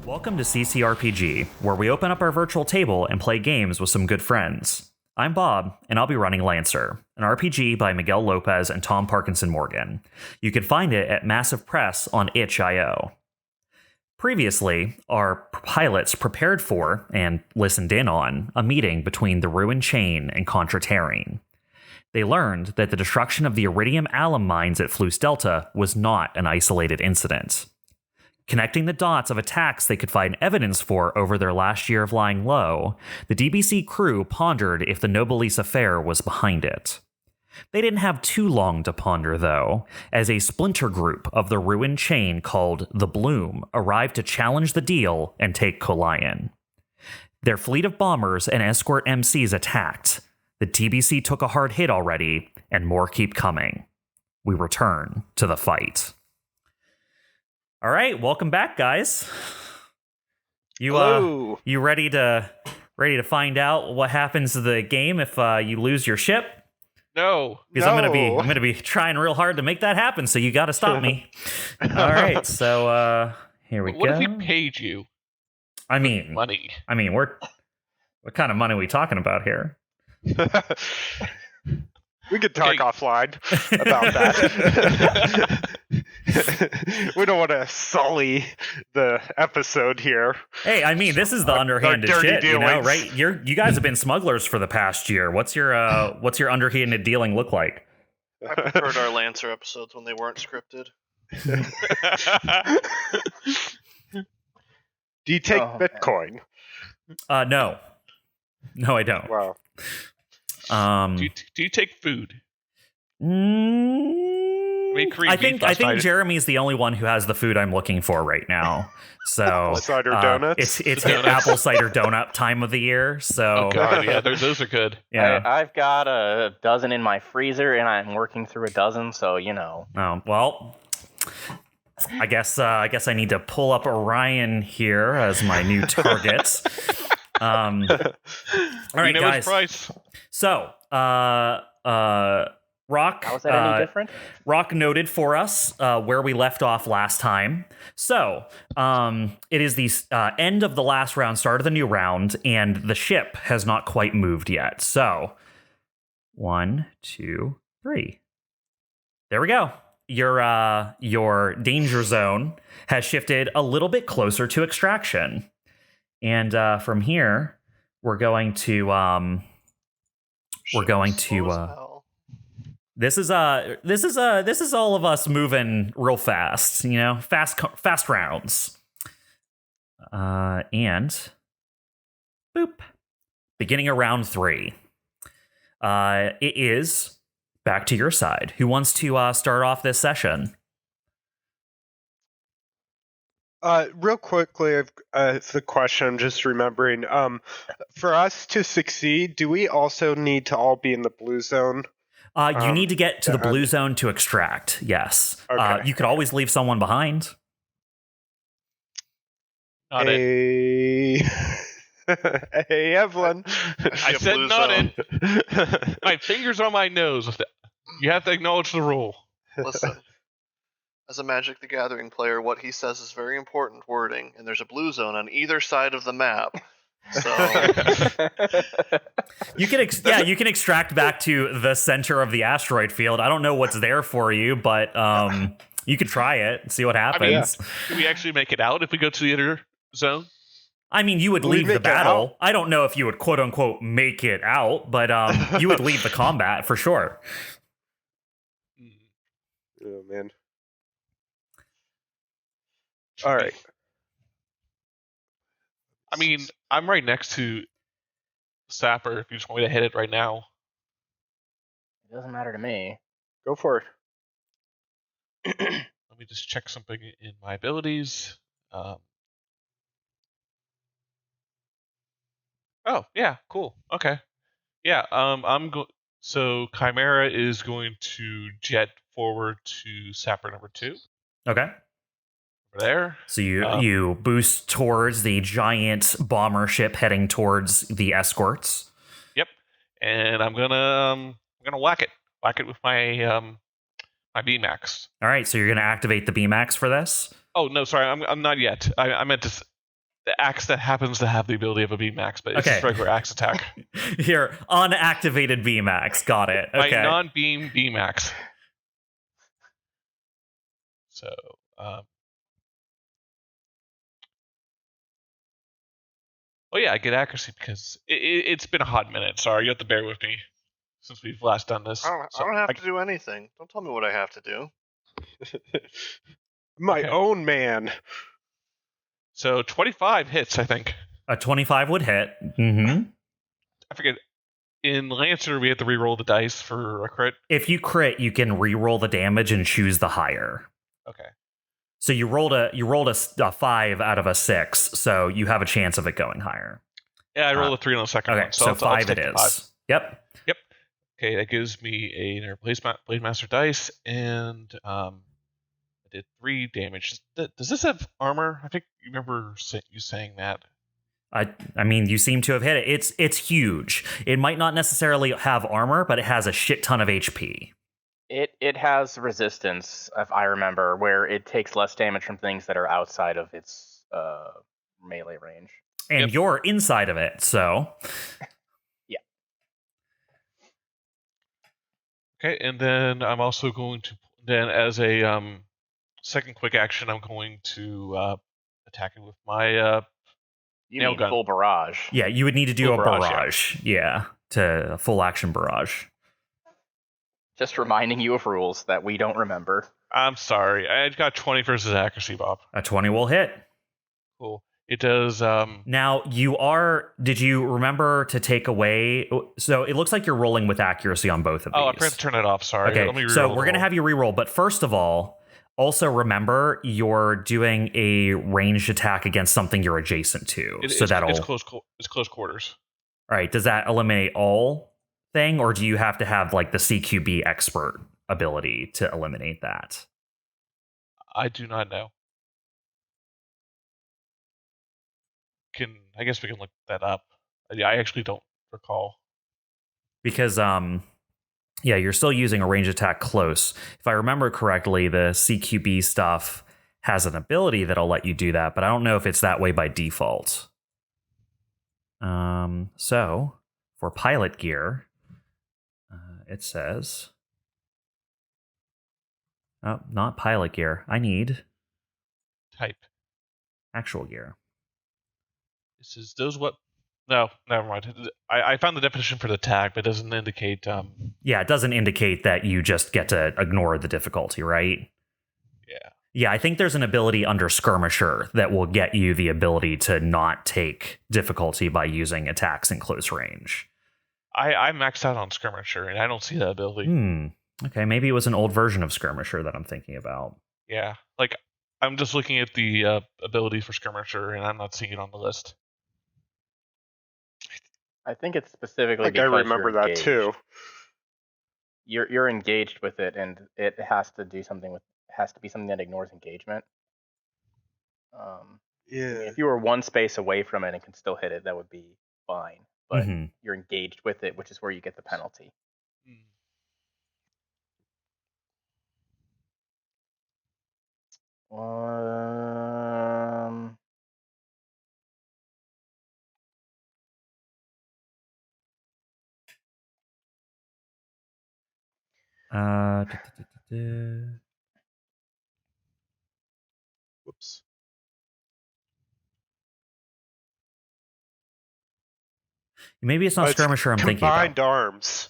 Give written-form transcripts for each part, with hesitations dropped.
Welcome to CCRPG, where we open up our virtual table and play games with some good friends. I'm Bob, and I'll be running Lancer, an RPG by Miguel Lopez and Tom Parkinson-Morgan. You can find it at Massive Press on itch.io. Previously, our pilots prepared for, and listened in on, a meeting between the Ruined Chain and Contra Terrene. They learned that the destruction of the iridium alum mines at Flus Delta was not an isolated incident. Connecting the dots of attacks they could find evidence for over their last year of lying low, the DBC crew pondered if the Nobilis affair was behind it. They didn't have too long to ponder, though, as a splinter group of the Ruined Chain called the Bloom arrived to challenge the deal and take Colion. Their fleet of bombers and escort MCs attacked. The DBC took a hard hit already, and more keep coming. We return to the fight. All right, welcome back, guys. You ready to find out what happens to the game if you lose your ship? No, because I'm gonna be trying real hard to make that happen. So you got to stop me. All right, so here we go. What if we paid you? I mean, money. I mean, what kind of money are we talking about here? We could talk offline about that. We don't want to sully the episode here. Hey, I mean, this is the underhanded shit, dealings. You know, right? You guys have been smugglers for the past year. What's your underhanded dealing look like? I preferred our Lancer episodes when they weren't scripted. Do you take Bitcoin? No, I don't. Wow. Do you take food? I think Jeremy's the only one who has the food I'm looking for right now. So cider donuts. It's apple cider donut time of the year. So oh god, yeah, those are good. Yeah, I've got a dozen in my freezer, and I'm working through a dozen. So you know. Oh well. I guess I need to pull up Orion here as my new target. All right, guys. Price. So, Rock. How is that any different? Rock noted for us where we left off last time. So, it is the end of the last round, start of the new round, and the ship has not quite moved yet. So, 1, 2, 3. There we go. Your danger zone has shifted a little bit closer to extraction, and from here, we're going to. This is all of us moving real fast, you know, fast rounds. And boop. Beginning of round 3. It is back to your side. Who wants to start off this session? Real quickly, the question I'm just remembering. For us to succeed, do we also need to all be in the blue zone? You need to get to the blue zone to extract, yes. Okay. You could always leave someone behind. Hey, Evelene. I said not it. My finger's on my nose. You have to acknowledge the rule. Listen. As a Magic the Gathering player, what he says is very important wording, and there's a blue zone on either side of the map. So you can extract back to the center of the asteroid field. I don't know what's there for you, but you could try it and see what happens. Do we actually make it out if we go to the other zone? I mean, you would leave the battle. I don't know if you would quote unquote make it out, but you would leave the combat for sure. Oh man. All right. I mean, I'm right next to Sapper if you just want me to hit it right now. It doesn't matter to me. Go for it. Let me just check something in my abilities. Oh, yeah, cool. Okay. Yeah, so Chimera is going to jet forward to Sapper number 2. Okay. There. So you boost towards the giant bomber ship heading towards the escorts. Yep. And I'm gonna whack it with my my BMAX. All right, so you're gonna activate the BMAX for this? Oh no, sorry, I'm not yet. I meant to the axe that happens to have the ability of a beam axe, but it's Okay. just regular axe attack. Here, unactivated Vmax. Got it. My Okay. non-beam beam axe. So, oh yeah, I get accuracy because it's been a hot minute. Sorry, you have to bear with me since we've last done this. I don't have to do anything. Don't tell me what I have to do. My Okay. own man. So 25 hits, I think. A 25 would hit. Mm-hmm. I forget. In Lancer, we have to re-roll the dice for a crit. If you crit, you can re-roll the damage and choose the higher. Okay. So you rolled a 5 out of a 6, so you have a chance of it going higher. Yeah, I rolled a 3 on the second Okay, one. so I'll 5 take it the 5. is. Yep. Okay, that gives me another Blade Master dice, and I did 3 damage. Does this have armor? I think you remember you saying that. I mean, you seem to have hit it. It's huge. It might not necessarily have armor, but it has a shit ton of HP. It has resistance, if I remember, where it takes less damage from things that are outside of its melee range. And Yep. you're inside of it, so... Yeah. Okay, and then I'm also going to then as a second quick action, I'm going to attack it with my You nail mean gun. full barrage. Yeah, you would need to do Full a barrage, barrage. Yeah, to a full action barrage. Just reminding you of rules that we don't remember. I'm sorry, I got 20 versus accuracy, Bob. A 20 will hit. Cool. It does. Now, did you remember to take away... So it looks like you're rolling with accuracy on both of these. Oh, I forgot to turn it off. Sorry. Okay, Let me so reroll we're going to the have you reroll, but first of all, also remember you're doing a ranged attack against something you're adjacent to. roll. So that'll... It's close quarters. All right, does that eliminate all thing, or do you have to have like the CQB expert ability to eliminate that? I do not know. I guess we can look that up. Yeah, I actually don't recall. Because yeah, you're still using a range attack close. If I remember correctly, the CQB stuff has an ability that'll let you do that, but I don't know if it's that way by default. So for pilot gear, it says, oh, not pilot gear. I need Type. actual gear. This is those what? No, never mind. I found the definition for the tag, but it doesn't indicate. Yeah, it doesn't indicate that you just get to ignore the difficulty, right? Yeah. Yeah, I think there's an ability under Skirmisher that will get you the ability to not take difficulty by using attacks in close range. I maxed out on Skirmisher, and I don't see that ability. Okay, maybe it was an old version of Skirmisher that I'm thinking about. Yeah. Like, I'm just looking at the ability for Skirmisher, and I'm not seeing it on the list. I think it's specifically Like I because remember you're that engaged. too. You're engaged with it, and it has to do something has to be something that ignores engagement. Yeah. If you were one space away from it and can still hit it, that would be fine. But Mhm. you're engaged with it, which is where you get the penalty. Um, Uh, duh, duh, duh, duh, duh. Whoops. Maybe it's not It's Skirmisher I'm thinking about. Combined arms.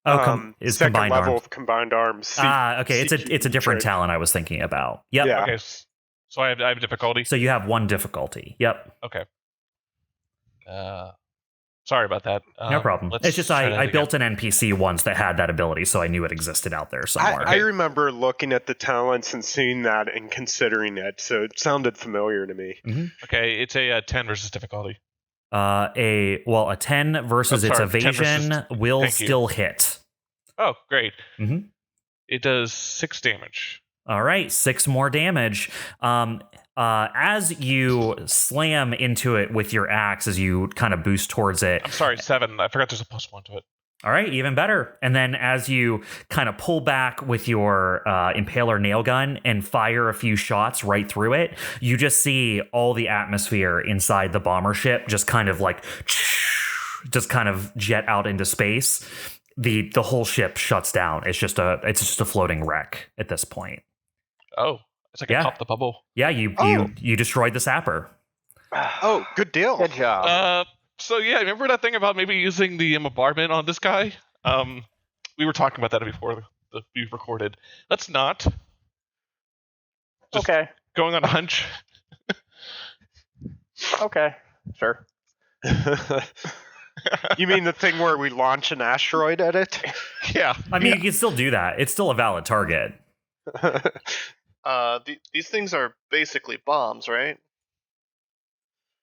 Oh, is second combined level arms. of combined arms. Okay, it's a different trait. talent I was thinking about. Yep. Yeah. Okay, so I have difficulty. So you have one difficulty. Yep. Okay. Sorry about that. No problem. Let's It's just try that I again. built an NPC once that had that ability, so I knew it existed out there somewhere. I remember looking at the talents and seeing that and considering it, so it sounded familiar to me. Okay, it's a 10 versus difficulty. A 10 versus Oh, its sorry, 10 evasion versus- will thank you. still hit. Oh, great. Mhm. It does 6 damage. All right, 6 more damage. As you slam into it with your axe, as you kind of boost towards it. I'm sorry, 7. I forgot there's a +1 to it. All right, even better. And then as you kind of pull back with your impaler nail gun and fire a few shots right through it, you just see all the atmosphere inside the bomber ship just kind of like jet out into space. The whole ship shuts down. It's just a floating wreck at this point. Oh, it's like I popped the bubble. Yeah, you destroyed the sapper. Oh, good deal. Good job. So yeah, remember that thing about maybe using the bombardment on this guy? We were talking about that before we recorded. Let's not. Just okay. Going on a hunch. Okay. Sure. You mean the thing where we launch an asteroid at it? Yeah. I mean, you can still do that. It's still a valid target. These things are basically bombs, right?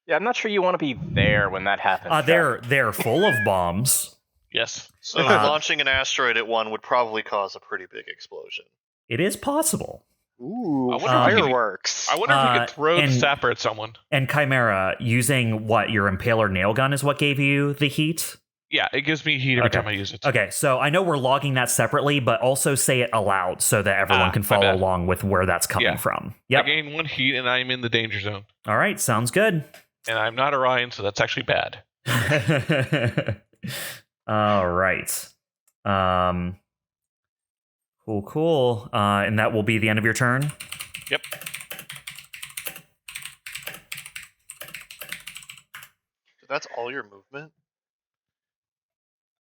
Yeah, I'm not sure you want to be there when that happens. They're full of bombs. Yes. So launching an asteroid at one would probably cause a pretty big explosion. It is possible. Ooh, I wonder fireworks. I wonder if we could throw the sapper at someone. And Chimera, using what, your impaler nail gun is what gave you the heat? Yeah, it gives me heat every time I use it. Okay, so I know we're logging that separately, but also say it aloud so that everyone can follow along with where that's coming from. Yep. I gain 1 heat and I'm in the danger zone. All right, sounds good. And I'm not Orion, so that's actually bad. All right. Cool. And that will be the end of your turn? Yep. That's all your movement?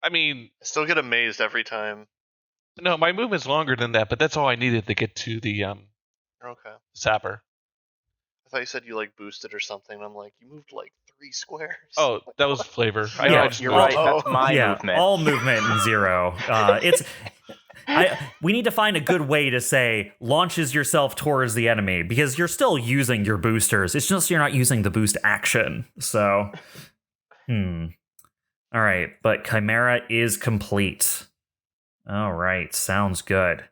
I mean, I still get amazed every time. No, my movement's longer than that, but that's all I needed to get to the Okay. sapper. I thought you said you like boosted or something. I'm like, you moved like 3 squares. Oh, that was flavor. I Yeah, I just You're moved. right. That's my movement. All movement and 0. We need to find a good way to say launches yourself towards the enemy because you're still using your boosters. It's just you're not using the boost action. So, All right, but Chimera is complete. All right, sounds good.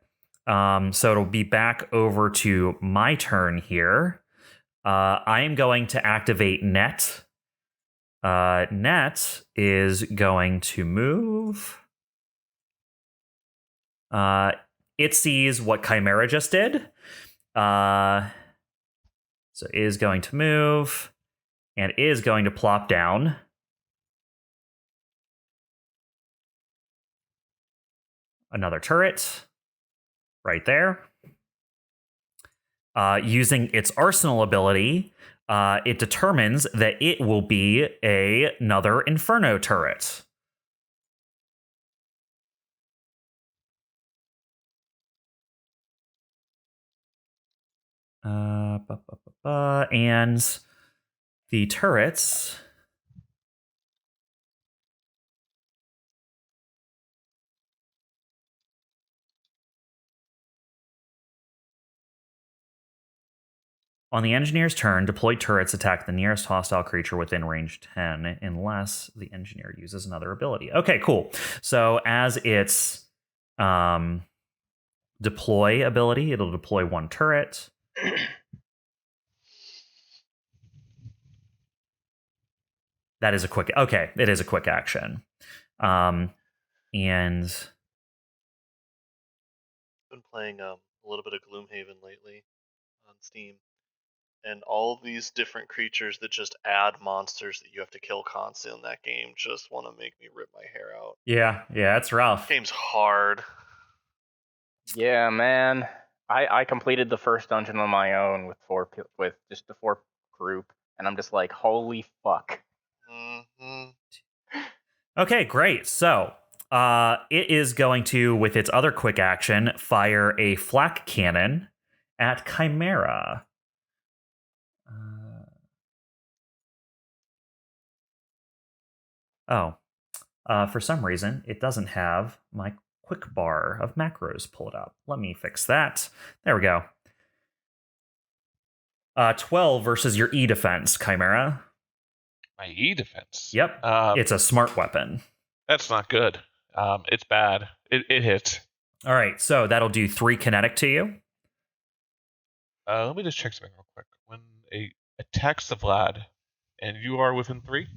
So it'll be back over to my turn here. I am going to activate Net. Net is going to move. It sees what Chimera just did. So it is going to move and is going to plop down. Another turret right there. Using its arsenal ability, it determines that it will be another Inferno turret. And the turrets on the engineer's turn, deployed turrets attack the nearest hostile creature within range 10 unless the engineer uses another ability. Okay, cool. So as its deploy ability, it'll deploy 1 turret. That is a quick... Okay, it is a quick action. And... Been playing a little bit of Gloomhaven lately on Steam. And all these different creatures that just add monsters that you have to kill constantly in that game just want to make me rip my hair out. Yeah, it's rough. Game's hard. Yeah, man. I completed the first dungeon on my own with just the 4 group, and I'm just like, holy fuck. Mm-hmm. Okay, great. So, it is going to, with its other quick action, fire a flak cannon at Chimera. For some reason, it doesn't have my quick bar of macros pulled up. Let me fix that. There we go. 12 versus your E defense, Chimera. My E defense. Yep. It's a smart weapon. That's not good. It's bad. It hits. All right, so that'll do 3 kinetic to you. Let me just check something real quick. When it attacks the Vlad, and you are within 3?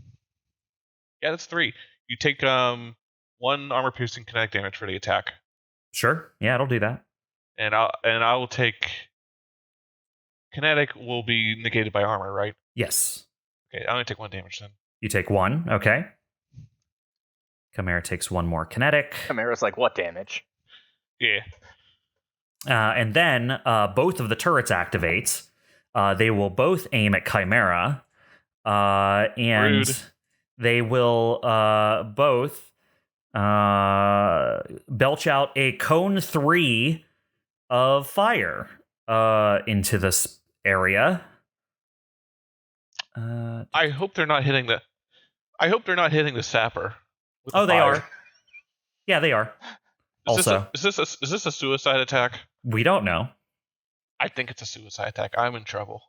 Yeah, that's 3. You take 1 armor-piercing kinetic damage for the attack, Sure. Yeah, it'll do that. and I will take. Kinetic will be negated by armor, right? Yes. Okay, I only take 1 damage then. You take 1. Okay. Chimera takes 1 more kinetic. Chimera's like, what damage? Yeah. And then both of the turrets activate. They will both aim at Chimera. And Rude. they will both belch out a cone 3 of fire into this area. I hope they're not hitting the. I hope they're not hitting the sapper. with the Oh, they fire. are. Yeah, they are. Is Also, this a suicide attack? we don't know. I think it's a suicide attack. I'm in trouble.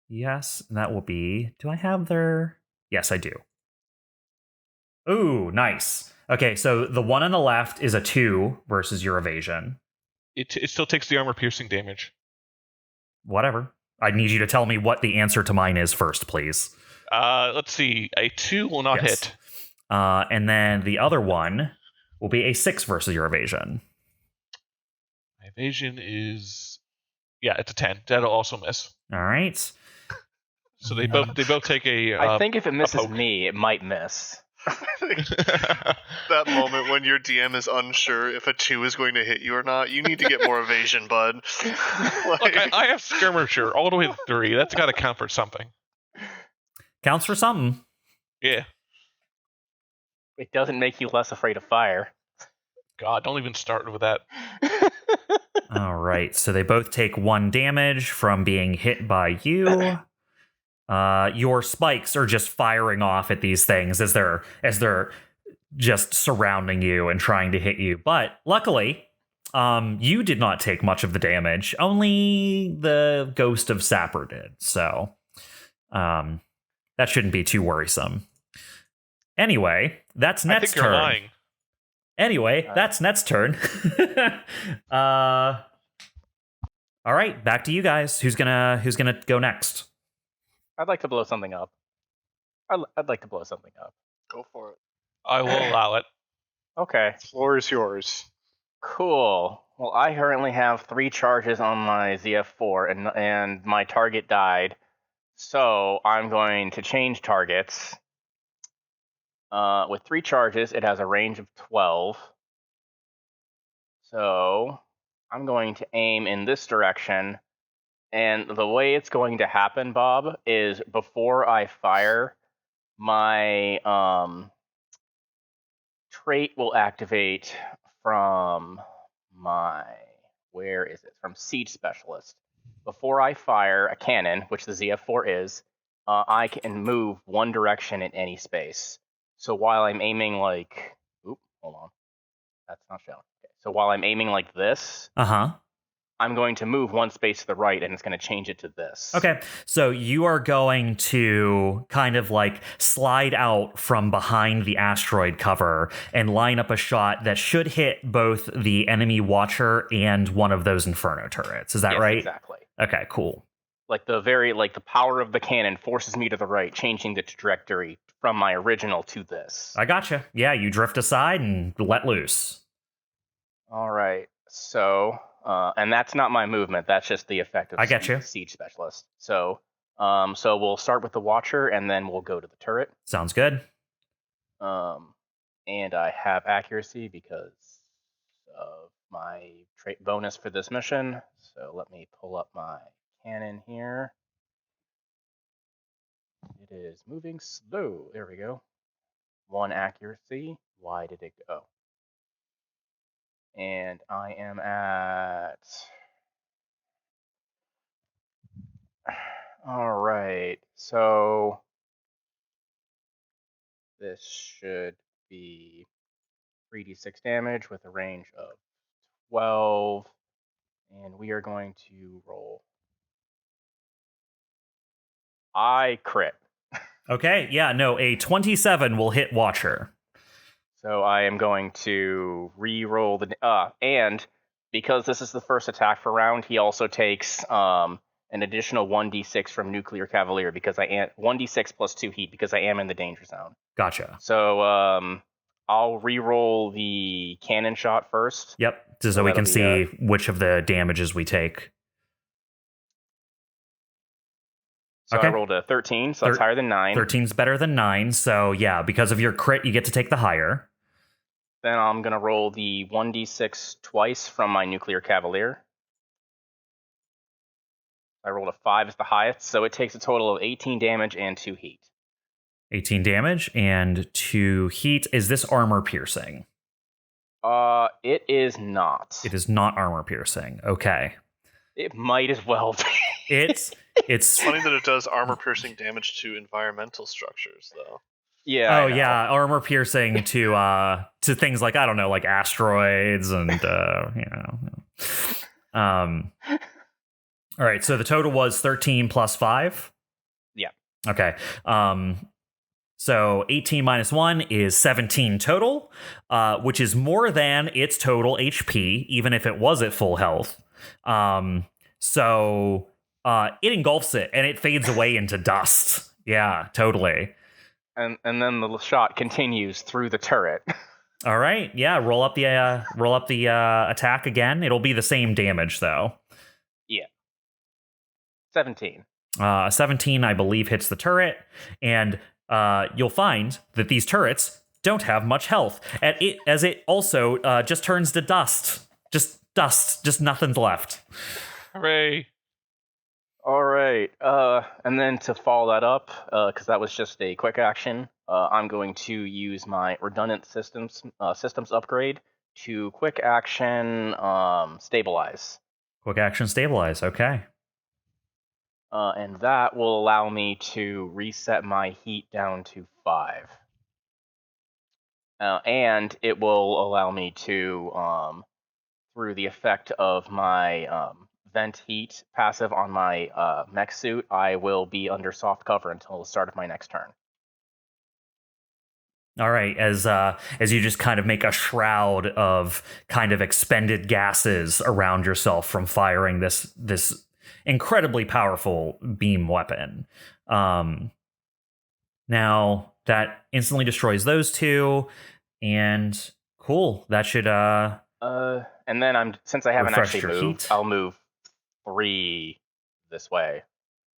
Yes, that will be. Do I have their? Yes, I do. Ooh, nice. Okay, so the one on the left is a 2 versus your evasion. It still takes the armor-piercing damage. Whatever. I need you to tell me what the answer to mine is first, please. Let's see. A 2 will not Yes. hit. And then the other one will be a 6 versus your evasion. My evasion is. Yeah, it's a 10. That'll also miss. All right. So they both take a. I think if it misses poke. me, it might miss. That moment when your DM is unsure if a 2 is going to hit you or not, you need to get more evasion, bud. Look, I have skirmisher all the way to 3. That's got to count for something. Counts for something. Yeah. It doesn't make you less afraid of fire. God, don't even start with that. All right. So they both take 1 damage from being hit by you. Your spikes are just firing off at these things as they're just surrounding you and trying to hit you. But luckily, you did not take much of the damage. Only the ghost of Sapper did. So that shouldn't be too worrisome. Anyway, that's I Net's think you're turn. lying. Anyway, that's Net's turn. All right, back to you guys. Who's gonna go next? I'd like to blow something up. I'd like to blow something up. Go for it. I will allow it. Okay, Floor is yours. cool. Well, I currently have 3 charges on my ZF4, and my target died. So I'm going to change targets. With 3 charges, it has a range of 12. So I'm going to aim in this direction. And the way it's going to happen, Bob, is before I fire, my trait will activate from from Siege Specialist. Before I fire a cannon, which the ZF4 is, I can move 1 direction in any space. So while I'm aiming like... Oop, hold on. That's not shown. Okay. So while I'm aiming like this... Uh-huh. I'm going to move 1 space to the right, and it's going to change it to this. Okay, so you are going to kind of like slide out from behind the asteroid cover and line up a shot that should hit both the enemy watcher and one of those Inferno turrets. Is that Yes, right? Exactly. Okay, cool. The power of the cannon forces me to the right, changing the trajectory from my original to this. I gotcha. Yeah, you drift aside and let loose. All right. So, and that's not my movement. That's just the effect of I get you. Siege Specialist. So we'll start with the Watcher, and then we'll go to the turret. Sounds good. And I have accuracy because of my trait bonus for this mission. So let me pull up my cannon here. It is moving slow. There we go. 1 accuracy. Why did it go? And I am at... All right. So this should be 3d6 damage with a range of 12. And we are going to roll. I crit. Okay, yeah, no, a 27 will hit Watcher. So I am going to re-roll the... and because this is the first attack for round, he also takes an additional 1d6 from Nuclear Cavalier because I am 1d6 plus 2 heat because I am in the danger zone. Gotcha. So I'll re-roll the cannon shot first. Yep, so we can see which of the damages we take. So I rolled a 13, so that's higher than 9. 13's better than 9, so yeah, because of your crit, you get to take the higher. Then I'm going to roll the 1d6 twice from my Nuclear Cavalier. I rolled a 5 as the highest, so it takes a total of 18 damage and 2 heat. 18 damage and 2 heat. Is this armor piercing? It is not. It is not armor piercing. Okay. It might as well be. It's funny that it does armor piercing damage to environmental structures, though. Yeah. Oh yeah, armor piercing to things like, I don't know, like asteroids and All right, so the total was 13 plus 5. Yeah. Okay. So 18 minus 1 is 17 total, which is more than its total HP, even if it was at full health. So it engulfs it and it fades away into dust. Yeah, totally. And then the shot continues through the turret. All right, yeah. Roll up the attack again. It'll be the same damage though. Yeah. 17. 17, I believe, hits the turret, and you'll find that these turrets don't have much health, as it also just turns to dust. Just dust. Just nothing's left. Hooray! All right. And then to follow that up, because that was just a quick action, I'm going to use my redundant systems upgrade to quick action stabilize. Quick action stabilize. Okay. And that will allow me to reset my heat down to 5. And it will allow me to, through the effect of my vent heat passive on my mech suit, I will be under soft cover until the start of my next turn. All right, as you just kind of make a shroud of kind of expended gases around yourself from firing this incredibly powerful beam weapon. Now that instantly destroys those two, and cool. That should and then since I haven't actually moved, I'll move 3 this way.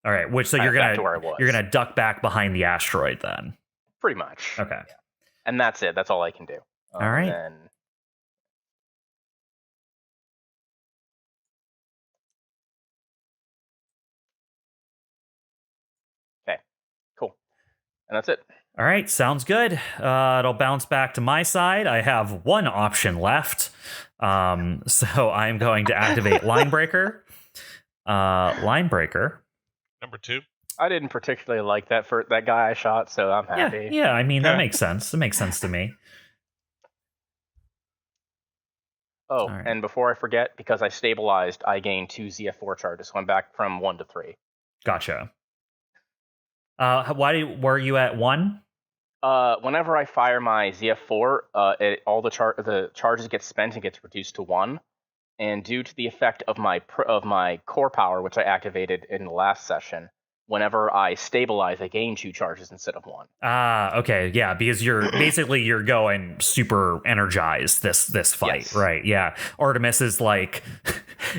All right, so you're gonna duck back behind the asteroid then. Pretty much. Okay. Yeah. And that's it. That's all I can do. All right. Then... Okay. Cool. And that's it. All right, sounds good. It'll bounce back to my side. I have one option left. So I'm going to activate Linebreaker. Linebreaker. Number 2. I didn't particularly like that guy I shot, so I'm happy. Yeah, I mean, that makes sense. It makes sense to me. Oh, right. And before I forget, because I stabilized, I gained 2 ZF4 charges, so I'm back from 1 to 3. Gotcha. Were you at 1? Whenever I fire my ZF4, all the charges get spent and gets reduced to 1. And due to the effect of my core power, which I activated in the last session, whenever I stabilize, I gain 2 charges instead of 1. Okay, yeah, because you're going super energized this fight, yes. Right? Yeah, Artemis is like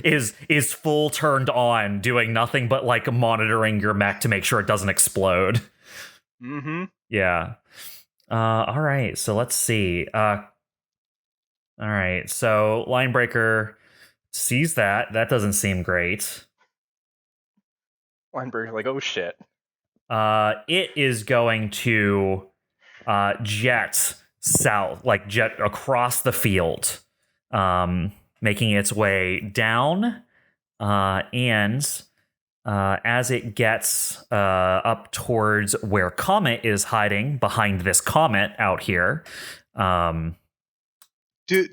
is full turned on, doing nothing but like monitoring your mech to make sure it doesn't explode. Mm-hmm. Yeah. All right, so let's see. All right, so Linebreaker sees that. That doesn't seem great. Linebreaker's like, oh shit. It is going to jet south, like jet across the field, making its way down, and as it gets up towards where COMET is hiding behind this comet out here. Do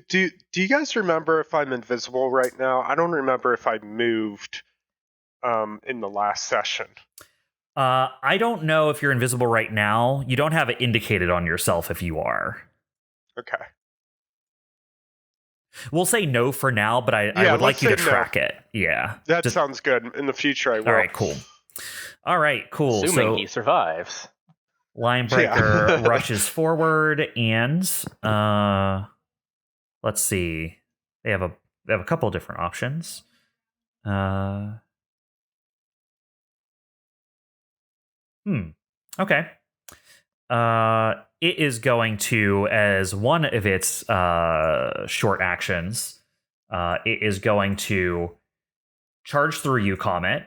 you guys remember if I'm invisible right now? I don't remember if I moved in the last session. I don't know if you're invisible right now. You don't have it indicated on yourself if you are. Okay. We'll say no for now, but I Yeah, would like let's you to say no. track it. Yeah. That sounds good. In the future, I will. All right, cool. All right, cool. Assuming So he survives. Linebreaker Yeah. rushes forward, and let's see. They have a couple of different options. Okay. It is going to, as one of its short actions, it is going to charge through you, Comet.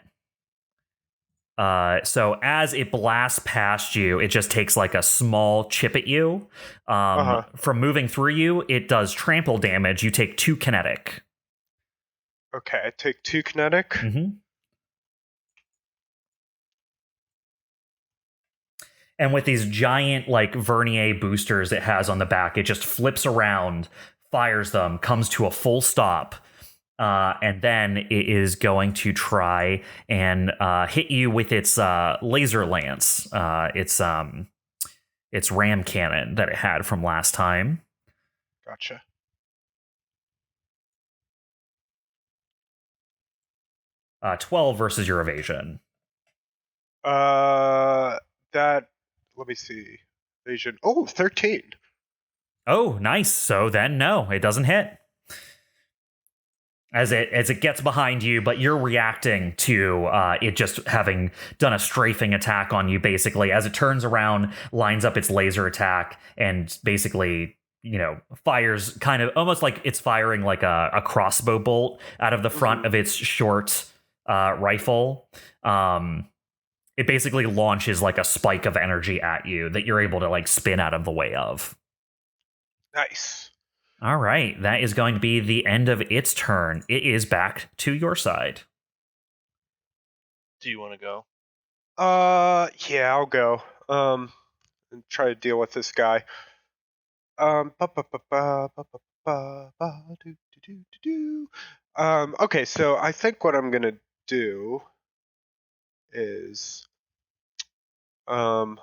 So as it blasts past you, it just takes like a small chip at you. From moving through you, it does trample damage. You take 2 kinetic. Okay, I take 2 kinetic. Mm-hmm. And with these giant like Vernier boosters it has on the back, it just flips around, fires them, comes to a full stop. And then it is going to try and hit you with its laser lance, its ram cannon that it had from last time. Gotcha. Uh, 12 versus your evasion. Let me see. Evasion. Oh, 13. Oh, nice. So then no, it doesn't hit. As it gets behind you, but you're reacting to it just having done a strafing attack on you, basically, as it turns around, lines up its laser attack, and basically, fires kind of almost like it's firing like a crossbow bolt out of the front of its short rifle. It basically launches like a spike of energy at you that you're able to like spin out of the way of. Nice. All right, that is going to be the end of its turn. It is back to your side. Do you want to go? Yeah, I'll go. And try to deal with this guy. Okay, so I think what I'm gonna do is, yeah,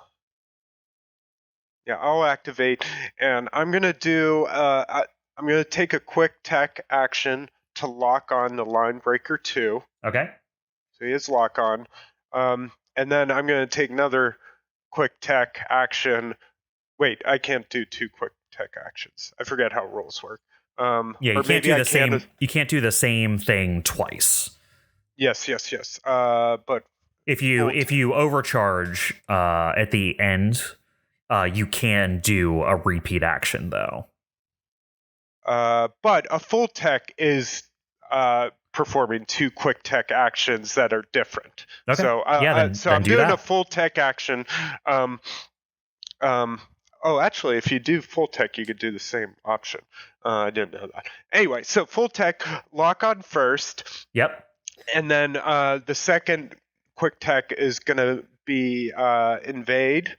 I'll activate, and I'm gonna do. I'm gonna take a quick tech action to lock on the Linebreaker 2. Okay. So he has lock on. And then I'm gonna take another quick tech action. Wait, I can't do 2 quick tech actions. I forget how rules work. Yeah, you can't do the same. You can't do the same thing twice. Yes. But if you overcharge at the end, you can do a repeat action though. But a full tech is performing 2 quick tech actions that are different. Okay. So then I'm doing that. a full tech action. Oh, actually, if you do full tech, you could do the same option. I didn't know that. Anyway, so full tech, lock on first. Yep. And then the second quick tech is going to be invade.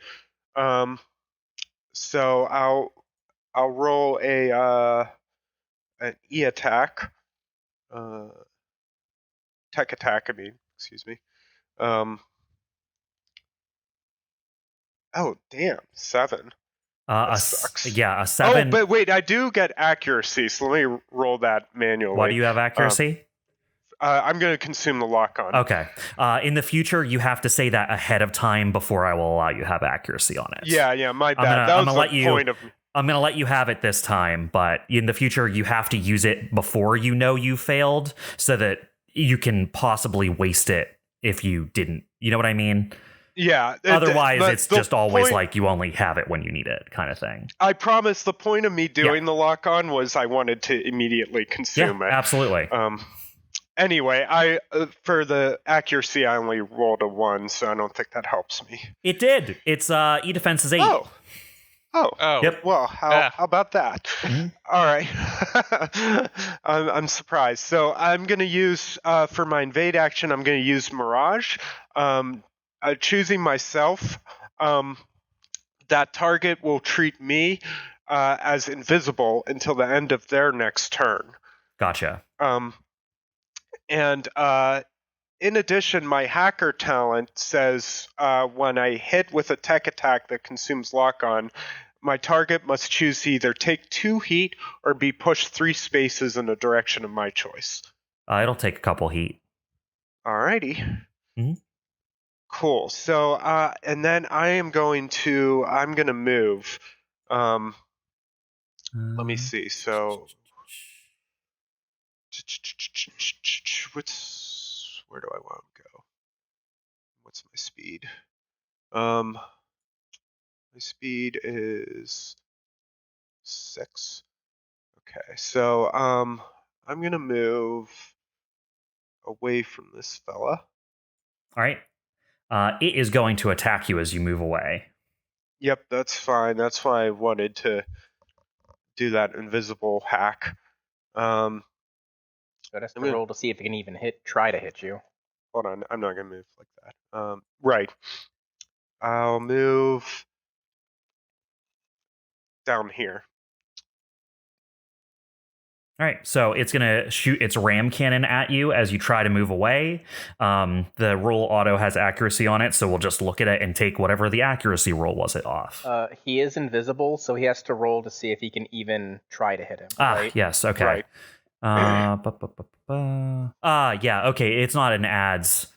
So I'll roll an E attack. Tech attack, excuse me. Oh, damn, 7. That sucks. A 7. Oh, but wait, I do get accuracy, so let me roll that manually. Why do you have accuracy? I'm going to consume the lock on. Okay. In the future, you have to say that ahead of time before I will allow you to have accuracy on it. Yeah, my bad. That was the point of... I'm going to let you have it this time, but in the future, you have to use it before you know you failed so that you can possibly waste it if you didn't. You know what I mean? Yeah. Otherwise, it's just always like you only have it when you need it kind of thing. I promise the point of me doing the lock on was I wanted to immediately consume it. Absolutely. Anyway, I for the accuracy, I only rolled a 1, so I don't think that helps me. It did. It's E defense is 8. Oh. Yep. Well, how about that? Mm-hmm. All right. I'm surprised. So I'm going to use, for my invade action, I'm going to use Mirage. Choosing myself, that target will treat me as invisible until the end of their next turn. Gotcha. And in addition, my hacker talent says when I hit with a tech attack that consumes lock on, my target must choose to either take 2 heat or be pushed 3 spaces in a direction of my choice. It'll take a couple heat. Alrighty. Mhm. Cool. So, and then I'm going to move. Let me see. So, where do I want to go? What's my speed? My speed is 6. Okay. So, I'm gonna move away from this fella. All right. It is going to attack you as you move away. Yep, that's fine. That's why I wanted to do that invisible hack. So that's the roll to see if it can even try to hit you. Hold on, I'm not gonna move like that. Right. I'll move down here. All right, so it's going to shoot its ram cannon at you as you try to move away. The roll auto has accuracy on it, so we'll just look at it and take whatever the accuracy roll was it off. He is invisible, so he has to roll to see if he can even try to hit him. Right? Yes, okay. Right. Yeah, okay, it's not an adds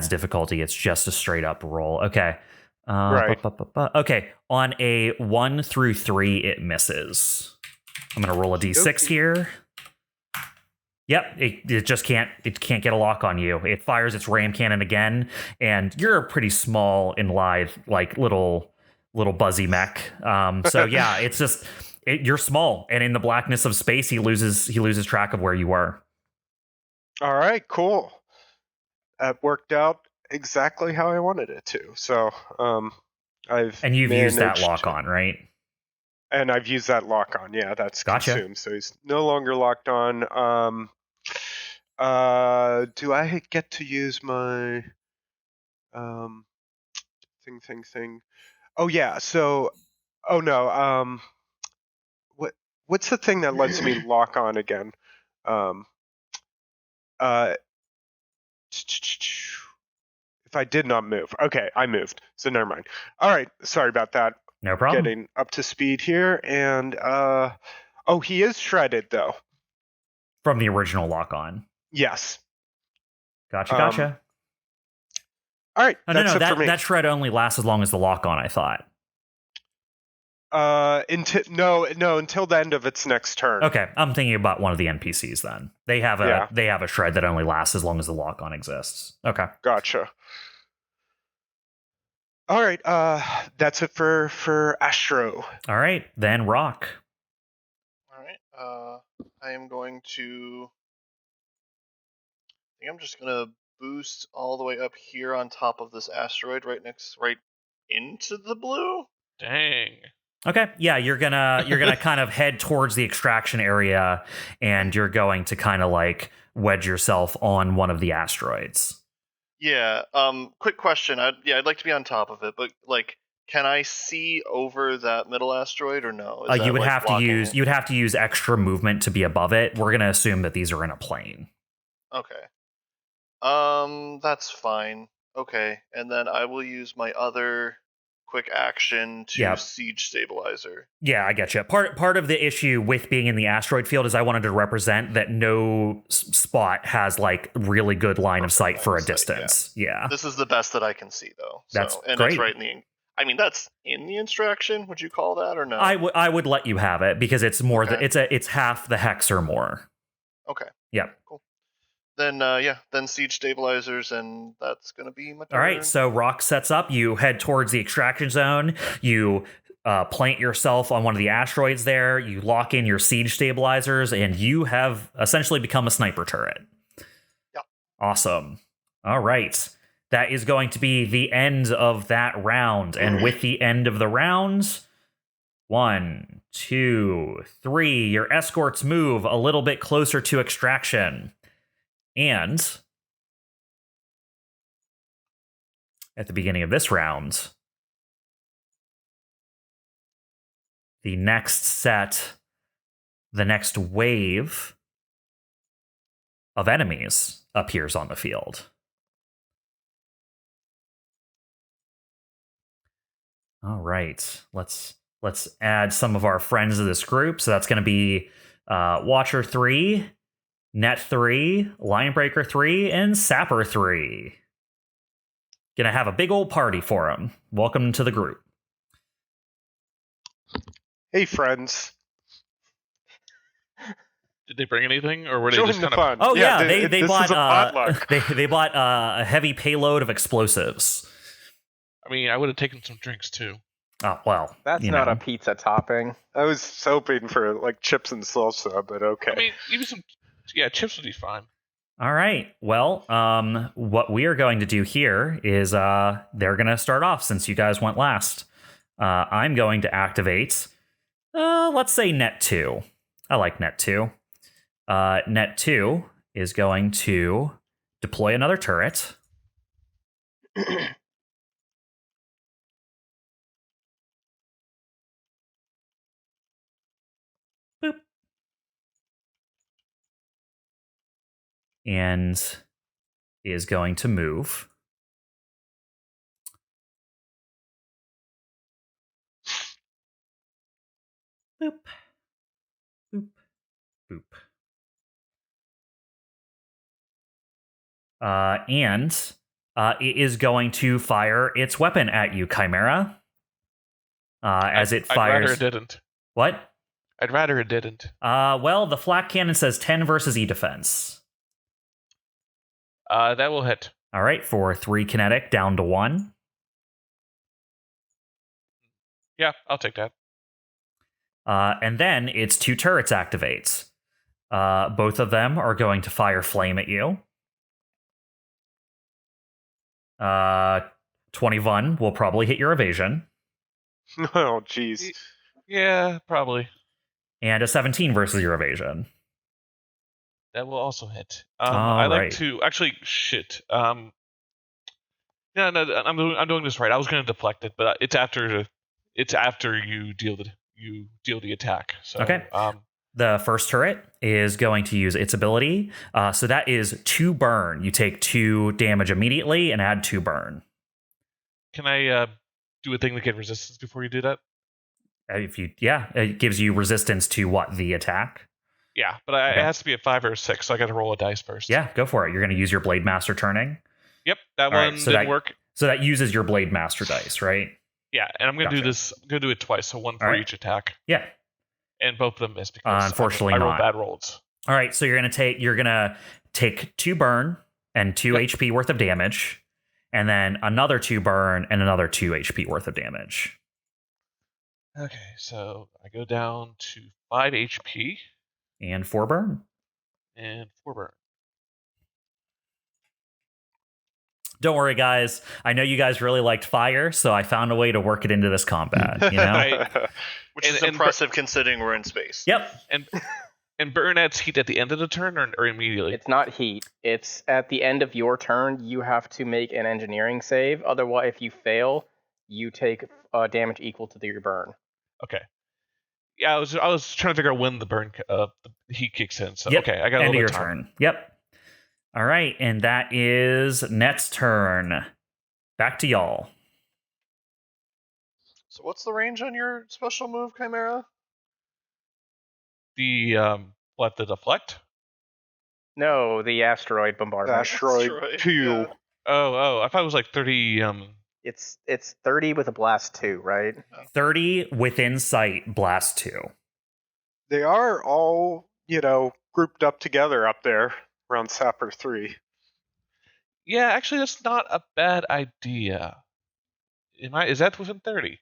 difficulty, it's just a straight up roll. Okay. Right. Okay, on a 1 through 3, it misses. I'm gonna roll a d6 here. Yep, it just can't get a lock on you. It fires its ram cannon again, and you're a pretty small and lithe, like little buzzy mech. So yeah, it's just you're small, and in the blackness of space, he loses track of where you are. All right, cool. That worked out exactly how I wanted it to. So, you've used that lock on, right? And I've used that lock on. Yeah, that's gotcha. Consumed. So he's no longer locked on. Do I get to use my thing? Oh yeah. So, oh no. What's the thing that lets me lock on again? If I did not move. Okay, I moved. So never mind. All right. Sorry about that. No problem. Getting up to speed here, and oh, he is shredded though. From the original lock on. Yes. Gotcha. All right. Oh, no, that shred only lasts as long as the lock on, I thought. Until the end of its next turn. Okay, I'm thinking about one of the NPCs then. They have a shred that only lasts as long as the lock on exists. Okay. Gotcha. All right, that's it for Astro. All right, then Rock. All right, I am going to. I think I'm just gonna boost all the way up here on top of this asteroid, right into the blue. Dang. Okay, yeah, you're gonna kind of head towards the extraction area, and you're going to kind of like wedge yourself on one of the asteroids. Yeah. Quick question. I'd like to be on top of it, but like, can I see over that middle asteroid or no? You would have to use extra movement to be above it. We're gonna assume that these are in a plane. Okay. That's fine. Okay, and then I will use my other quick action to siege stabilizer. Yeah, I get you. Part of the issue with being in the asteroid field is I wanted to represent that no spot has like really good line of sight for a distance. Yeah. This is the best that I can see though. That's great. It's right in the. I mean, that's in the instruction. Would you call that or no? I would let you have it because it's more it's half the hex or more. Okay. Yeah. Cool. Then then siege stabilizers, and that's gonna be my turn. All right, so Rock sets up. You head towards the extraction zone. You plant yourself on one of the asteroids there. You lock in your siege stabilizers, and you have essentially become a sniper turret. Yep. Awesome. All right, that is going to be the end of that round, and with the end of the round, 1, 2, 3, your escorts move a little bit closer to extraction. And at the beginning of this round, the next wave of enemies appears on the field. All right, let's let's add some of our friends to this group. So that's going to be Watcher 3, Net 3, Linebreaker 3, and Sapper 3. Gonna have a big old party for them. Welcome to the group. Hey, friends. Did they bring anything, or were they Join just the kind fun. Oh yeah, this they is bought a potluck. they bought a heavy payload of explosives. I mean, I would have taken some drinks too. Oh well, That's you not know. a pizza topping. I was hoping for like chips and salsa, but okay. I mean, even some, chips would be fine. All right. Well, what we are going to do here is they're going to start off since you guys went last. I'm going to activate, let's say Net 2. I like Net 2. Net 2 is going to deploy another turret. Boop. And is going to move. Boop. Boop. Boop. And it is going to fire its weapon at you, Chimera. As it fires. I'd rather it didn't. What? I'd rather it didn't. Well, the flak cannon says 10 versus E defense. That will hit. All right, for 3 kinetic down to 1. Yeah, I'll take that. And then its 2 turrets activates. Both of them are going to fire flame at you. 21 will probably hit your evasion. Oh, jeez. Yeah, probably. And a 17 versus your evasion. That will also hit. All I like right. to actually shit. No, I'm doing this right. I was going to deflect it, but it's after you deal the attack. So, Okay. The first turret is going to use its ability. So that is 2 burn. You take 2 damage immediately and add 2 burn. Can I do a thing to get resistance before you do that? It gives you resistance to what? The attack? Yeah, but Okay. it has to be a 5 or a 6, so I got to roll a dice first. Yeah, go for it. You're going to use your Blade Master turning. Yep, that All one right, so didn't work. So that uses your Blade Master dice, right? Yeah, and I'm going to do Gotcha. this. I'm going to do it twice, so 1 for right. each attack. Yeah. And both of them miss because Unfortunately I rolled not. bad rolls. All right, so you're gonna take 2 burn and 2 HP worth of damage, and then another 2 burn and another 2 HP worth of damage. Okay, so I go down to 5 HP And 4 burn. and 4 burn. Don't worry, guys. I know you guys really liked fire, so I found a way to work it into this combat. You know? Right. Which is And impressive considering we're in space. Yep. And burn adds heat at the end of the turn or immediately? It's not heat. It's at the end of your turn. You have to make an engineering save. Otherwise, if you fail, you take damage equal to your burn. Okay. Yeah, I was trying to figure out when the burn the heat kicks in. So Yep. okay, I got a End of little your bit of time. turn. Yep. All right, and that is Net's turn. Back to y'all. So what's the range on your special move, Chimera? The the deflect? No, the asteroid bombardment. Asteroid Asteroid, 2. yeah. Oh, I thought it was like 30. It's 30 with a blast 2, right? 30 within sight, blast 2. They are all, grouped up together up there around Sapper 3. Yeah, actually, that's not a bad idea. Is that within 30?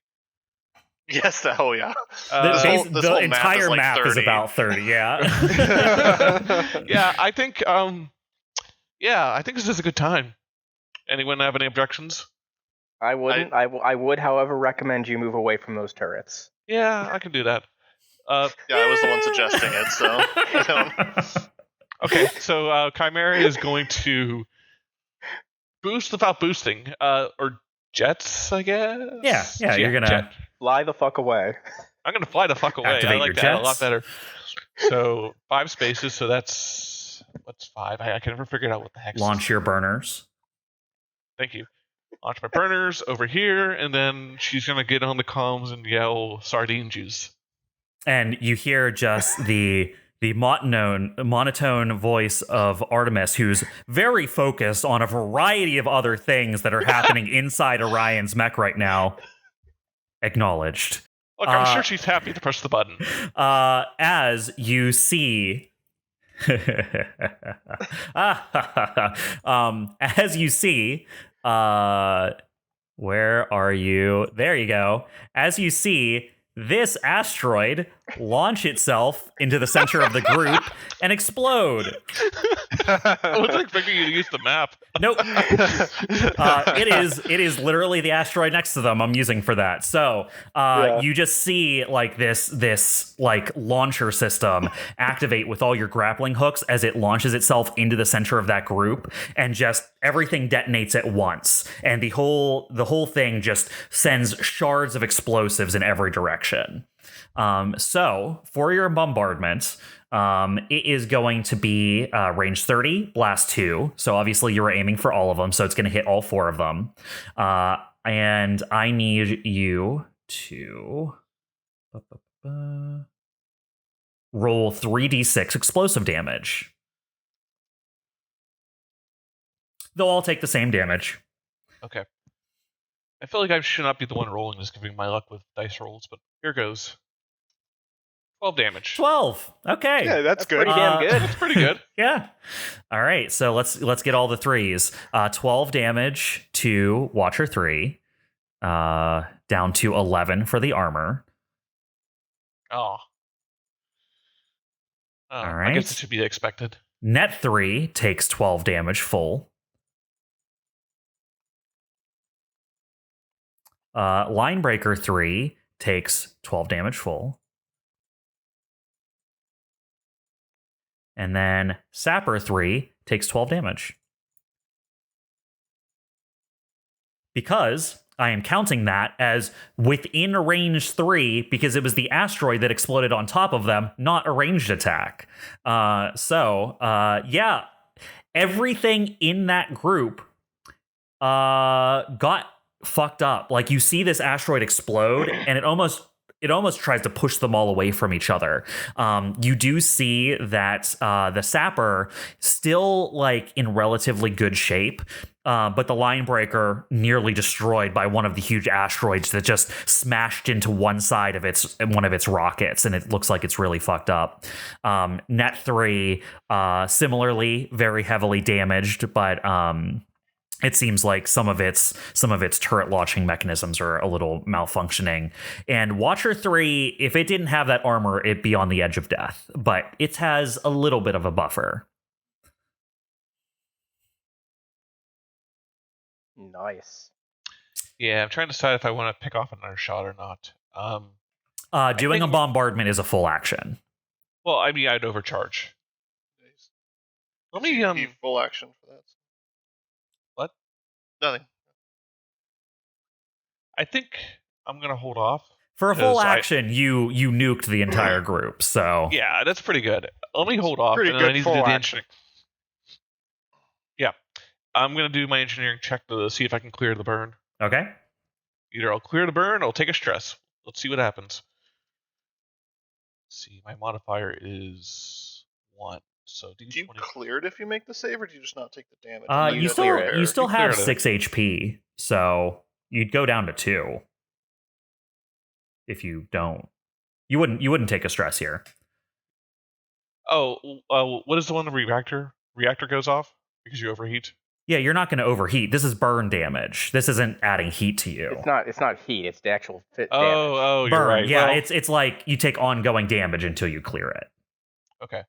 Yes, hell yeah. The whole entire map is 30. about 30, yeah. Yeah, I think. I think this is a good time. Anyone have any objections? I wouldn't. I would, however, recommend you move away from those turrets. Yeah, I can do that. Yeah, I was the one suggesting it, so I don't. Okay, so Chimera is going to boost without boosting, or jets, I guess. Yeah, you're gonna jet. Fly the fuck away. I'm gonna fly the fuck away. Activate I like your that a lot jets. better. So 5 spaces. So what's 5? I can never figure out what the heck. launch your burners. Thank you. launch my burners over here, and then she's gonna get on the comms and yell sardine juice. And you hear just the monotone voice of Artemis, who's very focused on a variety of other things that are happening inside Orion's mech right now. Acknowledged. Look, I'm sure she's happy to push the button. As you see... as you see... where are you? There you go. As you see... this asteroid launch itself into the center of the group and explode. I wasn't expecting you to use the map. Nope. It is literally the asteroid next to them I'm using for that. So you just see like this like launcher system activate with all your grappling hooks as it launches itself into the center of that group, and just everything detonates at once, and the whole thing just sends shards of explosives in every direction. So for your bombardment, it is going to be range 30, blast 2. So obviously you were aiming for all of them, so it's going to hit all 4 of them. And I need you to roll 3d6 explosive damage. They'll all take the same damage. Okay. I feel like I should not be the one rolling this, giving my luck with dice rolls, but here goes. 12 damage. 12. Okay. Yeah, that's good. Pretty damn good. That's pretty good. Yeah. All right. So let's get all the threes. 12 damage to Watcher 3. Down to 11 for the armor. Oh. All right. I guess it should be expected. Net 3 takes 12 damage full. Linebreaker 3 takes 12 damage full. And then Sapper 3 takes 12 damage. Because I am counting that as within range 3, because it was the asteroid that exploded on top of them, not a ranged attack. Yeah, everything in that group got fucked up. Like, you see this asteroid explode, and it almost tries to push them all away from each other. You do see that the Sapper still like in relatively good shape, but the Linebreaker nearly destroyed by one of the huge asteroids that just smashed into one side of one of its rockets, and it looks like it's really fucked up. Net 3 similarly very heavily damaged, but it seems like some of its turret launching mechanisms are a little malfunctioning. And Watcher 3, if it didn't have that armor, it'd be on the edge of death. But it has a little bit of a buffer. Nice. Yeah, I'm trying to decide if I want to pick off another shot or not. Doing a bombardment is a full action. Well, I mean, I'd overcharge. Let me Be full action for that. What? Nothing. I think I'm gonna hold off. For a full 'Cause action, you nuked the entire group. So Yeah, that's pretty good. Let me hold off. Pretty and then I good need to full do the action. Yeah, I'm gonna do my engineering check to see if I can clear the burn. okay. Either I'll clear the burn, or I'll take a stress. Let's see what happens. Let's see, my modifier is 1. So Do you D20. clear it if you make the save, or do you just not take the damage? You still You have cleared it. 6 HP, so you'd go down to 2. If you don't, you wouldn't take a stress here. Oh, what is the one the reactor goes off because you overheat? Yeah, you're not going to overheat. This is burn damage. This isn't adding heat to you. It's not heat. It's the actual damage. Oh, burn. you're right. Yeah, Well, it's like you take ongoing damage until you clear it. okay.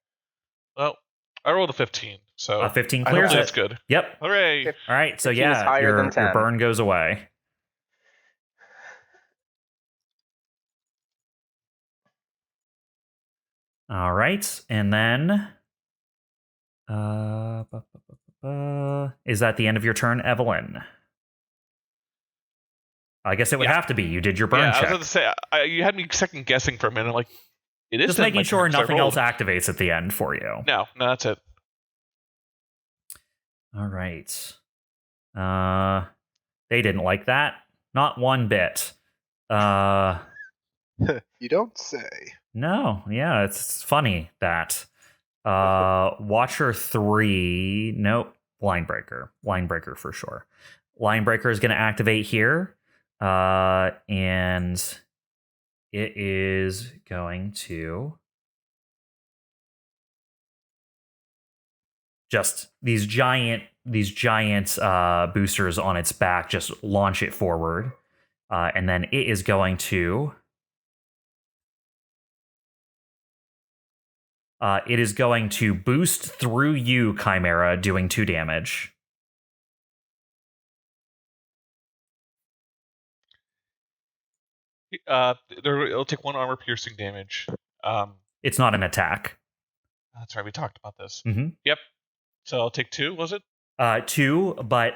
Well, I rolled a 15, so 15 I clears hope it. that's good. Yep. Hooray! All right. So 15 is yeah, higher than your 10. burn goes away. All right, and then is that the end of your turn, Evelene? I guess it would have to be. You did your burn Yeah, check. I was about to say, you had me second guessing for a minute. Like, it is Just then making my sure turn, 'cause I nothing else rolled. activates at the end for you. No, that's it. All right. They didn't like that. Not one bit. You don't say. No, yeah, it's funny that. Watcher 3, nope, Linebreaker. Linebreaker for sure. Linebreaker is going to activate here. And it is going to just these giant boosters on its back, just launch it forward. And then it is going to boost through you, Chimera, doing 2 damage. It'll take 1 armor piercing damage. It's not an attack. That's right. We talked about this. Mm-hmm. Yep. So I'll take 2. Was it? 2, but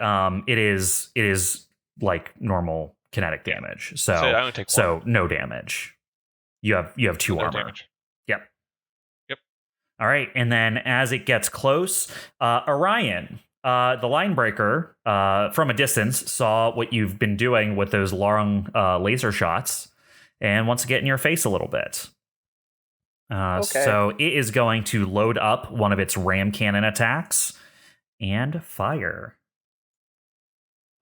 it is like normal kinetic damage. So I only take 1. No damage. You have 2 No armor. damage. Yep. Yep. All right, and then as it gets close, Orion, the Linebreaker, from a distance, saw what you've been doing with those long laser shots, and wants to get in your face a little bit. Okay. So it is going to load up one of its ram cannon attacks and fire.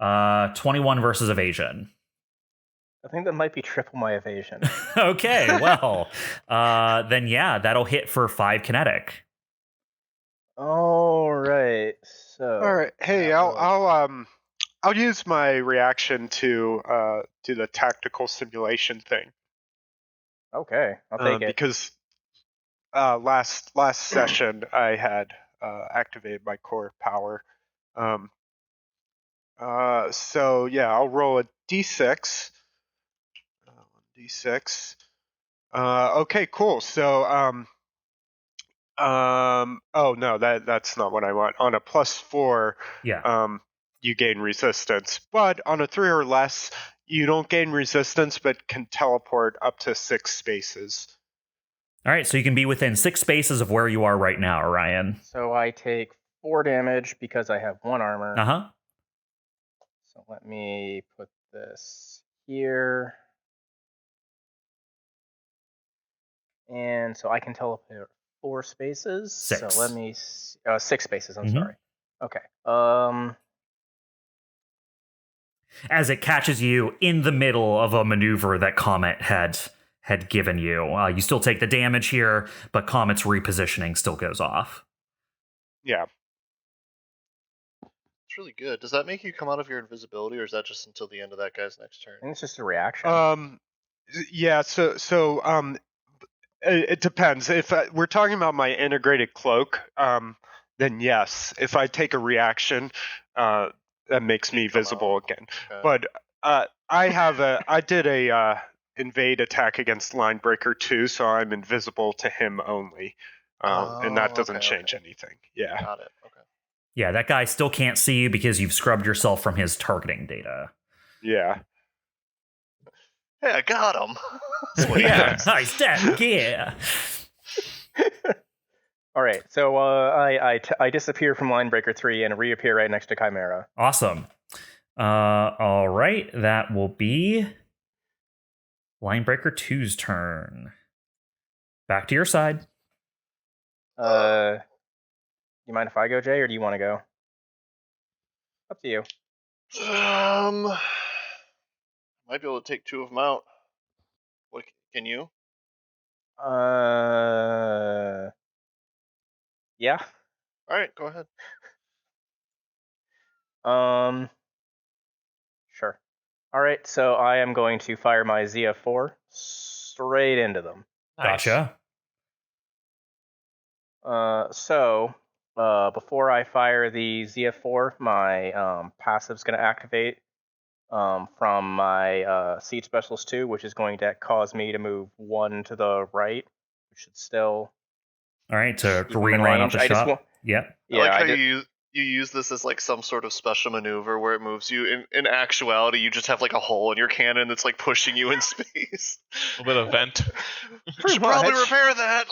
21 versus evasion. I think that might be triple my evasion. Okay, well, then yeah, that'll hit for 5 kinetic. All right. So. All right. Hey, I'll use my reaction to do the tactical simulation thing. Okay, I'll take it. Because last session I had activated my core power. So yeah, I'll roll a d6. D6. Okay, cool. So oh no, that's not what I want. On a +4, you gain resistance, but on a 3 or less, you don't gain resistance, but can teleport up to 6 spaces. All right, so you can be within 6 spaces of where you are right now, Orion. So I take 4 damage because I have 1 armor. Uh-huh. So let me put this here. And so I can teleport 4 spaces. 6. So let me 6 spaces, I'm sorry. Okay. As it catches you in the middle of a maneuver that Comet had given you. You still take the damage here, but Comet's repositioning still goes off. Yeah. It's really good. Does that make you come out of your invisibility, or is that just until the end of that guy's next turn? I think it's just a reaction. Yeah, so it depends. If we're talking about my integrated cloak, then yes. If I take a reaction, that makes me visible again. Okay. But I did a invade attack against Linebreaker too, so I'm invisible to him only, and that doesn't change anything. Yeah. Got it. Okay. Yeah, that guy still can't see you because you've scrubbed yourself from his targeting data. Yeah. Hey, I got him. Yeah, nice death. Yeah. All right, so I disappear from Linebreaker 3 and reappear right next to Chimera. Awesome. All right, that will be Linebreaker 2's turn. Back to your side. You mind if I go, Jay, or do you want to go? Up to you. Might be able to take 2 of them out. What can you? Yeah. All right, go ahead. Sure. All right, so I am going to fire my ZF4 straight into them. Nice. Gotcha. So before I fire the ZF4, my passive's going to activate from my Siege Specialist 2, which is going to cause me to move 1 to the right, which should still... All right, to green line up the shot. Yep. Yeah, I like how you use this as like some sort of special maneuver where it moves you. In actuality, you just have like a hole in your cannon that's like pushing you in space. A little bit of vent. You should probably repair that.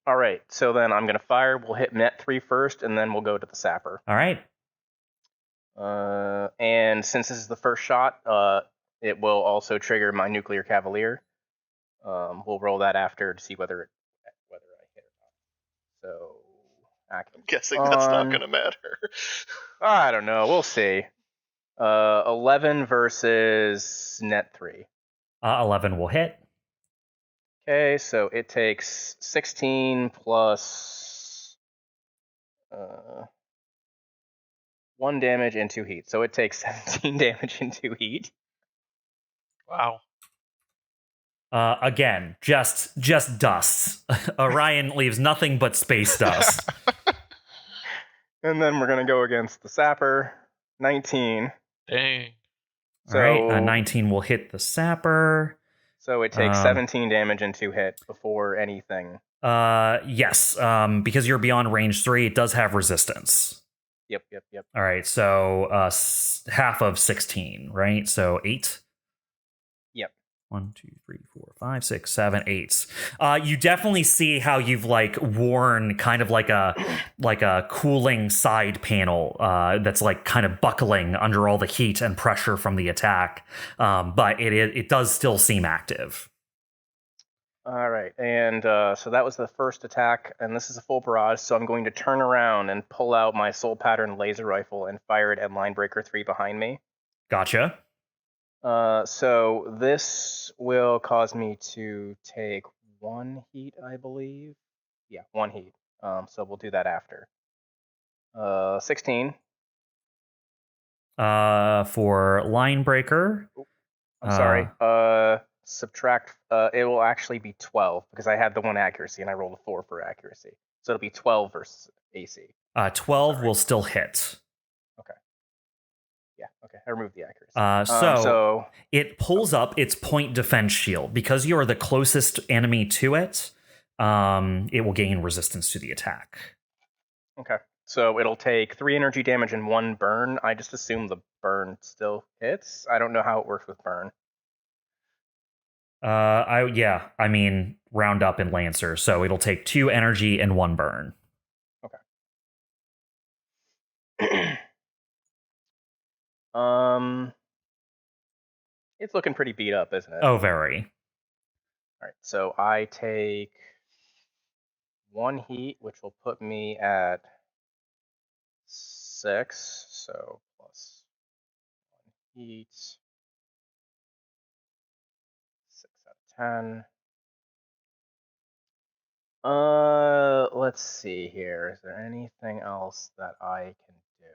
All right, so then I'm going to fire. We'll hit net 3 first, and then we'll go to the sapper. All right. And since this is the first shot, it will also trigger my nuclear cavalier. We'll roll that after to see whether I hit or not. So, I'm guessing that's not going to matter. I don't know. We'll see. 11 versus net 3. 11 will hit. Okay, so it takes 16 plus 1 damage and 2 heat. So it takes 17 damage and 2 heat. Wow. Again, just dust. Orion leaves nothing but space dust. And then we're going to go against the sapper. 19. Dang. So, All right, 19 will hit the sapper. So it takes 17 damage and 2 hit before anything. Yes, because you're beyond range 3, it does have resistance. Yep. All right, so half of 16, right? So 8? Yep. 1, 2, 3, 4, 5, 6, 7, 8. You definitely see how you've like worn kind of like a cooling side panel that's like kind of buckling under all the heat and pressure from the attack. But it does still seem active. All right, and so that was the first attack, and this is a full barrage, so I'm going to turn around and pull out my soul pattern laser rifle and fire it at Linebreaker 3 behind me. Gotcha. So this will cause me to take 1 heat, I believe. Yeah, 1 heat. So we'll do that after. 16. For Linebreaker. I'm sorry. Subtract. It will actually be 12 because I had the 1 accuracy and I rolled a 4 for accuracy. So it'll be 12 versus AC. 12 will still hit. Okay. Yeah. Okay. I removed the accuracy. So it pulls up its point defense shield because you are the closest enemy to it. It will gain resistance to the attack. Okay. So it'll take 3 energy damage and 1 burn. I just assume the burn still hits. I don't know how it works with burn. I mean, round up in Lancer, so it'll take 2 energy and 1 burn. Okay. It's looking pretty beat up, isn't it? Oh, very. All right, so I take 1 heat, which will put me at 6, so plus 1 heat. 6 out of 10. Let's see here. Is there anything else that I can do?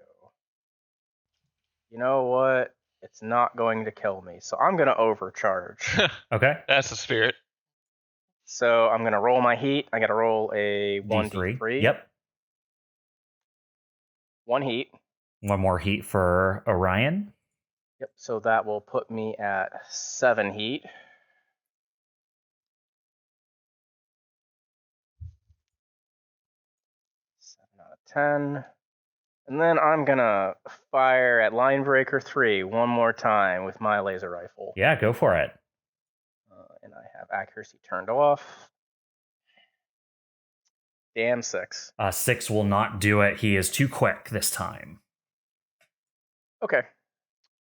You know what? It's not going to kill me, so I'm going to overcharge. Okay. That's the spirit. So I'm going to roll my heat. I got to roll a 1d3. Yep. 1 heat. 1 more heat for Orion. Yep, so that will put me at 7 heat. Out of 10. And then I'm gonna fire at Linebreaker 3 one more time with my laser rifle. Yeah, go for it. And I have accuracy turned off. Damn 6. 6 will not do it. He is too quick this time. Okay.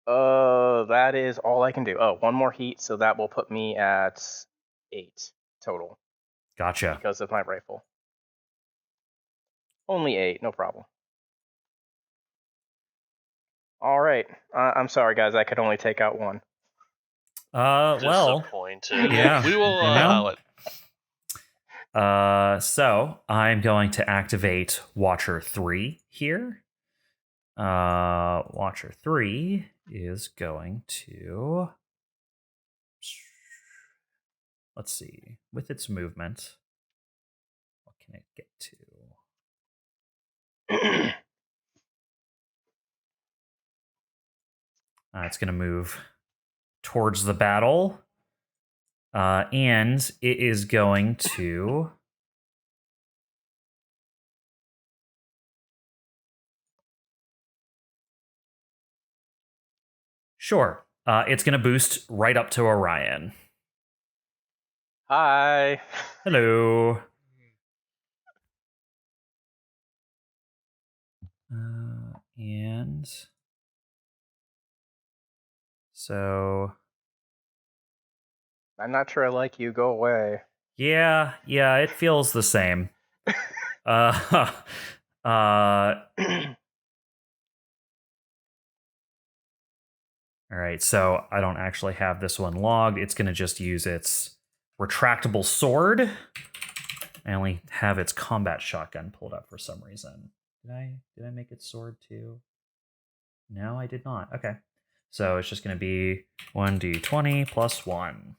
That is all I can do. Oh, 1 more heat, so that will put me at 8 total. Gotcha. Because of my rifle. Only 8, no problem. All right. I'm sorry, guys. I could only take out 1. Well, Disappointed. yeah. We will allow it. So I'm going to activate Watcher 3 here. Watcher 3 is going to... Let's see. With its movement, what can it get to? It's going to move towards the battle. And it is going to... Sure. It's going to boost right up to Orion. Hi. Hello. And so I'm not sure I like you. Go away. yeah, it feels the same. uh, All right, so I don't actually have this one logged. It's going to just use its retractable sword. I only have its combat shotgun pulled up for some reason. Did I make its sword too? No, I did not. Okay. So it's just going to be 1d20 plus 1.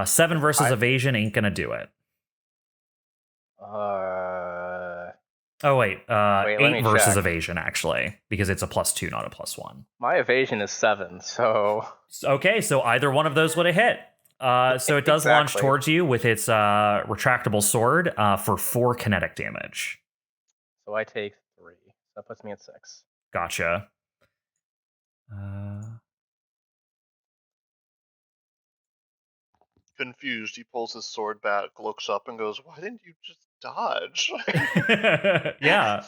7 versus evasion ain't going to do it. Oh, wait. Wait, let 8 me versus check. evasion, actually, because it's a +2, not a +1. My evasion is 7, so... Okay, so either one of those would have hit. So it does launch Exactly. towards you with its retractable sword for 4 kinetic damage. So I take 3. That puts me at 6. Gotcha. Confused, he pulls his sword back, looks up, and goes, "Why didn't you just dodge?" Yeah.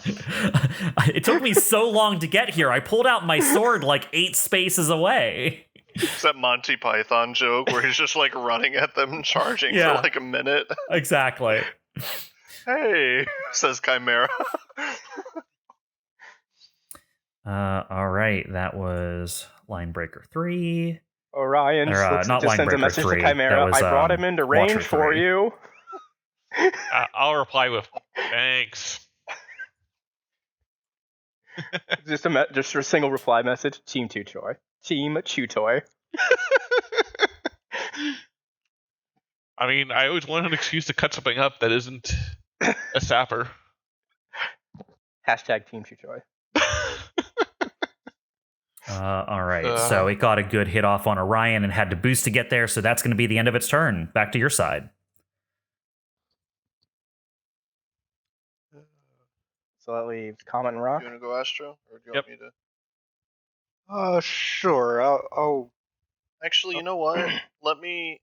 It took me so long to get here. I pulled out my sword like 8 spaces away. It's that Monty Python joke where he's just like running at them and charging Yeah. for like a minute. Exactly. Hey, says Chimera. All right, that was Line Breaker 3. Orion Or, not just sends a Linebreaker message 3. to Chimera. That was, I brought him into range Watcher for 3. you. I'll reply with thanks. Just a single reply message. Team Chutoy. Team Chutoy. I mean, I always want an excuse to cut something up that isn't a sapper. Hashtag Team Chutoy. All right, so it got a good hit off on Orion and had to boost to get there, so that's going to be the end of its turn. Back to your side. So that leaves Comet and Rock. Do you want to go Astro, or do you Yep. want me to? Sure. I'll Actually, you know what? Let me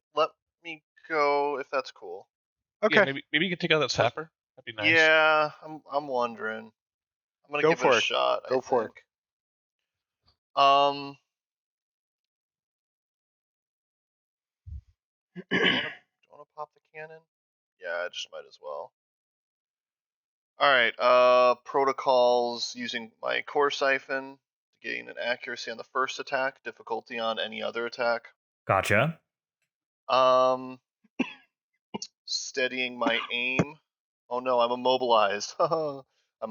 go if that's cool. okay. Yeah, maybe you can take out that sapper. That'd be nice. Yeah, I'm wondering. I'm gonna Go give for it a it. shot. Go for it. Do you want to pop the cannon? Yeah, I just might as well. All right. Protocols using my core siphon to gain an accuracy on the first attack, difficulty on any other attack. Gotcha. Steadying my aim. Oh no, I'm immobilized. I'm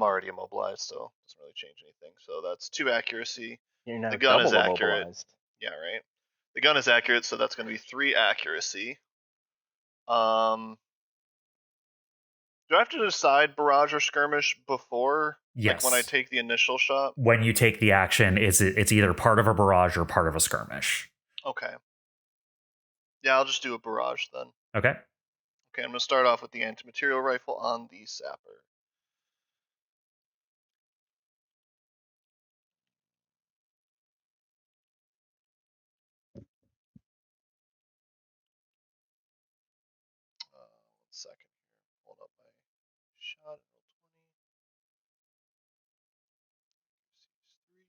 already immobilized, so it doesn't really change anything. So that's 2 accuracy. You're now The gun is double accurate. immobilized. Yeah, right. The gun is accurate, so that's going to be 3 accuracy. Do I have to decide barrage or skirmish before? Yes. Like when I take the initial shot? When you take the action, it's either part of a barrage or part of a skirmish. Okay. Yeah, I'll just do a barrage then. Okay. Okay, I'm going to start off with the anti-material rifle on the sapper. One second here. Hold up my shot. Roll 20. Accuracy is 3.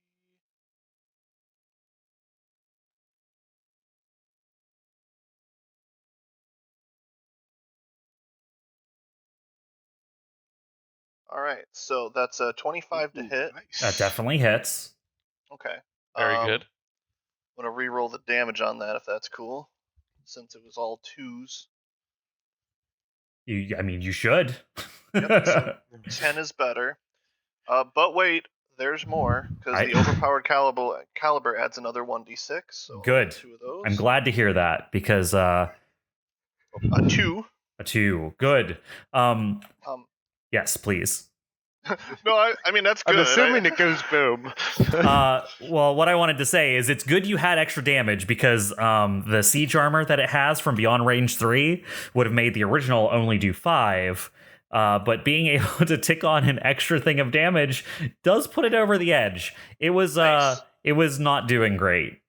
All right, so that's a 25 to hit. Nice. That definitely hits. Okay. Very good. I'm going to re-roll the damage on that if that's cool, since it was all 2s. You should. Yep, so 10 is better. But wait, there's more, because the overpowered caliber adds another 1d6. So Good. 2 of those. I'm glad to hear that because A 2. a 2. Good. Yes, please. No, I mean, that's good. I'm assuming it goes boom. Well, what I wanted to say is it's good you had extra damage because the siege armor that it has from Beyond Range 3 would have made the original only do 5. But being able to tick on an extra thing of damage does put it over the edge. It was Nice. It was not doing great.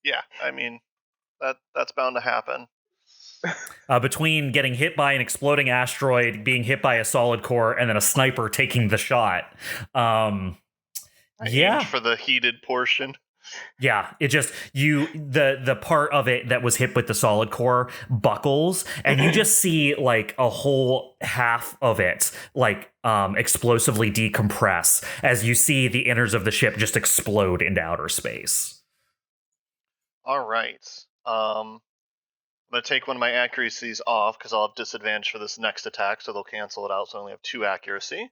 Yeah, I mean, that's bound to happen. Between getting hit by an exploding asteroid, being hit by a solid core, and then a sniper taking the shot. I Yeah. aimed for the heated portion. Yeah, it just the part of it that was hit with the solid core buckles, and you just see like a whole half of it like explosively decompress as you see the innards of the ship just explode into outer space. All right. I'm gonna take one of my accuracies off because I'll have disadvantage for this next attack, so they'll cancel it out. So I only have 2 accuracy.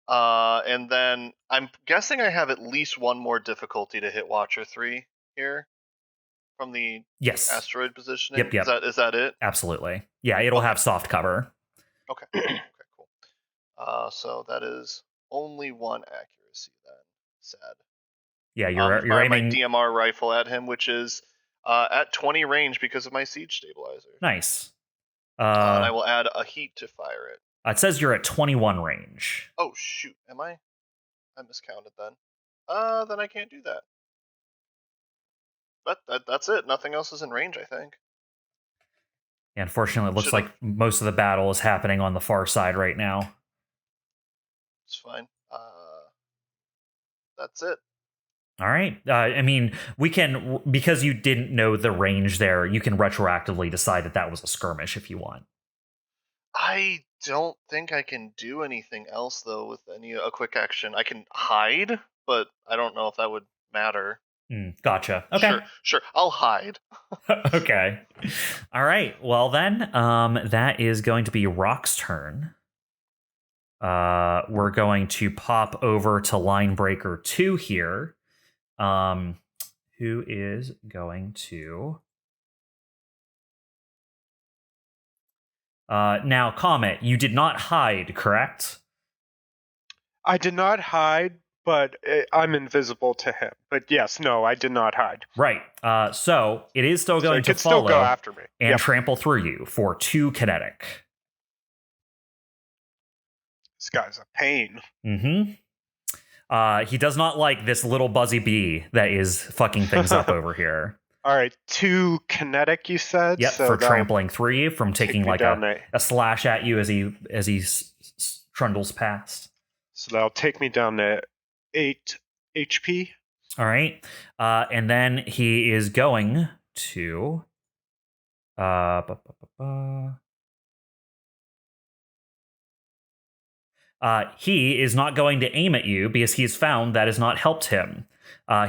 And then I'm guessing I have at least one more difficulty to hit Watcher 3 here from the Yes. asteroid positioning. Yep. Is that it? Absolutely. Yeah, it'll have soft cover. Okay. Okay, cool. So that is only 1 accuracy then. Sad. Yeah, you're fire my aiming. DMR rifle at him, which is at 20 range because of my siege stabilizer. Nice. And I will add a heat to fire it. It says you're at 21 range. Oh shoot, am I? I miscounted then. Then I can't do that. But that's it. Nothing else is in range, I think. Yeah, unfortunately, it looks like most of the battle is happening on the far side right now. It's fine. That's it. All right. I mean, we can, because you didn't know the range there, you can retroactively decide that that was a skirmish if you want. I don't think I can do anything else though with a quick action. I can hide, but I don't know if that would matter. Gotcha. Okay. Sure. I'll hide. Okay. All right. Well then, that is going to be Rock's turn. We're going to pop over to Linebreaker 2 here. Who is going to now, COMET, you did not hide, correct? I did not hide, but I'm invisible to him. But yes, no, I did not hide. Right. So it is still going to follow follow still go after me and trample through you for 2 kinetic. This guy's a pain. He does not like this little buzzy bee that is fucking things up over here. All right, 2 kinetic, you said? Yep, so for trampling through you, from taking like a slash at you as he trundles past. So that'll take me down to 8 HP. All right. And then he is going to he is not going to aim at you because he's found that has not helped him.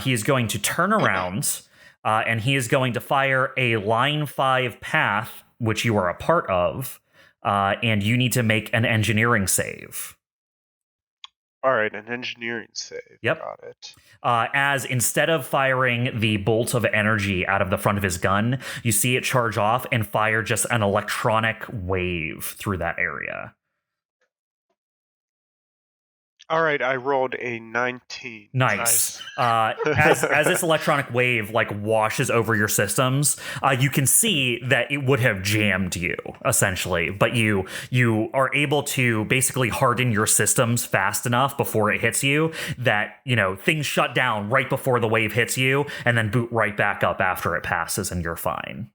He is going to turn around and he is going to fire a line 5 path, which you are a part of, and you need to make an engineering save. All right, an engineering save. Yep. Got it. As instead of firing the bolt of energy out of the front of his gun, you see it charge off and fire just an electronic wave through that area. All right, I rolled a 19. Nice. As this electronic wave like washes over your systems, you can see that it would have jammed you essentially, but you are able to basically harden your systems fast enough before it hits you that things shut down right before the wave hits you, and then boot right back up after it passes, and you're fine.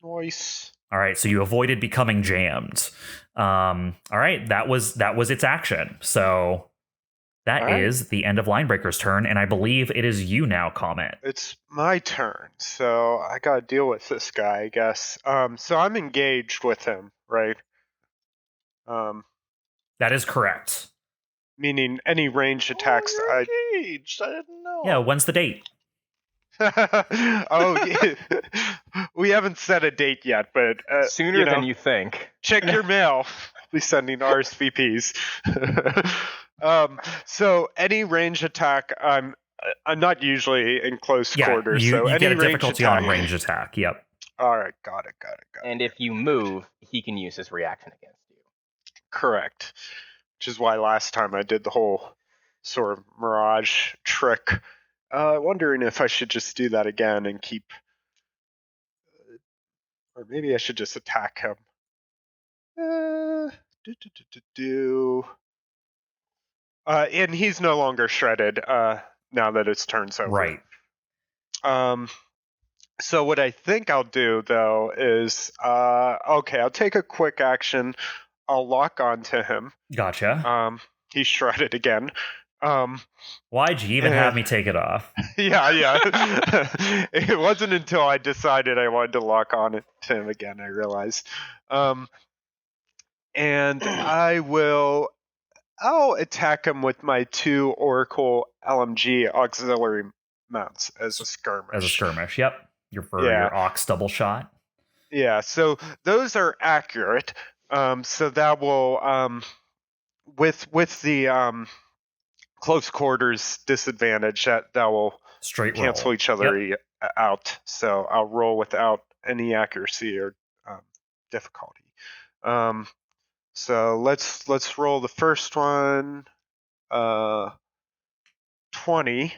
Nice. All right, so you avoided becoming jammed. All right, that was its action. So. That is the end of Linebreaker's turn, and I believe it is you now, COMET. It's my turn, so I gotta deal with this guy, I guess. So I'm engaged with him, right? That is correct. Meaning any ranged attacks. Engaged. I didn't know. Yeah, when's the date? Yeah. We haven't set a date yet, but sooner than you think. Check your mail. We'll be sending RSVPs. So any range attack, I'm not usually in close quarters. You any get a range difficulty attack, on range attack. Yep. All right, got it. And if you move, he can use his reaction against you. Correct. Which is why last time I did the whole sort of mirage trick. Wondering if I should just do that again and keep, or maybe I should just attack him. And he's no longer shredded now that its turn's over. Right. So what I think I'll do though is, okay, I'll take a quick action. I'll lock on to him. Gotcha. He's shredded again. Why'd you even have me take it off? Yeah. It wasn't until I decided I wanted to lock on to him again I realized. And I'll attack him with my 2 Oracle LMG auxiliary mounts as a skirmish. Yep. Your Ox double shot. Yeah, so those are accurate. So that will with the close quarters disadvantage that will Straight cancel roll. each other out. So I'll roll without any accuracy or difficulty. So let's roll the first one. 20.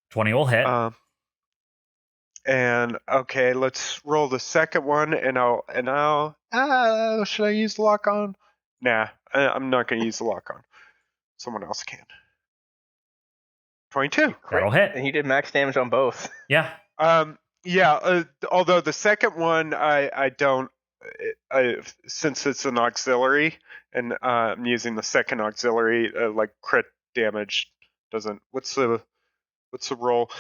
20 will hit. And okay, let's roll the second one, and I'll should I use the lock on? Nah, I'm not gonna use the lock on. Someone else can. 22. That'll hit. And he did max damage on both. Yeah. Although the second one I don't, since it's an auxiliary and I'm using the second auxiliary, like crit damage doesn't. What's the roll?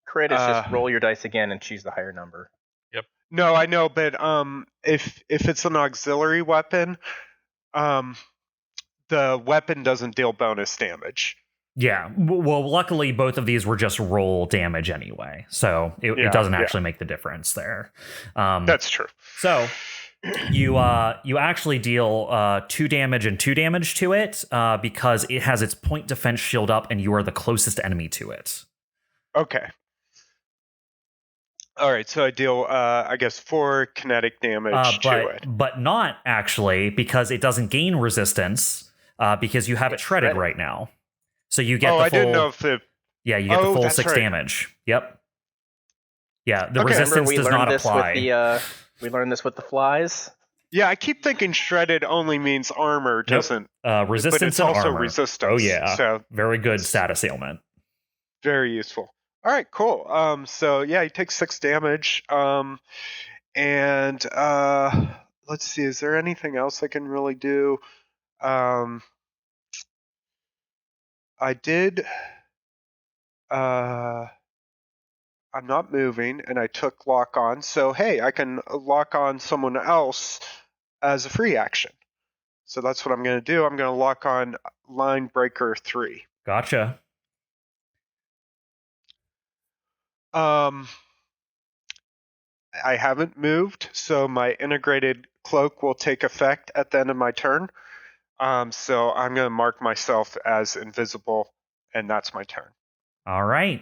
Crit is just roll your dice again and choose the higher number. Yep. No, I know, but if it's an auxiliary weapon, the weapon doesn't deal bonus damage. Yeah. Well, luckily both of these were just roll damage anyway, so it doesn't actually make the difference there. That's true. So you actually deal 2 damage and 2 damage to it because it has its point defense shield up, and you are the closest enemy to it. Okay. All right, so I deal, I guess, 4 kinetic damage to it. But not actually, because it doesn't gain resistance because you have it shredded right now. So you get the full... I didn't know if the... Yeah, you get the full 6 damage. Yep. Yeah, the resistance does not apply. We learned this with the flies. Yeah, I keep thinking shredded only means armor, doesn't... Resistance but it's and also armor. resistance. Oh, yeah. So very good status ailment. Very useful. All right, cool. So yeah, he takes 6 damage. And let's see, is there anything else I can really do? I did. I'm not moving, and I took lock on. So hey, I can lock on someone else as a free action. So that's what I'm going to do. I'm going to lock on Line Breaker 3. Gotcha. I haven't moved, so my integrated cloak will take effect at the end of my turn. So I'm going to mark myself as invisible, and that's my turn. All right.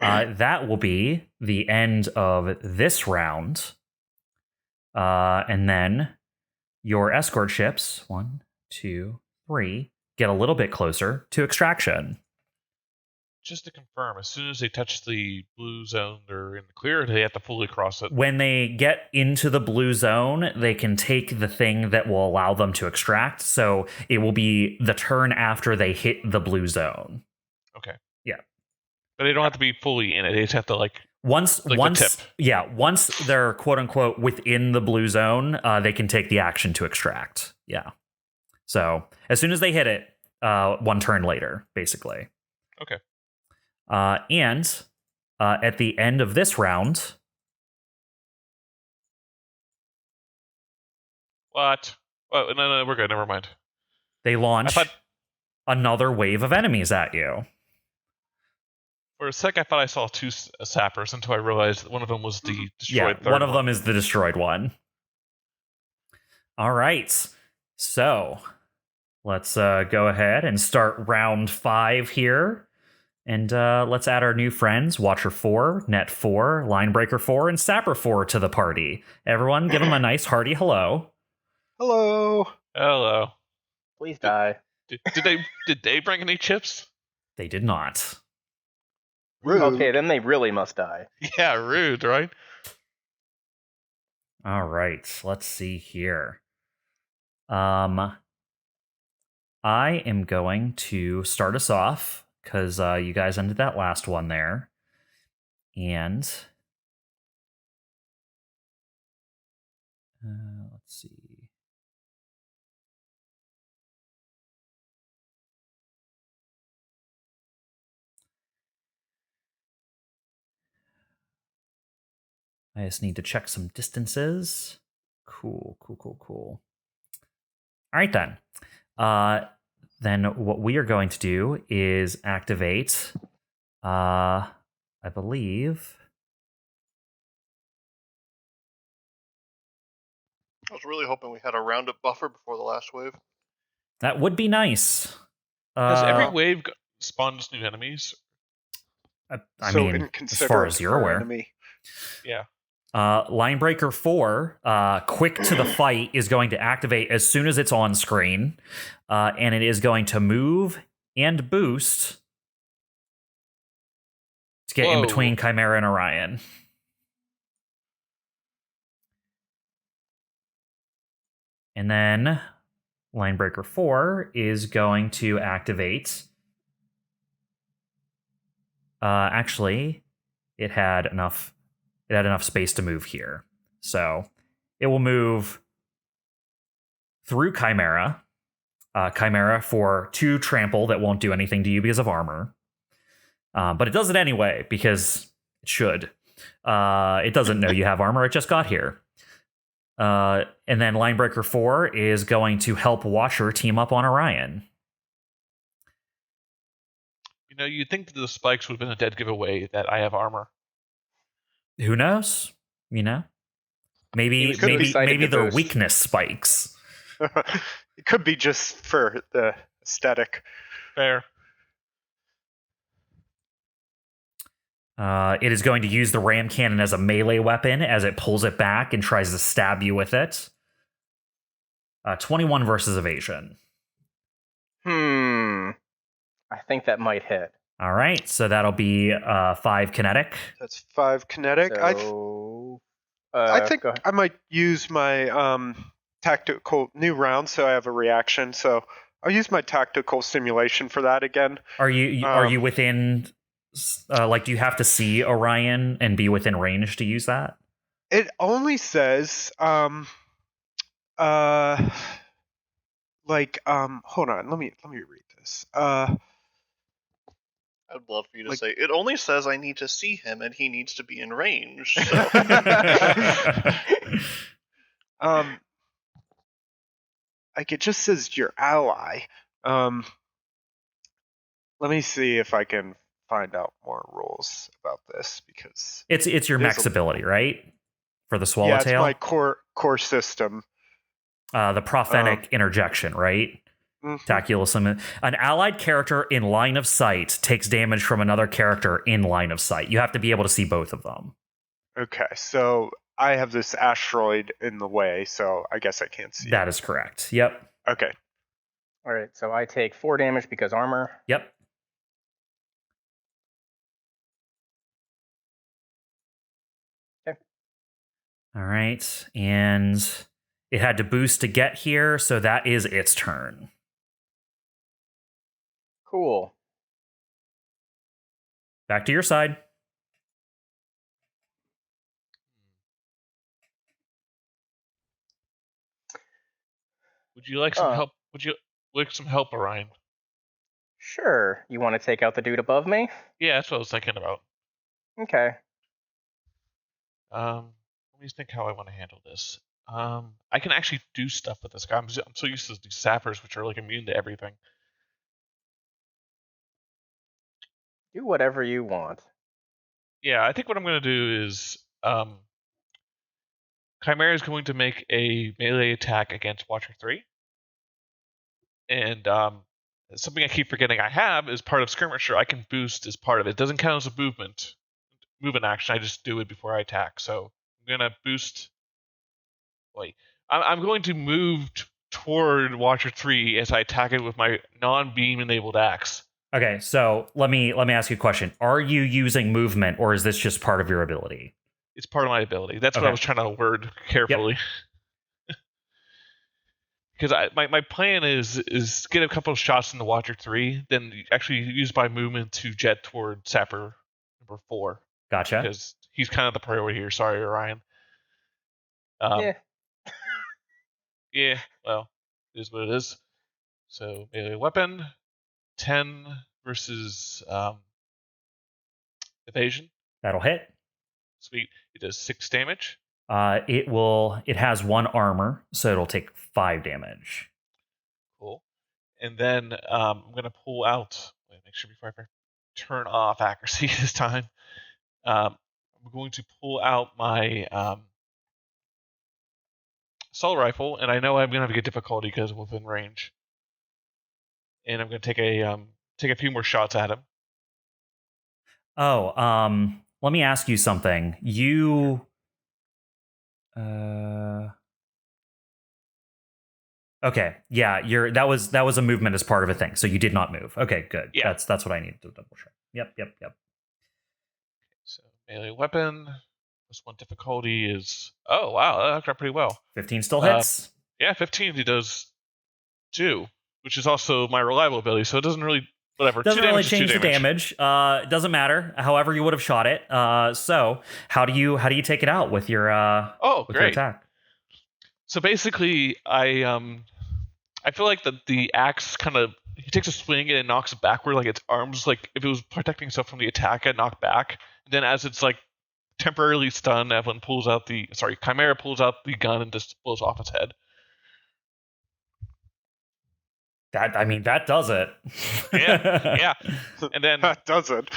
That will be the end of this round. And then your escort ships, 1, 2, 3, get a little bit closer to extraction. Just to confirm, as soon as they touch the blue zone, they're in the clear, or do they have to fully cross it? When they get into the blue zone, they can take the thing that will allow them to extract. So it will be the turn after they hit the blue zone. Okay. Yeah. But they don't have to be fully in it. They just have to once they're quote unquote within the blue zone, they can take the action to extract. Yeah. So as soon as they hit it, 1 turn later, basically. Okay. And at the end of this round... What? Oh, no, we're good. Never mind. They launch another wave of enemies at you. For a sec, I thought I saw 2 sappers until I realized that one of them was the destroyed third one of them is the destroyed one. All right. So let's go ahead and start round 5 here. And let's add our new friends, Watcher 4, Net 4, Linebreaker 4, and Sapper 4 to the party. Everyone, give them a nice hearty hello. Hello. Hello. Please die. Did they bring any chips? They did not. Rude. Okay, then they really must die. Yeah, rude, right? All right, let's see here. I am going to start us off, because you guys ended that last one there. And let's see. I just need to check some distances. Cool. All right, then. Then what we are going to do is activate, I believe. I was really hoping we had a roundup buffer before the last wave. That would be nice. Has every wave spawned new enemies? I So mean, as inconsiderate far as you're of our aware. enemy. Yeah. Linebreaker 4, quick to the fight, is going to activate as soon as it's on screen. And it is going to move and boost to get in between Chimera and Orion. And then Linebreaker 4 is going to activate. Actually, it had enough space to move here. So it will move through Chimera. Chimera for 2 trample that won't do anything to you because of armor. But it does it anyway because it should. It doesn't know you have armor. It just got here. And then Linebreaker 4 is going to help Watcher team up on Orion. You'd think that the spikes would have been a dead giveaway that I have armor. Who knows? Maybe they're weakness spikes. It could be just for the aesthetic. Fair. It is going to use the ram cannon as a melee weapon as it pulls it back and tries to stab you with it. 21 versus evasion. I think that might hit. All right, so that'll be 5 kinetic. That's 5 kinetic. So, I think I might use my tactical new round, so I have a reaction. So I'll use my tactical simulation for that again. Are you within? Do you have to see Orion and be within range to use that? It only says hold on, let me read this. I'd love for you to say, it only says I need to see him and he needs to be in range. So. It just says your ally. Let me see if I can find out more rules about this because it's your max ability, right? For the Swallowtail? Yeah, it's my core system. The prophetic interjection, right? Mm-hmm. An allied character in line of sight takes damage from another character in line of sight. You have to be able to see both of them. Okay, so I have this asteroid in the way, so I guess I can't see That is correct. Yep. Okay. All right, so I take 4 damage because armor. Yep. Okay. All right, and it had to boost to get here, so that is its turn. Cool. Back to your side. Would you like some help? Would you like some help, Orion? Sure. You want to take out the dude above me? Yeah, that's what I was thinking about. Okay. Let me think how I want to handle this. I can actually do stuff with this guy. I'm so used to these sappers, which are immune to everything. Do whatever you want. Yeah, I think what I'm going to do is Chimera is going to make a melee attack against Watcher 3. And something I keep forgetting I have is part of Skirmisher. I can boost as part of it. It doesn't count as a movement action. I just do it before I attack. So I'm going to boost. Wait. I'm going to move toward Watcher 3 as I attack it with my non-beam enabled axe. Okay, so let me ask you a question. Are you using movement, or is this just part of your ability? It's part of my ability. That's what I was trying to word carefully. Yep. Because my plan is get a couple of shots in the Watcher 3, then actually use my movement to jet toward Sapper number 4. Gotcha. because he's kind of the priority here. Sorry, Orion. Yeah. Yeah, well, it is what it is. So melee weapon, 10 versus evasion. That'll hit. Sweet. It does 6 damage. It has 1 armor, so it'll take 5 damage. Cool. And then I'm gonna pull out. Wait, make sure before I turn off accuracy this time. I'm going to pull out my assault rifle, and I know I'm gonna have to get difficulty because within range. And I'm gonna take a few more shots at him. Oh, let me ask you something. You Okay, yeah, that was a movement as part of a thing, so you did not move. Okay, good. Yeah. That's what I needed to double check. Yep. So melee weapon plus 1 difficulty is wow, that worked out pretty well. 15 still hits. Yeah, 15 he does 2, which is also my reliable ability, so it doesn't really whatever. Doesn't 2 really damage is change 2 the damage. damage. It doesn't matter. However, you would have shot it. So how do you take it out with your with your Great. attack? So basically, I feel like the axe kind of he takes a swing and it knocks it backward, like its arms, like if it was protecting itself from the attack, it knocked back. And then as it's like temporarily stunned, Evelene Chimera pulls out the gun and just blows off its head. That does it. Yeah. And then That does it.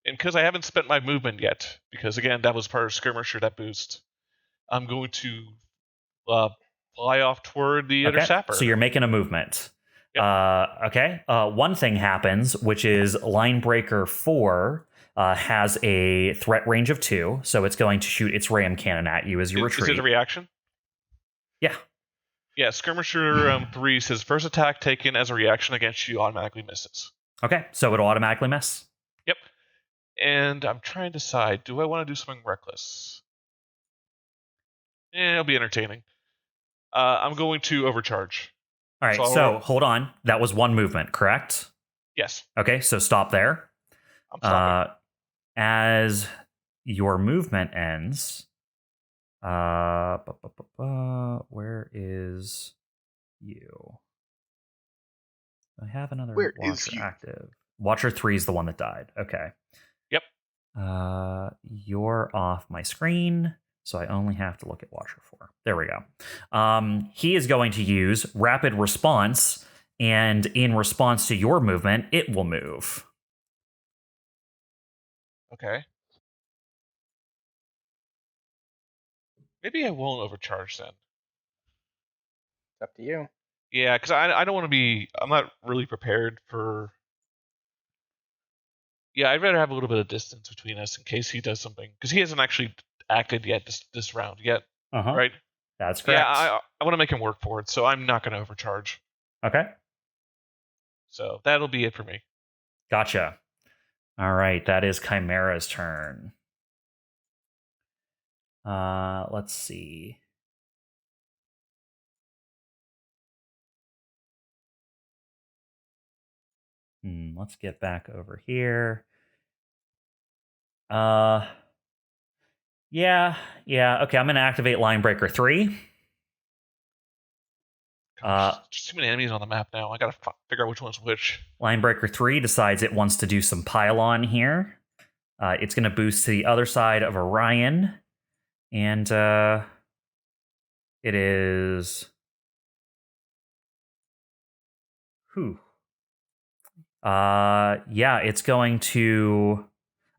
and because I haven't spent my movement yet, because again that was part of skirmisher, that boost, I'm going to fly off toward the Okay, interceptor. so you're making a movement. Yep. Okay. One thing happens, which is Linebreaker 4 has a threat range of 2, so it's going to shoot its ram cannon at you as you retreat. Is it a reaction? Yeah. Yeah, Skirmisher 3 says first attack taken as a reaction against you automatically misses. Okay, so it'll automatically miss. Yep. And I'm trying to decide, do I want to do something reckless? It'll be entertaining. I'm going to overcharge. All right, so hold on. That was 1 movement, correct? Yes. Okay, so stop there. I'm stopping. As your movement ends, where is you? I have another Where Watcher is you? active. Watcher 3 is the one that died. Okay. Yep. You're off my screen, so I only have to look at Watcher 4. There we go. He is going to use rapid response, and in response to your movement, it will move. Okay. Maybe I won't overcharge then. It's up to you. Yeah, because I don't want to be... I'm not really prepared for... Yeah, I'd rather have a little bit of distance between us in case he does something. Because he hasn't actually acted yet this round yet, right? That's correct. Yeah, I want to make him work for it, so I'm not going to overcharge. Okay. So that'll be it for me. Gotcha. All right, that is Chimera's turn. Let's see. Let's get back over here. Yeah. Okay, I'm gonna activate Linebreaker 3. Gosh, there's too many enemies on the map now. I gotta figure out which one's which. Linebreaker 3 decides it wants to do some pylon here. It's gonna boost to the other side of Orion, and it is. Yeah, it's going to.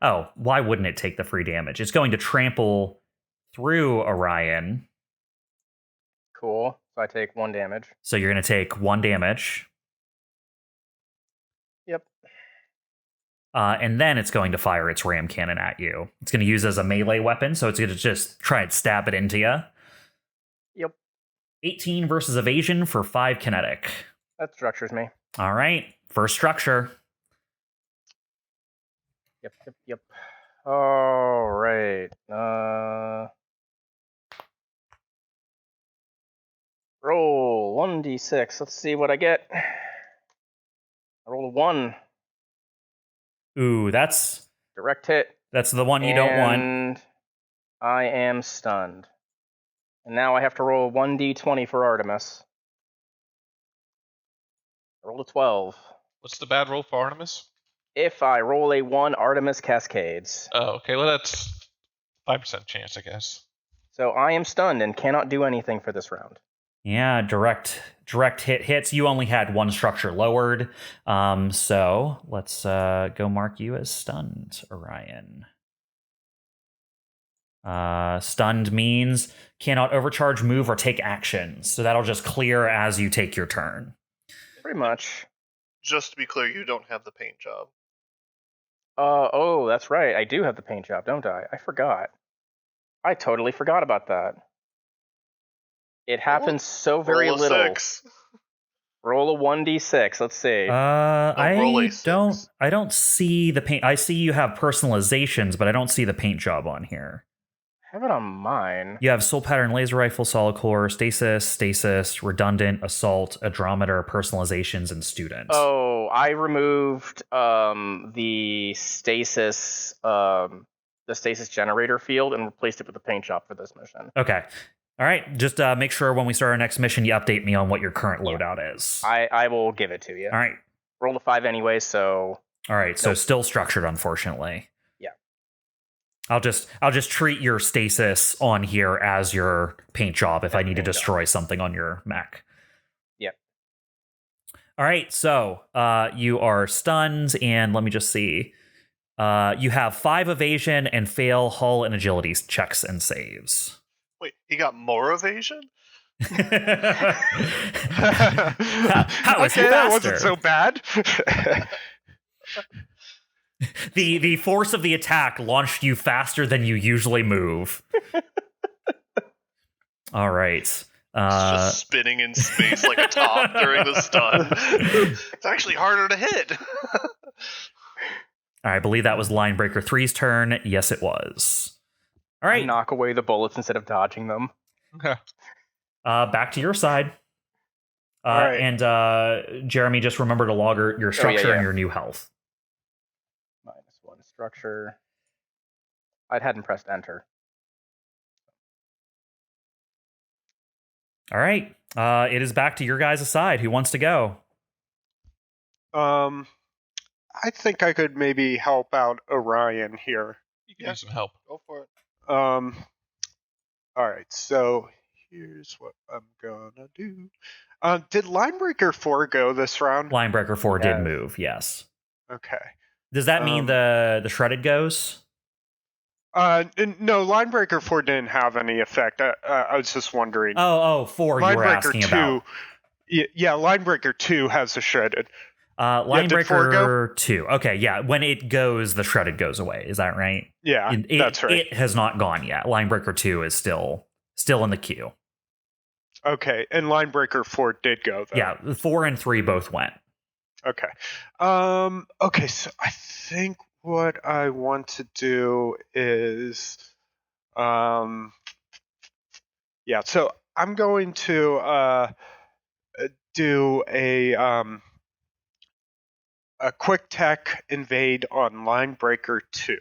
Oh, why wouldn't it take the free damage? It's going to trample through Orion. Cool. So I take 1 damage. So you're going to take 1 damage. Yep. And then it's going to fire its ram cannon at you. It's going to use it as a melee weapon, so it's going to just try and stab it into you. Yep. 18 versus evasion for 5 kinetic. That structures me. All right. First structure. Yep. All right. Roll 1d6. Let's see what I get. I rolled a 1. Ooh, that's Direct hit. That's the one you don't want. And I am stunned. And now I have to roll 1d20 for Artemis. I rolled a 12. What's the bad roll for Artemis? If I roll a 1, Artemis cascades. Oh, okay. Well, that's 5% chance, I guess. So I am stunned and cannot do anything for this round. Yeah, direct hit hits. You only had one structure lowered. So let's go mark you as stunned, Orion. Stunned means cannot overcharge, move, or take actions. So that'll just clear as you take your turn. Pretty much. Just to be clear, you don't have the paint job. Oh, that's right. I do have the paint job, don't I? I forgot. I totally forgot about that. It happens so very Roll a little. 6. Roll a 1d6. Let's see. roll a 6. I don't see the paint. I see you have personalizations, but I don't see the paint job on here. I have it on mine. You have soul pattern, laser rifle, solid core, stasis, redundant, assault, adrometer, personalizations, and student. Oh, I removed the stasis generator field and replaced it with the paint job for this mission. Okay. All right. Just make sure when we start our next mission, you update me on what your current loadout is. I will give it to you. All right. Rolled a 5 anyway, so. All right. So still structured, unfortunately. Yeah. I'll just treat your stasis on here as your paint job if I need to destroy something on your mech. Yep. All right. So you are stunned, and let me just see. You have 5 evasion and fail hull and agility checks and saves. Wait, he got more evasion? How is he Okay, that faster? wasn't so bad. The force of the attack launched you faster than you usually move. All right. It's just spinning in space like a top during the stun. It's actually harder to hit. I believe that was Linebreaker 3's turn. Yes, it was. All right. I knock away the bullets instead of dodging them. Back to your side. right. And Jeremy, just remember to log your structure and your new health. -1 structure. I hadn't pressed enter. All right. It is back to your guys' side. Who wants to go? I think I could maybe help out Orion here. You can use some help. Go for it. All right, so here's what I'm gonna do. Did Linebreaker 4 go this round? Linebreaker 4 Yeah. did move, yes. Okay. Does that mean the shredded goes? No, Linebreaker 4 didn't have any effect. I was just wondering. 4 you were asking about. Yeah, Linebreaker 2 has a shredded. Linebreaker did 4 go? 2. Okay, yeah. When it goes, the shredded goes away. Is that right? Yeah, that's right. It has not gone yet. Linebreaker 2 is still in the queue. Okay, and Linebreaker 4 did go, though. Yeah, 4 and 3 both went. Okay. Okay, so I think what I want to do is so I'm going to do a quick tech invade on Linebreaker 2.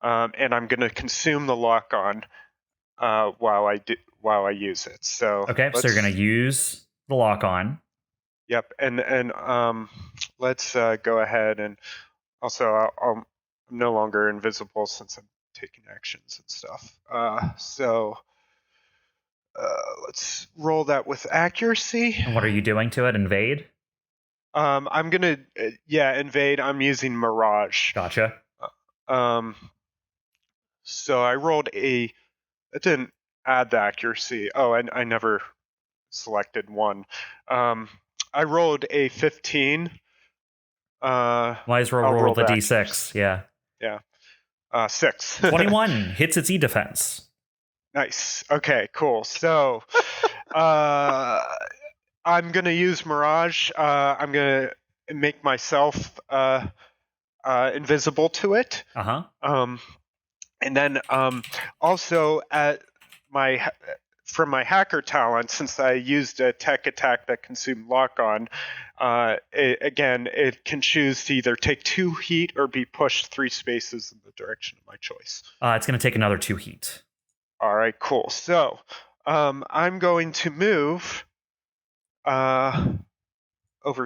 And I'm going to consume the lock on while I use it. So Okay, so you're going to use the lock on. Yep, and let's go ahead and also I'm no longer invisible since I'm taking actions and stuff. So let's roll that with accuracy. And what are you doing to it? Invade? I'm gonna invade. I'm using Mirage. Gotcha. So I rolled it didn't add the accuracy. Oh, I never selected one. I rolled a 15. Might as well roll the d6. Yeah. 6. 21 hits its E defense. Nice. Okay, cool. So I'm going to use Mirage. I'm going to make myself invisible to it. Uh-huh. And then also at from my hacker talent, since I used a tech attack that consumed lock on, it can choose to either take 2 heat or be pushed 3 spaces in the direction of my choice. It's going to take another 2 heat. All right, cool. So I'm going to move over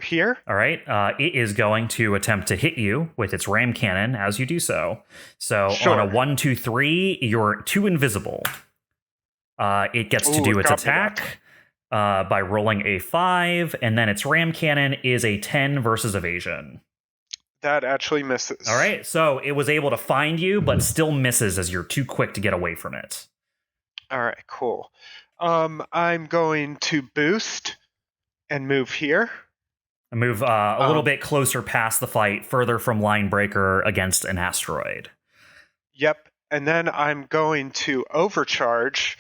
here. All right. It is going to attempt to hit you with its ram cannon as you do so. So on a 1, 2, 3, you're 2 invisible. It gets to do its attack by rolling a 5, and then its ram cannon is a 10 versus evasion. That actually misses. All right. So it was able to find you, but still misses as you're too quick to get away from it. All right, cool. I'm going to boost and move here. Move a little bit closer past the fight, further from line breaker against an asteroid. Yep, and then I'm going to overcharge.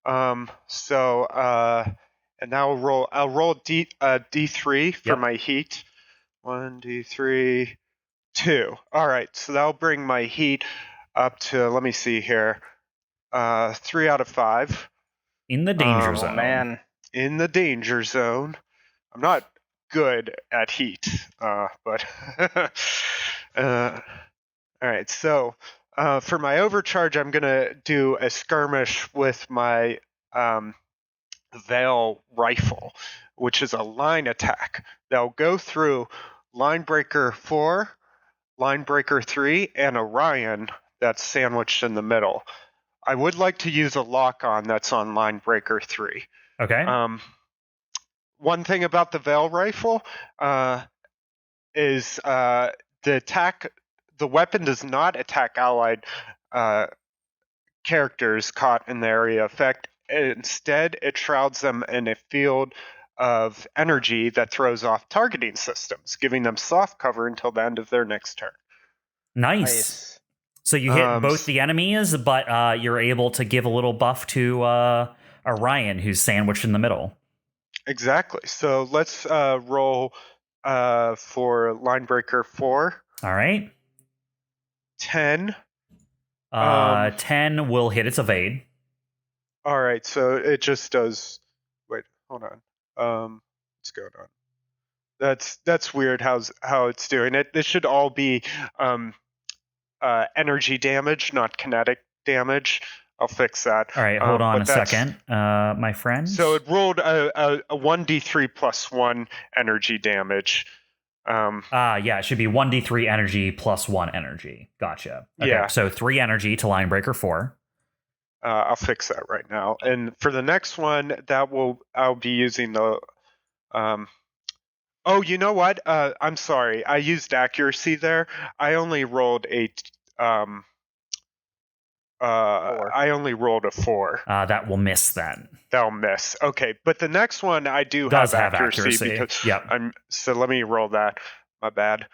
And now I'll roll D3 for my heat. 1 D3 2. All right, so that'll bring my heat up to, let me see here, 3 out of 5. In the danger zone. Man. In the danger zone. I'm not good at heat, but all right. So for my overcharge, I'm gonna do a skirmish with my Veil rifle, which is a line attack that'll go through line breaker 4, line breaker 3, and Orion that's sandwiched in the middle. I would like to use a lock on that's on line breaker 3. Okay. One thing about the Veil rifle is the weapon does not attack allied characters caught in the area of effect. Instead, it shrouds them in a field of energy that throws off targeting systems, giving them soft cover until the end of their next turn. Nice. So you hit both the enemies, but you're able to give a little buff to Orion, who's sandwiched in the middle. Exactly. So let's roll for line breaker 4. All right. 10. 10 will hit its evade. All right. So it just does. Wait. Hold on. What's going on? That's weird. How it's doing it. This should all be energy damage, not kinetic damage. I'll fix that. All right, hold on a second, my friend. So it rolled a 1d3 plus 1 energy damage. Yeah, it should be 1d3 energy plus 1 energy. Gotcha. Okay, yeah. So 3 energy to line breaker 4. I'll fix that right now. And for the next one, I'll be using the. Oh, you know what? I'm sorry. I used accuracy there. I only rolled a. 4. I only rolled a 4. That will miss then. That'll miss. Okay, but the next one I Does have accuracy. Because yep. So let me roll that. My bad.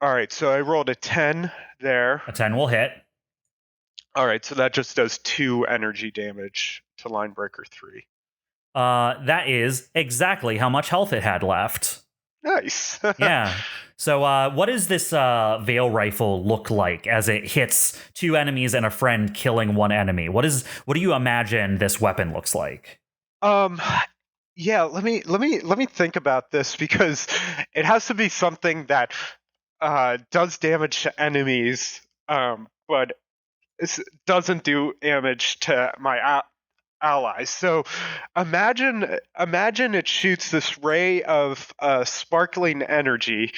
All right, so I rolled a 10 there. A 10 will hit. All right, so that just does 2 energy damage to line breaker 3. That is exactly how much health it had left. Nice. Yeah. So what does this Veil rifle look like as it hits 2 enemies and a friend, killing 1 enemy? What do you imagine this weapon looks like? Yeah, let me think about this, because it has to be something that does damage to enemies, but it doesn't do damage to my allies. So imagine it shoots this ray of sparkling energy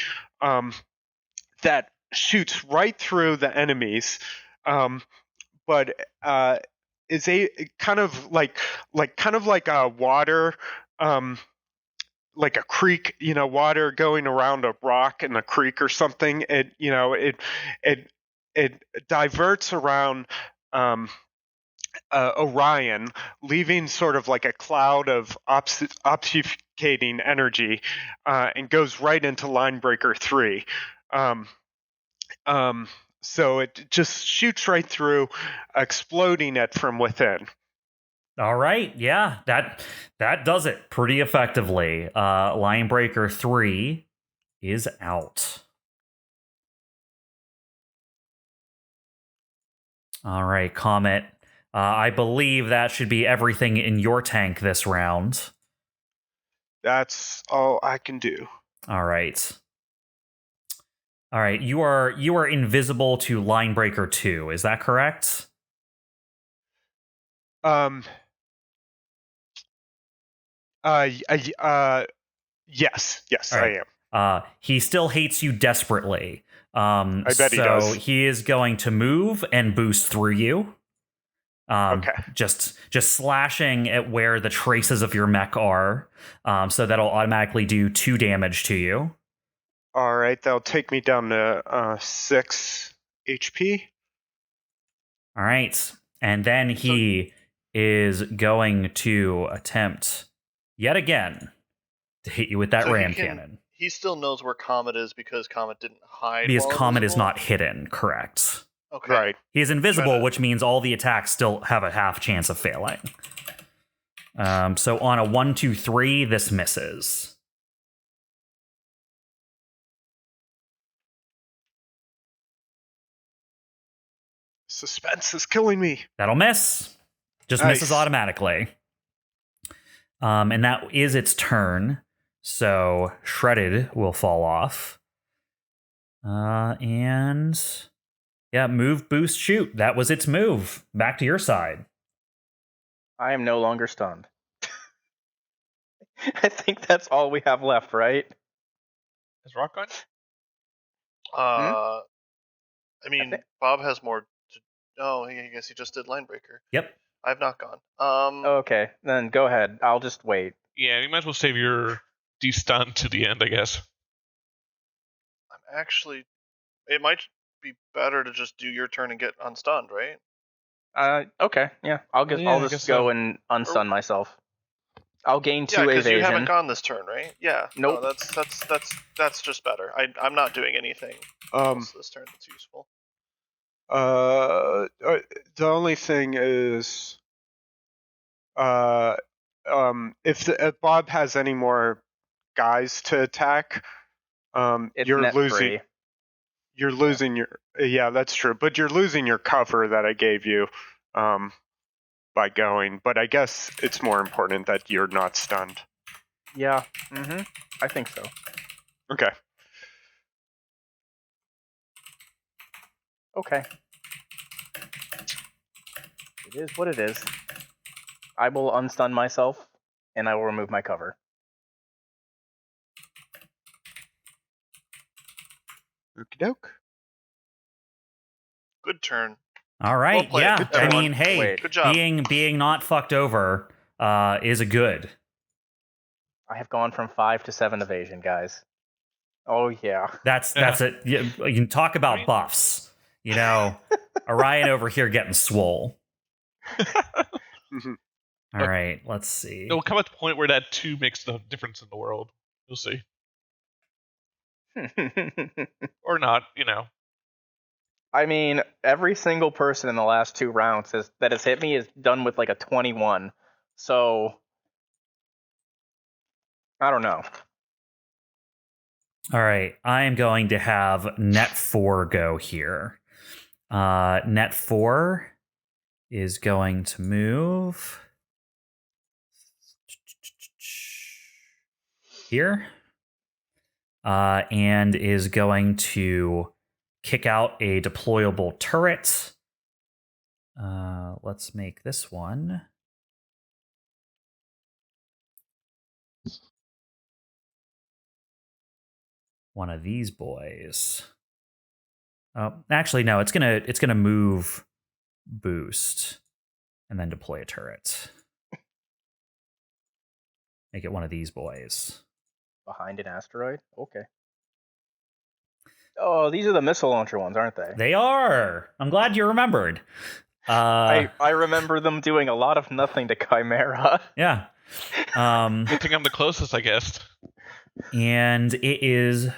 that shoots right through the enemies, but is a kind of like a water, like a creek, water going around a rock in a creek or something. It diverts around Orion, leaving sort of like a cloud of obfuscating energy, and goes right into line breaker 3. So it just shoots right through, exploding it from within. All right, yeah, that does it pretty effectively. Line breaker 3 is out. All right, COMET. I believe that should be everything in your tank this round. That's all I can do. All right. All right. You are invisible to Linebreaker 2. Is that correct? Um. Yes, All right. I am. He still hates you desperately. I bet he does. So he is going to move and boost through you. Okay. Just slashing at where the traces of your mech are. So that'll automatically do 2 damage to you. All right, that'll take me down to 6 HP. All right. And then he is going to attempt yet again to hit you with that ram cannon. He still knows where COMET is because COMET didn't hide. Because while COMET is invisible? not hidden, correct. Okay. Right. He is invisible, which means all the attacks still have a half chance of failing. So on a 1, 2, 3, this misses. Suspense is killing me. That'll miss. Just Nice. misses automatically. And that is its turn. So Shredded will fall off. And yeah, move, boost, shoot. That was its move. Back to your side. I am no longer stunned. I think that's all we have left, right? Has Rock gone? I mean, think- Bob has more. I guess he just did Linebreaker. Yep. I've not gone. Okay, then go ahead. I'll just wait. Yeah, you might as well save your de-stun to the end, I guess. I'm actually. It might be better to just do your turn and get unstunned, right? Okay, yeah. I'll Yeah, I just guess go so. and unstun myself. I'll gain 2 Yeah, because evasion. you haven't gone this turn, right? Yeah. Nope. No, that's just better. I'm not doing anything else this turn that's useful. The only thing is, if Bob has any more guys to attack, It's you're net losing. free. You're losing your. Yeah, that's true. But you're losing your cover that I gave you, by going. But I guess it's more important that you're not stunned. Yeah. I think so. Okay. Okay. It is what it is. I will unstun myself, and I will remove my cover. Okie doke. Good turn. All right. Well played. Yeah. Good I job. mean, hey, Wait. Good job. being not fucked over is a good. I have gone from 5 to 7 evasion, guys. Oh yeah. That's it. You can talk about buffs. You know, Orion over here getting swole. Mhm. All right, let's see. It'll come at the point where that 2 makes the difference in the world. You'll see. Or not, I mean, every single person in the last 2 rounds that has hit me is done with like a 21. So I don't know. All right, I am going to have Net 4 go here. Net 4 is going to move here. And is going to kick out a deployable turret. Let's make this one. One of these boys. Oh, actually, no. It's gonna move, boost, and then deploy a turret. Make it one of these boys. Behind an asteroid? Okay. Oh, these are the missile launcher ones, aren't they? They are. I'm glad you remembered. I remember them doing a lot of nothing to Chimera. Yeah. Good thing I'm the closest, I guess. And it is.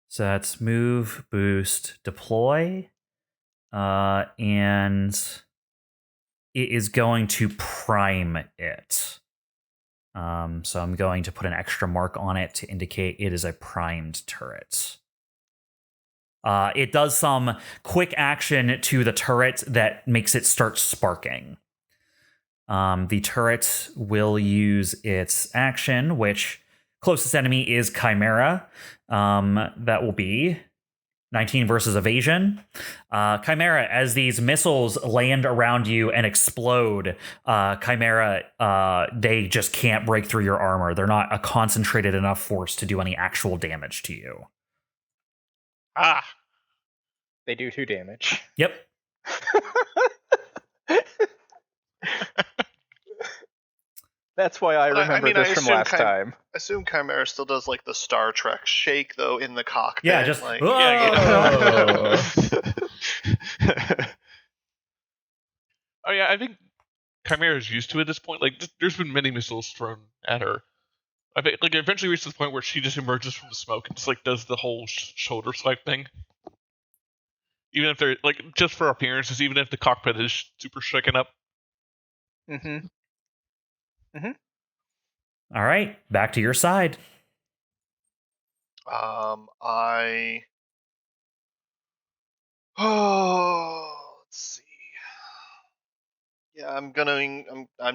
So that's move, boost, deploy. And it is going to prime it. So I'm going to put an extra mark on it to indicate it is a primed turret. It does some quick action to the turret that makes it start sparking. The turret will use its action, which closest enemy is Chimera. That will be 19 versus evasion. Chimera, as these missiles land around you and explode, Chimera, they just can't break through your armor. They're not a concentrated enough force to do any actual damage to you. Ah! They do 2 damage. Yep. That's why I remember this from last time. I assume Chimera still does like the Star Trek shake though in the cockpit. Yeah, just like, whoa! Oh yeah, I think Chimera's used to it at this point. Like, there's been many missiles thrown at her. I think, like, it eventually reaches the point where she just emerges from the smoke and just like does the whole shoulder swipe thing. Even if they're like just for appearances, even if the cockpit is super shaken up. Mm-hmm. All right, back to your side. Let's see. Yeah, I'm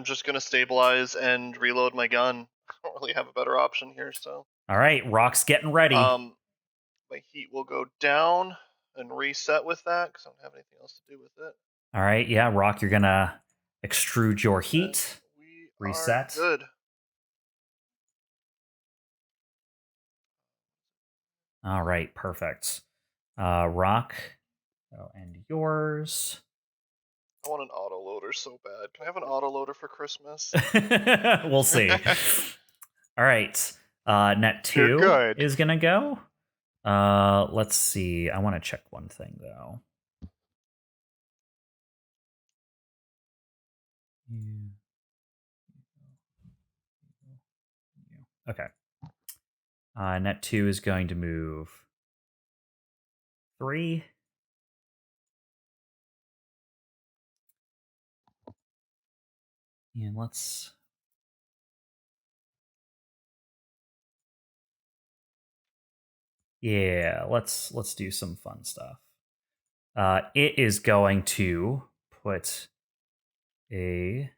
just gonna stabilize and reload my gun. I don't really have a better option here, so. All right, Rock's getting ready. My heat will go down and reset with that because I don't have anything else to do with it. All right, yeah, Rock, you're gonna extrude your heat. Reset. Good. All right, perfect. Rock, and yours. I want an autoloader so bad. Can I have an autoloader for Christmas? We'll see. All right, net 2 is gonna go. Let's see. I want to check one thing though. Okay. Net 2 is going to move 3. And let's do some fun stuff. It is going to put a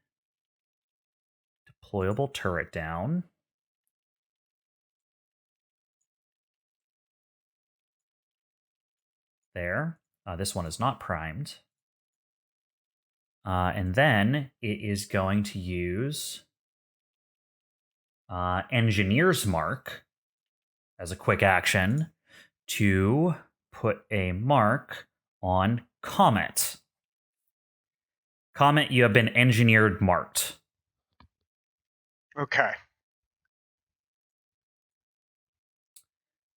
deployable turret down. There. This one is not primed. And then it is going to use Engineer's Mark as a quick action to put a mark on COMET. COMET, you have been engineered marked. Okay.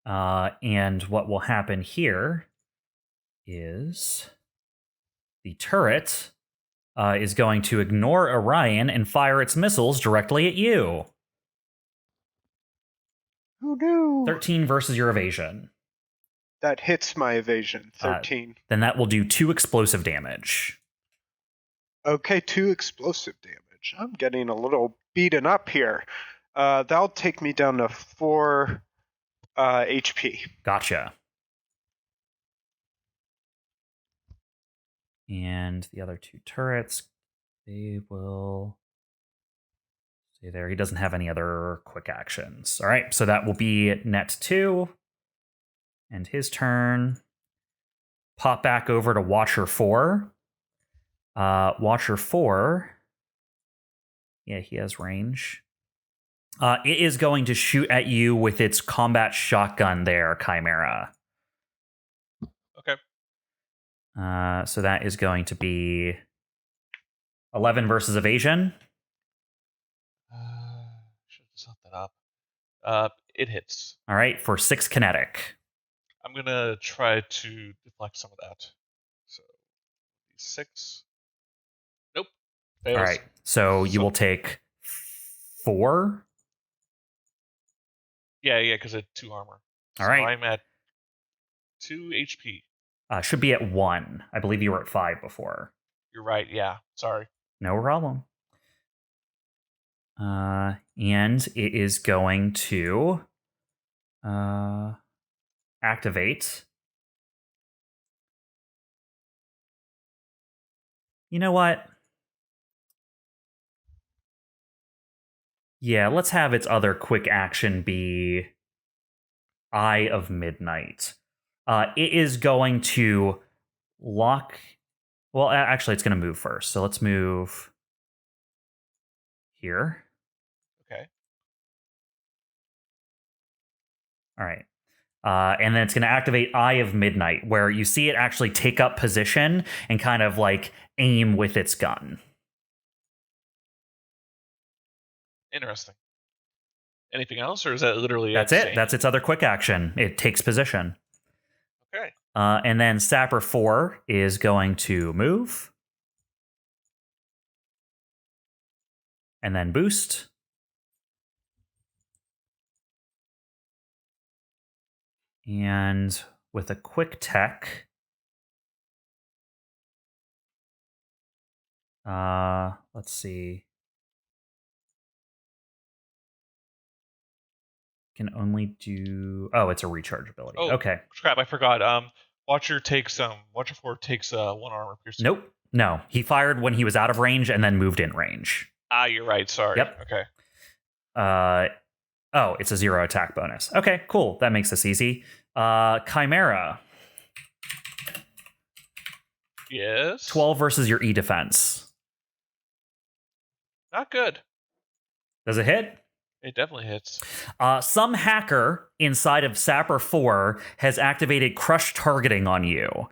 And what will happen here is the turret is going to ignore Orion and fire its missiles directly at you. Oh no! 13 versus your evasion. That hits my evasion. 13. Then that will do 2 explosive damage. Okay, 2 explosive damage. I'm getting a little beaten up here. That'll take me down to 4 HP. Gotcha. And the other 2 turrets, they will stay there. He doesn't have any other quick actions. All right, so that will be net 2. And his turn. Pop back over to Watcher 4. Watcher 4. Yeah, he has range. It is going to shoot at you with its combat shotgun there, Chimera. Okay. So that is going to be 11 versus evasion. Should have set that up. It hits. All right, for 6 kinetic. I'm gonna try to deflect some of that. So 6. Nope. Fails. All right, so you will take 4. Yeah, because it had 2 armor. All right. I'm at 2 HP. Should be at 1. I believe you were at 5 before. You're right. Yeah. Sorry. No problem. And it is going to activate You know what? Yeah, let's have its other quick action be Eye of Midnight. It is going to lock. Well, actually, it's going to move first. So let's move here. Okay. All right. And then it's going to activate Eye of Midnight, where you see it actually take up position and kind of like aim with its gun. Interesting. Anything else, or is that literally That's it? it. That's its other quick action. It takes position. Okay. And then Sapper 4 is going to move. And then boost. And with a quick tech, let's see. Can only do. Oh, it's a recharge ability. Oh, okay. Crap! I forgot. Watcher 4 takes 1 armor piercing. Nope. No, he fired when he was out of range and then moved in range. Ah, you're right. Sorry. Yep. Okay. Oh, it's a 0 attack bonus. Okay, cool. That makes this easy. Chimera. Yes. 12 versus your E defense. Not good. Does it hit? It definitely hits. Some hacker inside of Sapper 4 has activated crush targeting on you.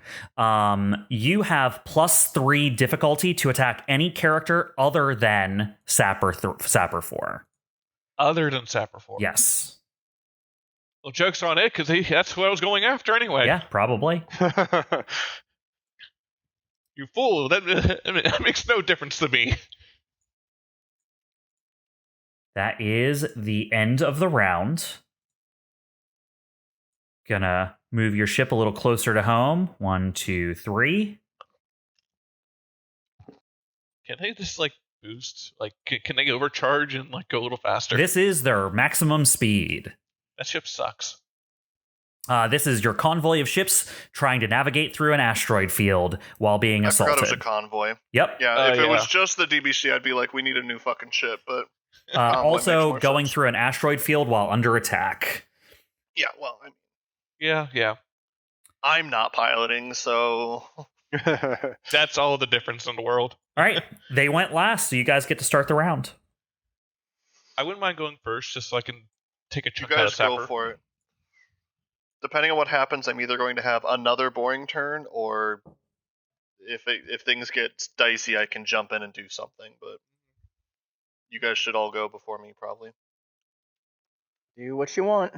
You have +3 difficulty to attack any character other than Sapper 4. Other than Sapper 4. Yes. Well, joke's on it, because that's what I was going after anyway. Yeah, probably. You fool. That makes no difference to me. That is the end of the round. Gonna move your ship a little closer to home. 1, 2, 3. Can they just, boost? Can they overcharge and, go a little faster? This is their maximum speed. That ship sucks. This is your convoy of ships trying to navigate through an asteroid field while being I assaulted. forgot it was a convoy. Yep. Yeah, if it yeah. was just the DBC, I'd be like, we need a new fucking ship, but... Also, makes more going sense. through an asteroid field while under attack. Yeah, well, Yeah. I'm not piloting, so... That's all the difference in the world. All right, they went last, so you guys get to start the round. I wouldn't mind going first, just so I can take a You chunk out of guys Sapper. go for it. Depending on what happens, I'm either going to have another boring turn, or if things get dicey, I can jump in and do something, but... You guys should all go before me, probably. Do what you want.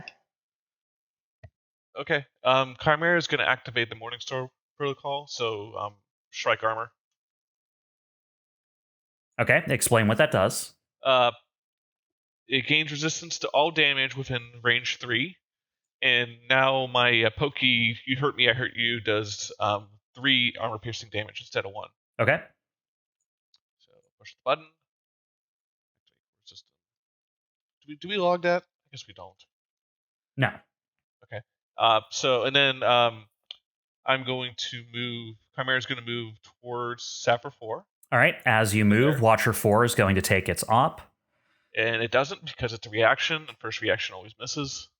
Okay. Chimera is going to activate the Morningstar protocol, so strike armor. Okay, explain what that does. It gains resistance to all damage within range 3, and now my pokey, you hurt me, I hurt you, does 3 armor piercing damage instead of 1. Okay. So push the button. Do we log that? I guess we don't. No. Okay. And then I'm going to move. Chimera's going to move towards Sapper 4. All right, as you move, Watcher 4 is going to take its op. And it doesn't because it's a reaction, and first reaction always misses.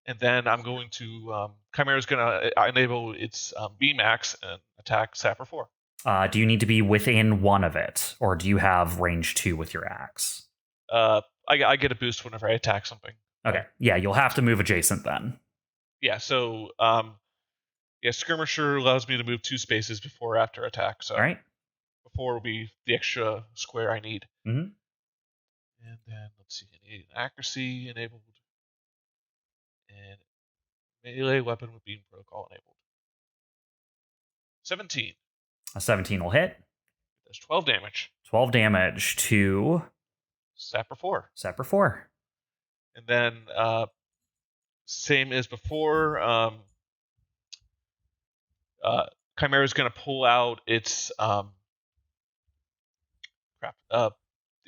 And then I'm going to... Chimera's going to enable its beam axe and attack Sapper 4. Do you need to be within one of it, or do you have range 2 with your axe? I get a boost whenever I attack something. Okay, yeah, you'll have to move adjacent then. Yeah, so Skirmisher allows me to move 2 spaces before or after attack. So All right. before will be the extra square I need. Mm-hmm. And then let's see, I need an accuracy enabled, and melee weapon with beam protocol enabled. 17. A 17 will hit. That's 12 damage. 12 damage to Sapper 4. Sapper 4. And then same as before, Chimera is going to pull out its the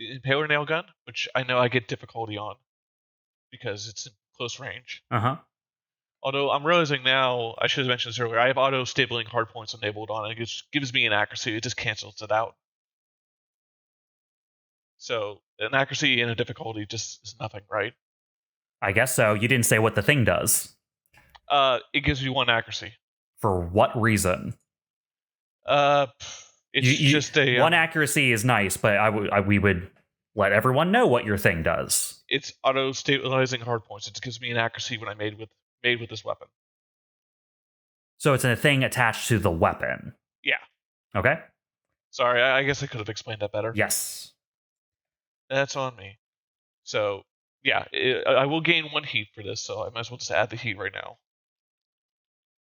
Impaler Nail Gun, which I know I get difficulty on because it's in close range. Uh-huh. Although I'm realizing now, I should have mentioned this earlier, I have auto-stabling hardpoints enabled on it. It just gives me an accuracy. It just cancels it out. So an accuracy and a difficulty just is nothing, right? I guess so. You didn't say what the thing does. It gives you 1 accuracy. For what reason? It's just a... one accuracy is nice, but we would let everyone know what your thing does. It's auto-stabilizing hardpoints. It gives me an accuracy when I made with this weapon. So it's a thing attached to the weapon. Yeah. Okay. Sorry, I guess I could have explained that better. Yes. That's on me. So, yeah, I will gain 1 heat for this, so I might as well just add the heat right now.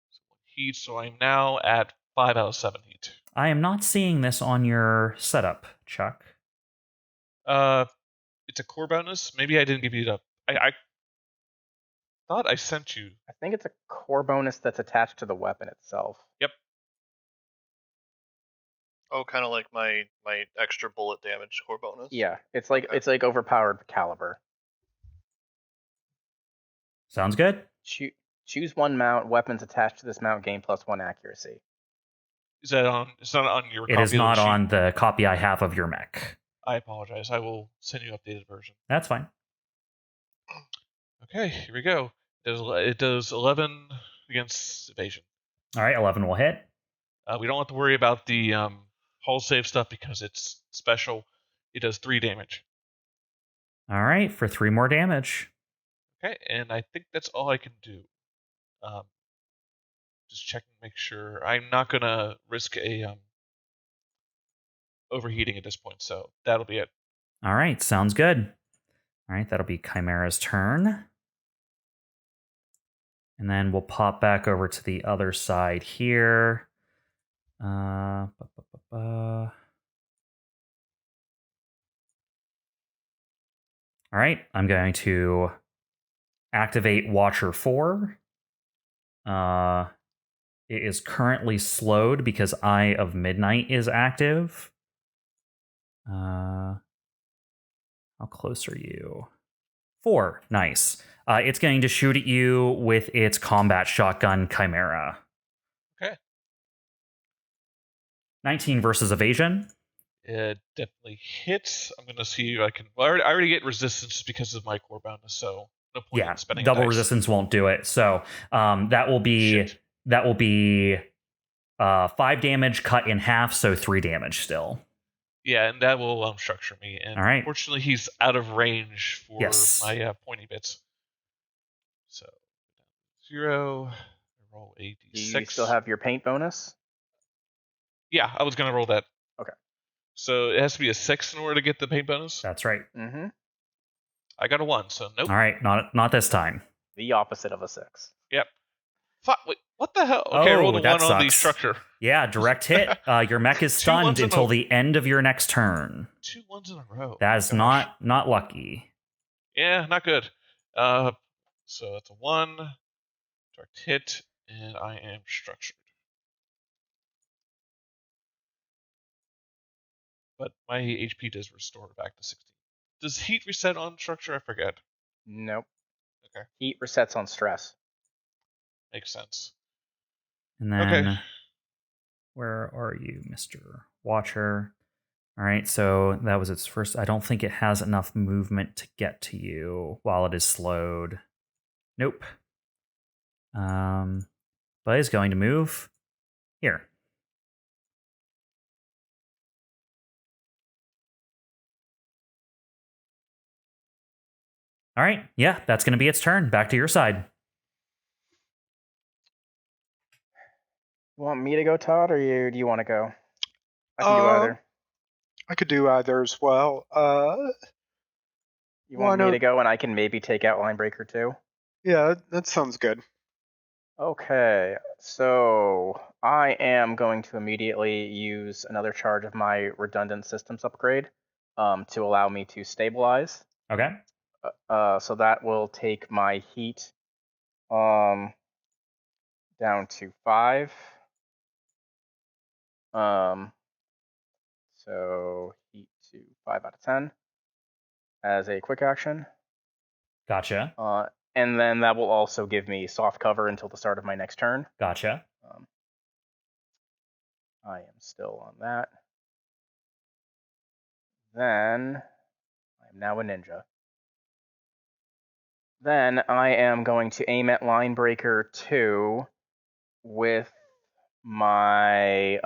So 1 heat, so I'm now at 5 out of 7 heat. I am not seeing this on your setup, Chuck. It's a core bonus. Maybe I didn't give you the... I thought I sent you... I think it's a core bonus that's attached to the weapon itself. Yep. Oh, kind of like my extra bullet damage core bonus. Yeah, it's like overpowered caliber. Sounds good. Choose 1 mount. Weapons attached to this mount gain +1 accuracy. Is that on? It's not on your. It is not on the copy I have of your mech. I apologize. I will send you an updated version. That's fine. Okay, here we go. It does 11 against evasion. All right, 11 will hit. We don't have to worry about the hull save stuff because it's special. It does 3 damage. All right, for 3 more damage. Okay, and I think that's all I can do. Just checking, make sure. I'm not gonna risk a overheating at this point, so that'll be it. All right, sounds good. All right, that'll be Chimera's turn. And then we'll pop back over to the other side here. All right, I'm going to activate Watcher 4. It is currently slowed because Eye of Midnight is active. How close are you? 4. Nice. It's going to shoot at you with its combat shotgun Chimera. Okay. 19 versus evasion. It definitely hits. I'm gonna see if I can. Well, I already get resistance because of my core bonus, so no point in spending double dice. resistance won't do it. So that will be 5 damage cut in half, so 3 damage still. Yeah, and that will structure me. And all right. Unfortunately, he's out of range for my pointy bits. So 0. I roll a d6. Do you still have your paint bonus? Yeah, I was gonna roll that. Okay. So it has to be a 6 in order to get the paint bonus. That's right. Mm-hmm. I got a 1, so nope. All right, not this time. The opposite of a 6. Yep. Wait, what the hell? Okay, I rolled a 1 sucks. on the structure. Yeah, direct hit. Your mech is stunned until the end of your next turn. 2 1s in a row. That is not lucky. Yeah, not good. So that's a 1. Direct hit, and I am structured. But my HP does restore back to 16. Does heat reset on structure? I forget. Nope. Okay. Heat resets on stress. Makes sense. And then, where are you, Mr. Watcher? All right, so that was its first. I don't think it has enough movement to get to you while it is slowed. Nope. But it's going to move here. All right, yeah, that's going to be its turn. Back to your side. You want me to go, Todd, or do you want to go? I can do either. I could do either as well. You want me to go, and I can maybe take out Linebreaker too? Yeah, that sounds good. Okay, so I am going to immediately use another charge of my redundant systems upgrade to allow me to stabilize. Okay. So that will take my heat down to 5. So heat to 5 out of 10 as a quick action. Gotcha. And then that will also give me soft cover until the start of my next turn. Gotcha. I am still on that. Then I am now a ninja. Then I am going to aim at Linebreaker 2 with my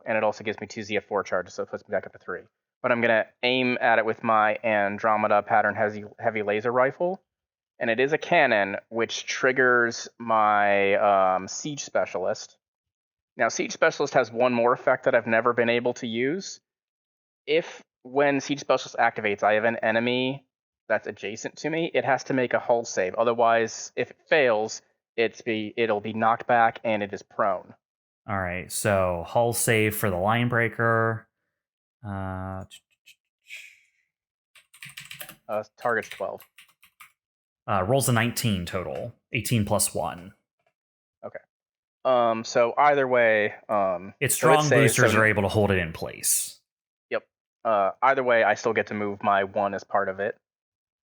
and it also gives me 2 ZF4 charges, so it puts me back up to 3. But I'm gonna aim at it with my Andromeda pattern heavy laser rifle, and it is a cannon, which triggers my siege specialist. Now, siege specialist has one more effect that I've never been able to use. If when siege specialist activates, I have an enemy that's adjacent to me, it has to make a hull save. Otherwise, if it fails, it'll be knocked back and it is prone. All right, so hull save for the Linebreaker. Target's 12. Rolls a 19 total. 18 plus 1. Okay. So either way, its strong boosters are able to hold it in place. Yep. Either way, I still get to move my 1 as part of it.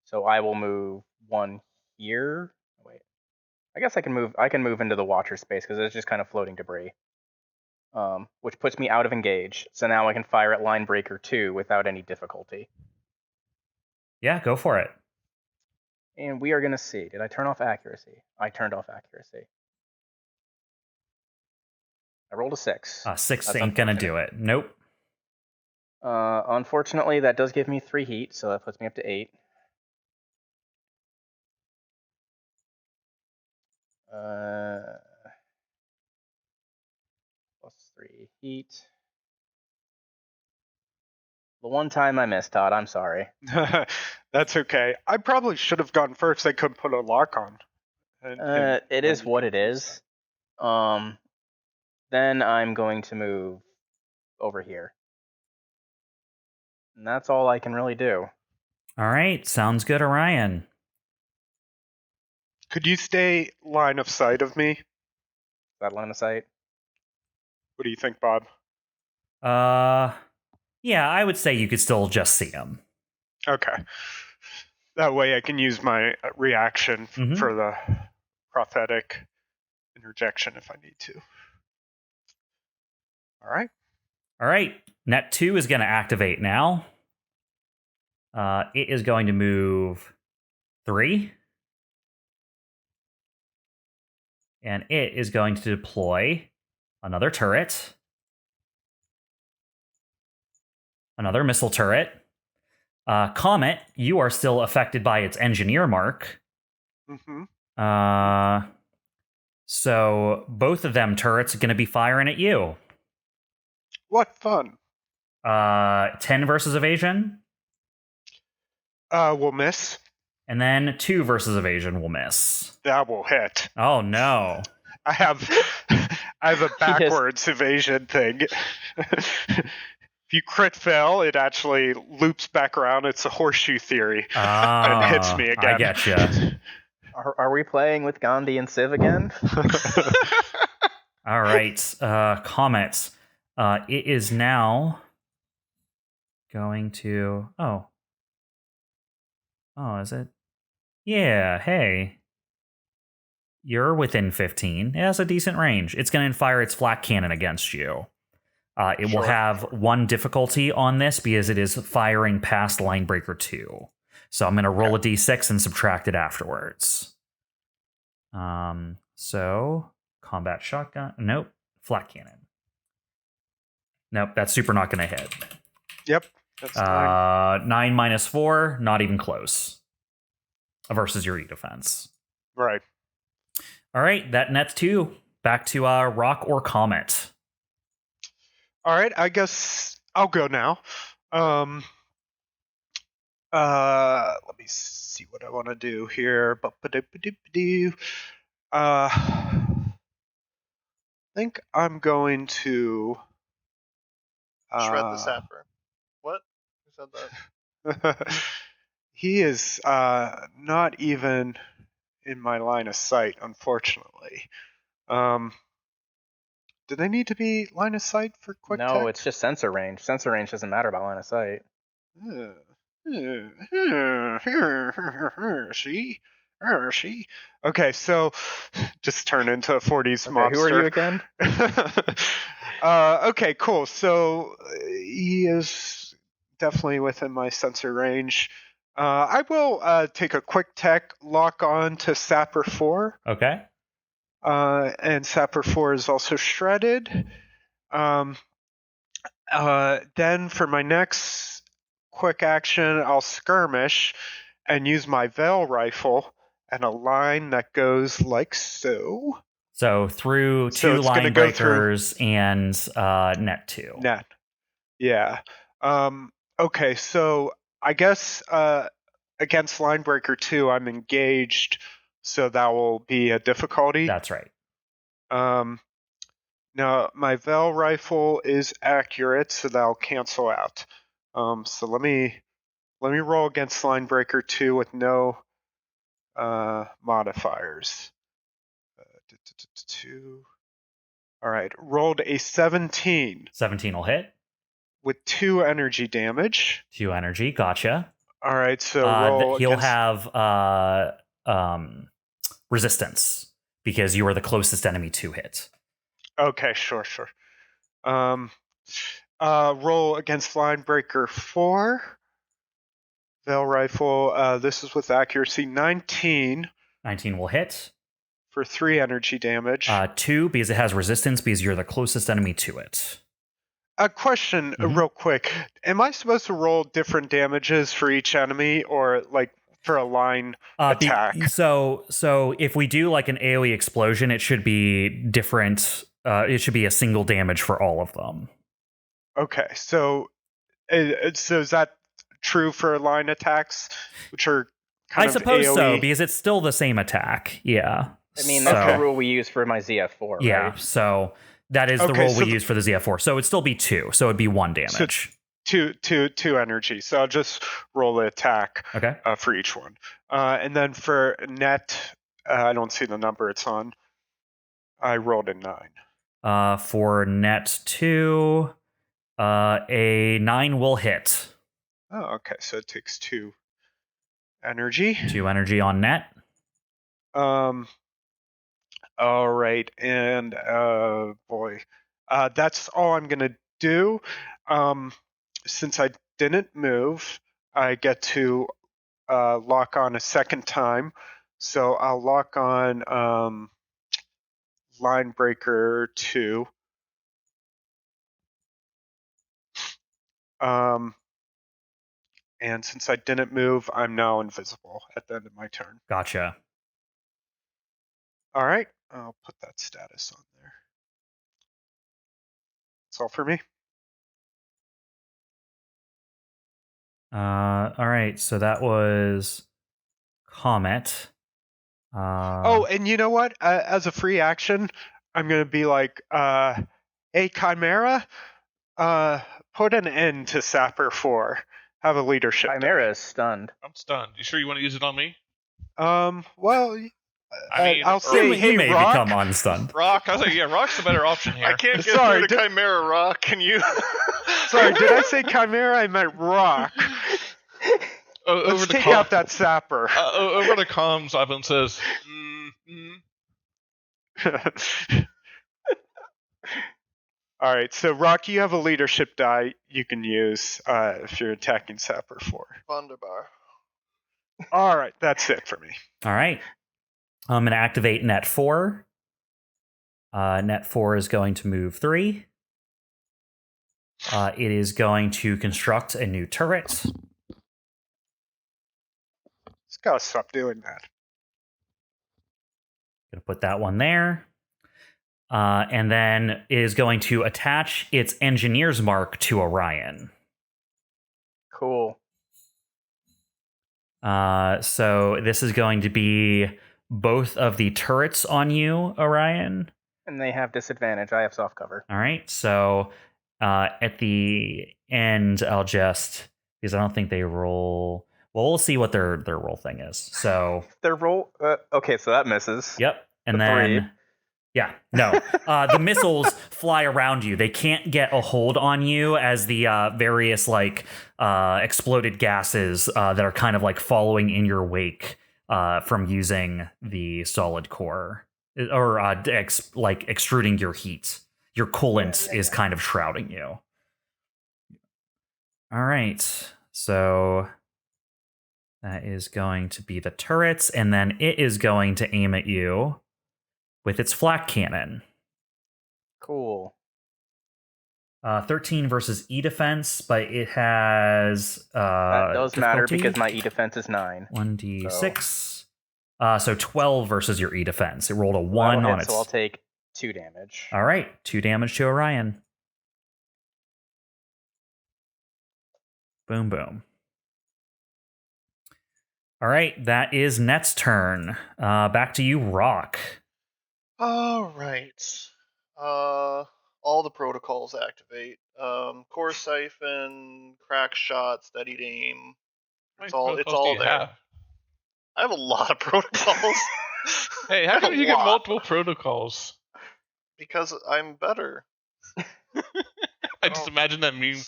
So I will move 1 here. Wait. I guess I can move into the Watcher space because it's just kind of floating debris. Which puts me out of engage. So now I can fire at Linebreaker 2 without any difficulty. Yeah, go for it. And we are going to see. Did I turn off accuracy? I turned off accuracy. I rolled a 6. 6 That's ain't going to do it. Nope. Unfortunately, that does give me 3 heat, so that puts me up to 8. Plus 3 heat. The one time I missed, Todd, I'm sorry. That's okay. I probably should have gone first. I could put a lock on. It is what it is. Then I'm going to move over here. And that's all I can really do. All right, sounds good, Orion. Could you stay line of sight of me? That line of sight? What do you think, Bob? Yeah, I would say you could still just see him. Okay. That way I can use my reaction for the prophetic interjection if I need to. All right. Net 2 is going to activate now. It is going to move 3. And it is going to deploy another turret. Another missile turret. Comet, you are still affected by its engineer mark. So both of them turrets are going to be firing at you. What fun. 10 versus evasion. Will miss. And then 2 versus evasion will miss. That will hit. Oh no. I have a backwards evasion thing. If you crit fail, it actually loops back around. It's a horseshoe theory. And it hits me again. I getcha. Are we playing with Gandhi and Civ again? All right. Comet. It is now going to... Oh, is it? Yeah, hey. You're within 15. It has a decent range. It's going to fire its flak cannon against you. It will have 1 difficulty on this because it is firing past Linebreaker 2. So I'm going to roll a d6 and subtract it afterwards. So, combat shotgun. Nope. Flak cannon. Nope, that's super not going to hit. Yep. That's fine. 9 minus 4, not even close. Versus your E-defense. Right. All right, that nets 2. Back to Rock or Comet. All right, I guess I'll go now. Let me see what I want to do here. I think I'm going to shred the sapper. What? Who said that? He is not even in my line of sight, unfortunately. Do they need to be line of sight for quick No, tech? it's just sensor range. Sensor range doesn't matter about line of sight. She. Okay, so just turn into a 40s Okay, monster. who are you again? Okay, cool. So he is definitely within my sensor range. I will take a quick tech lock on to Sapper 4. Okay. And Sapper 4 is also shredded. Then for my next quick action, I'll skirmish and use my Veil rifle and a line that goes like so. So through So two it's gonna line go through- breakers and net 2. Net. Yeah. Okay, so I guess against Linebreaker 2, I'm engaged, so that will be a difficulty. That's right. Now, my Veil rifle is accurate, so that'll cancel out. So let me roll against Linebreaker 2 with no modifiers. 2. All right, rolled a 17 17 will hit. with 2 energy damage. 2 energy. Gotcha. All right, so roll He'll against... have resistance because you are the closest enemy to hit. Okay, sure. Roll against Linebreaker 4. Veil rifle. This is with accuracy 19 19 will hit. for 3 energy damage. 2 because it has resistance because you're the closest enemy to it. A question, real quick. Am I supposed to roll different damages for each enemy, or like for a line attack? So if we do like an AoE explosion, it should be different. It should be a single damage for all of them. Okay, so is that true for line attacks, which are kind I of suppose AoE? so, because it's still the same attack. Yeah. I mean, that's Okay. the rule we use for my ZF4, right? Yeah. So that is the Okay, roll so we use for the ZF4. So it'd still be 2. So it'd be 1 damage. Two energy. So I'll just roll the attack Okay. for each one. And then for net, I don't see the number it's on. I rolled a 9. For net 2, a 9 will hit. Oh, okay. So it takes 2 energy. 2 energy on net. All right, and boy, that's all I'm gonna do. Since I didn't move, I get to lock on a second time. So I'll lock on Linebreaker 2. And since I didn't move, I'm now invisible at the end of my turn. Gotcha. All right, I'll put that status on there. That's all for me. All right. So that was COMET. Oh, and you know what? As a free action, I'm going to be like, hey, Chimera, put an end to Sapper 4. Have a leadership. Chimera is stunned. I'm stunned. You sure you want to use it on me? Well, I mean, I'll say, you hey, may Rock. become unstunned. Rock. I was like, yeah, Rock's the better option here. I can't get Sorry, through to Chimera Rock. Can you? Sorry, did I say Chimera? I meant Rock. Over Let's the take out that Sapper. over the comms, Evelene says, All right, so Rock, you have a leadership die you can use if you're attacking Sapper 4. Wunderbar. All right, that's it for me. All right. I'm going to activate net 4. Net 4 is going to move 3. It is going to construct a new turret. It's gotta stop doing that. Going to put that one there. And then it is going to attach its engineer's mark to Orion. Cool. So this is going to be both of the turrets on you, Orion. And they have disadvantage. I have soft cover. All right. So at the end, I'll just, because I don't think they roll. Well, we'll see what their roll thing is. So Their roll. Okay, so that misses. yep. And The then three. Yeah, no. The missiles fly around you. They can't get a hold on you as the various exploded gases that are kind of like following in your wake from using the solid core or extruding your heat. Your coolant is kind of shrouding you. All right, so that is going to be the turrets, and then it is going to aim at you with its flak cannon. Cool. 13 versus E defense, but it has That does matter difficulty. because my E defense is 9. 1d6. So 12 versus your E defense. It rolled a 1 That'll on hit, its. So I'll take 2 damage. All right, 2 damage to Orion. Boom, boom. All right, that is Net's turn. Back to you, Rock. All right. All the protocols activate. Core siphon, crack shot, steadied aim. It's all there. I have a lot of protocols. Hey, how come you get multiple protocols? Because I'm better. I just imagine that meme,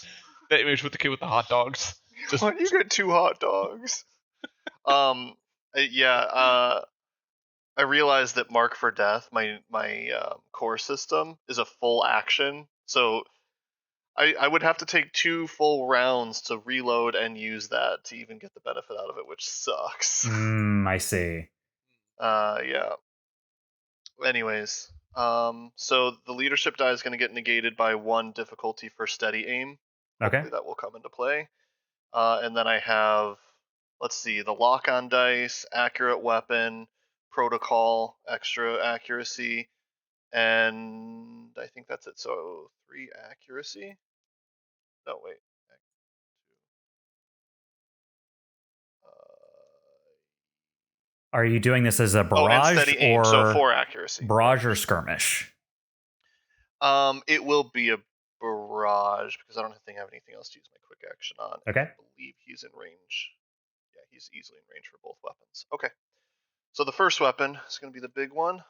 that image with the kid with the hot dogs. Why do you get 2 hot dogs? I realized that Mark for Death, my core system, is a full action. So I would have to take 2 full rounds to reload and use that to even get the benefit out of it, which sucks. I see. Yeah. Anyways, so the leadership die is going to get negated by 1 difficulty for steady aim. Okay. Hopefully that will come into play. And then I have, let's see, the lock-on dice, accurate weapon, protocol, extra accuracy, and I think that's it. So 3 accuracy. No, wait. Are you doing this as a barrage steady aim, or so 4 accuracy? Barrage or skirmish? It will be a barrage because I don't think I have anything else to use my quick action on. Okay. I believe he's in range. Yeah, he's easily in range for both weapons. Okay. So the first weapon is going to be the big one.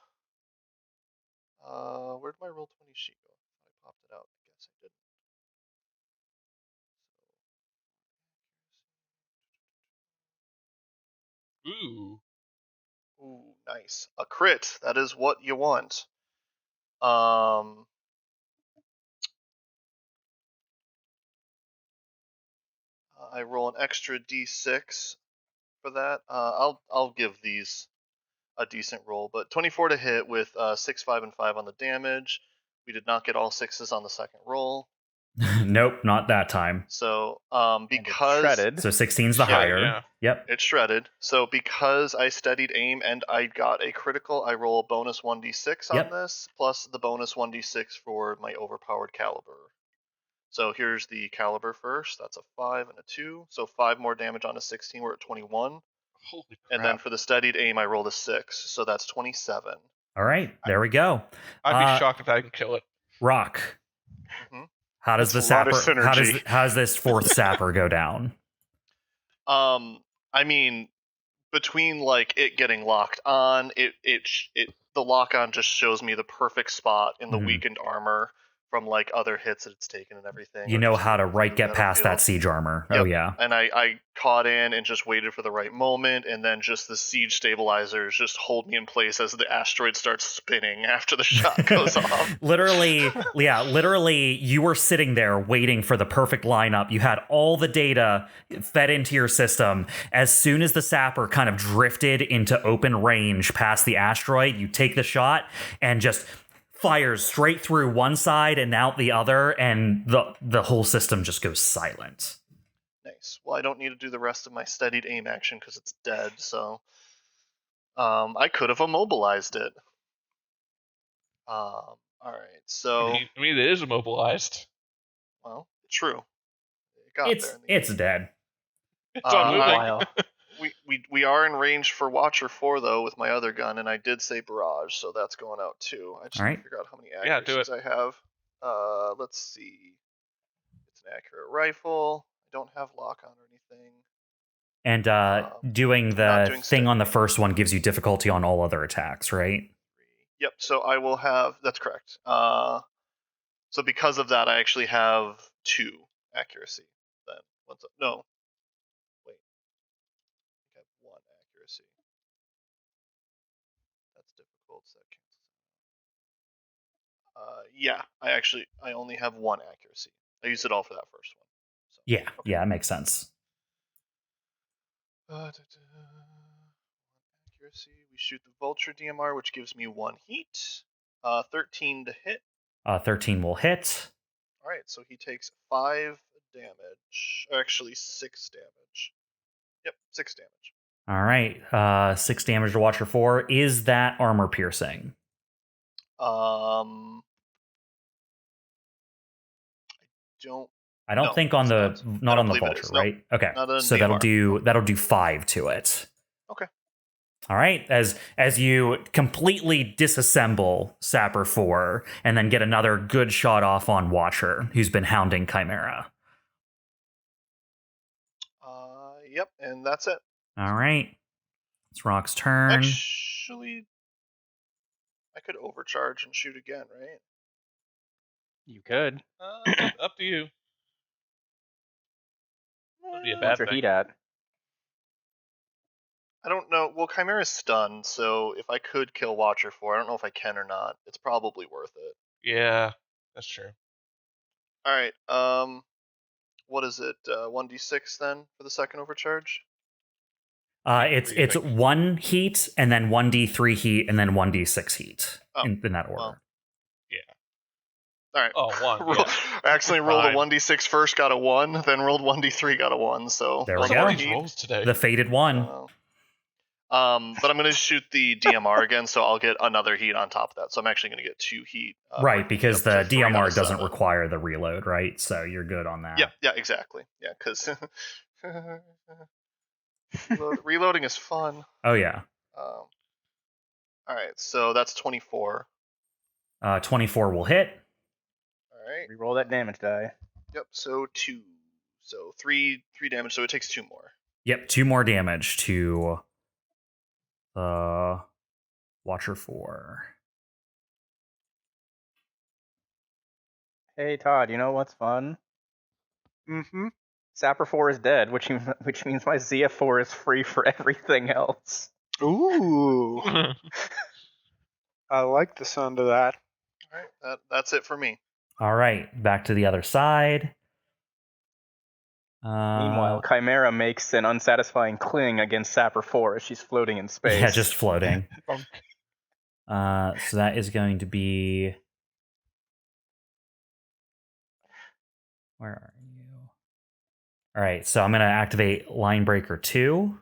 Where'd my roll 20 sheet go? I popped it out. I guess I didn't. Ooh, nice. A crit. That is what you want. I roll an extra d6 for that. I'll give these a decent roll, but 24 to hit with 6, 5, and 5 on the damage. We did not get all 6s on the second roll. Nope, not that time. So because shredded. So 16's the higher. Yeah. Yep. It's shredded. So because I steadied aim and I got a critical, I roll a bonus 1d6 on this, plus the bonus 1d6 for my overpowered caliber. So here's the caliber first. That's a 5 and a 2. So 5 more damage on a 16. We're at 21. Holy crap. And then for the steadied aim, I rolled a 6. So that's 27. All right, there we go. I'd be shocked if I can kill it. Rock. Mm-hmm. How does That's the a lot of sapper? synergy. How does this 4th sapper go down? I mean, between like it getting locked on, the lock on just shows me the perfect spot in the weakened armor from like other hits that it's taken and everything. You know how to get past that siege armor. Yep. Oh yeah. And I caught in and just waited for the right moment, and then just the siege stabilizers just hold me in place as the asteroid starts spinning after the shot goes off. Literally, you were sitting there waiting for the perfect lineup. You had all the data fed into your system. As soon as the sapper kind of drifted into open range past the asteroid, you take the shot and just fires straight through one side and out the other, and the whole system just goes silent. Nice. Well, I don't need to do the rest of my steadied aim action because it's dead, so I could have immobilized it. All right, so I mean, it is immobilized. Well, true. It got there. It's dead. It's on moving. We are in range for Watcher 4 though with my other gun, and I did say barrage, so that's going out too. I just need to figure out how many accuracies I have. Let's see. It's an accurate rifle. I don't have lock on or anything. And doing the thing on the first one gives you difficulty on all other attacks, right? Yep. So I will have. That's correct. So because of that, I actually have 2 accuracy. Then what's up? No. Wait. I have 1 accuracy. That's difficult. So that cancels. Yeah. I only have 1 accuracy. I used it all for that first one. So, Yeah, okay. yeah, it makes sense. Accuracy. We shoot the vulture DMR, which gives me 1 heat. 13 to hit. 13 will hit. All right, so he takes 5 damage. Actually, 6 damage. Yep, 6 damage. All right, 6 damage to Watcher 4. Is that armor piercing? I don't think on the not on the vulture, right? Nope, okay, so that'll do 5 to it. Okay. All right, as you completely disassemble Sapper 4 and then get another good shot off on Watcher, who's been hounding Chimera. Yep, and that's it. All right, it's Rock's turn. Actually, I could overcharge and shoot again, right? You could. Up to you. Would be a bad What's your thing. heat at? I don't know. Well, Chimera's stunned, so if I could kill Watcher 4, I don't know if I can or not. It's probably worth it. Yeah, that's true. All right. What is it? 1d6 then for the second overcharge? It's 1 heat and then 1d3 heat and then 1d6 heat in that order. Well, yeah. All right. Oh, 1. Yeah. I actually rolled a 1d6 first, got a 1, then rolled 1d3, got a 1. So there we go. go. Today. The faded 1. But I'm going to shoot the DMR again, so I'll get another heat on top of that. So I'm actually going to get 2 heat. Right, because the DMR doesn't require the reload, right? So you're good on that. Yeah, exactly. Yeah, because reloading is fun. Oh, yeah. All right, so that's 24. 24 will hit. All right. Reroll that damage die. Yep, so 2. So 3 damage, so it takes 2 more. Yep, 2 more damage to the Watcher 4. Hey, Todd, you know what's fun? Mm-hmm. Sapper 4 is dead, which means my ZF4 is free for everything else. Ooh. I like the sound of that. All right, that's it for me. All right, back to the other side. Meanwhile, Chimera makes an unsatisfying cling against Sapper 4 as she's floating in space. Yeah, just floating. So that is going to be... Where are you? All right, so I'm going to activate Linebreaker 2.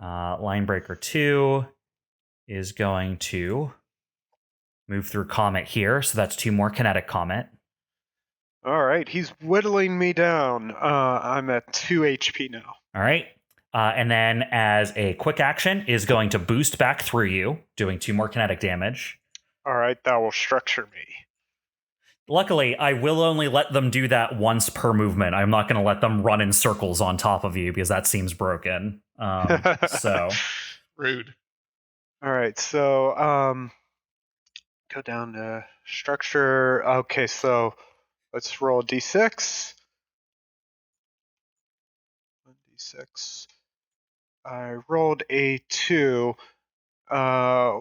Linebreaker 2 is going to move through Comet here, so that's 2 more kinetic Comet. All right, he's whittling me down. I'm at 2 HP now. All right. And then as a quick action is going to boost back through you, doing 2 more kinetic damage. All right, that will structure me. Luckily, I will only let them do that once per movement. I'm not going to let them run in circles on top of you because that seems broken. So rude. All right, so go down to structure. Okay, so let's roll a d6. 1d6. I rolled a 2,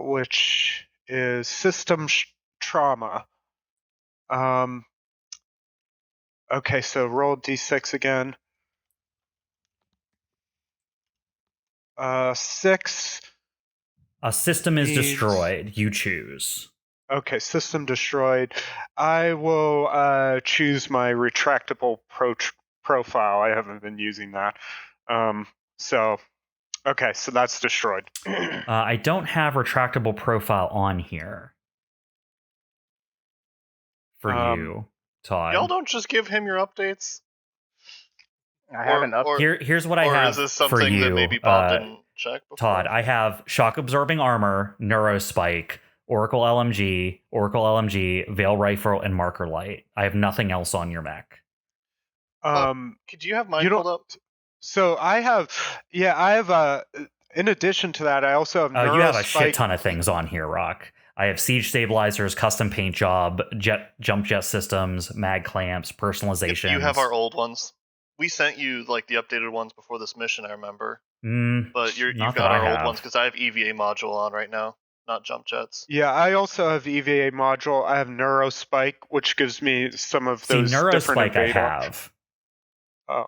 which is system trauma. Okay, so roll d6 again. 6. A system is destroyed. You choose. Okay, system destroyed. I will choose my retractable profile. I haven't been using that. So that's destroyed. I don't have retractable profile on here for you, Todd. Y'all don't just give him your updates. I haven't Here's what I have or is this something for you, that maybe Bob didn't check before? Todd. I have shock absorbing armor, neurospike, Oracle LMG, Veil Rifle, and Marker Light. I have nothing else on your mech. Could you have mine pulled up? So I have in addition to that, I also have You have a neurospike. shit ton of things on here, Rock. I have siege stabilizers, custom paint job, jump jet systems, mag clamps, personalization. You have our old ones. We sent you like the updated ones before this mission, I remember. But you've not got that I our old have. ones because I have EVA module on right now, not jump jets. Yeah, I also have EVA module. I have neurospike, which gives me some of See, those different neurospike I evade options. have. Oh,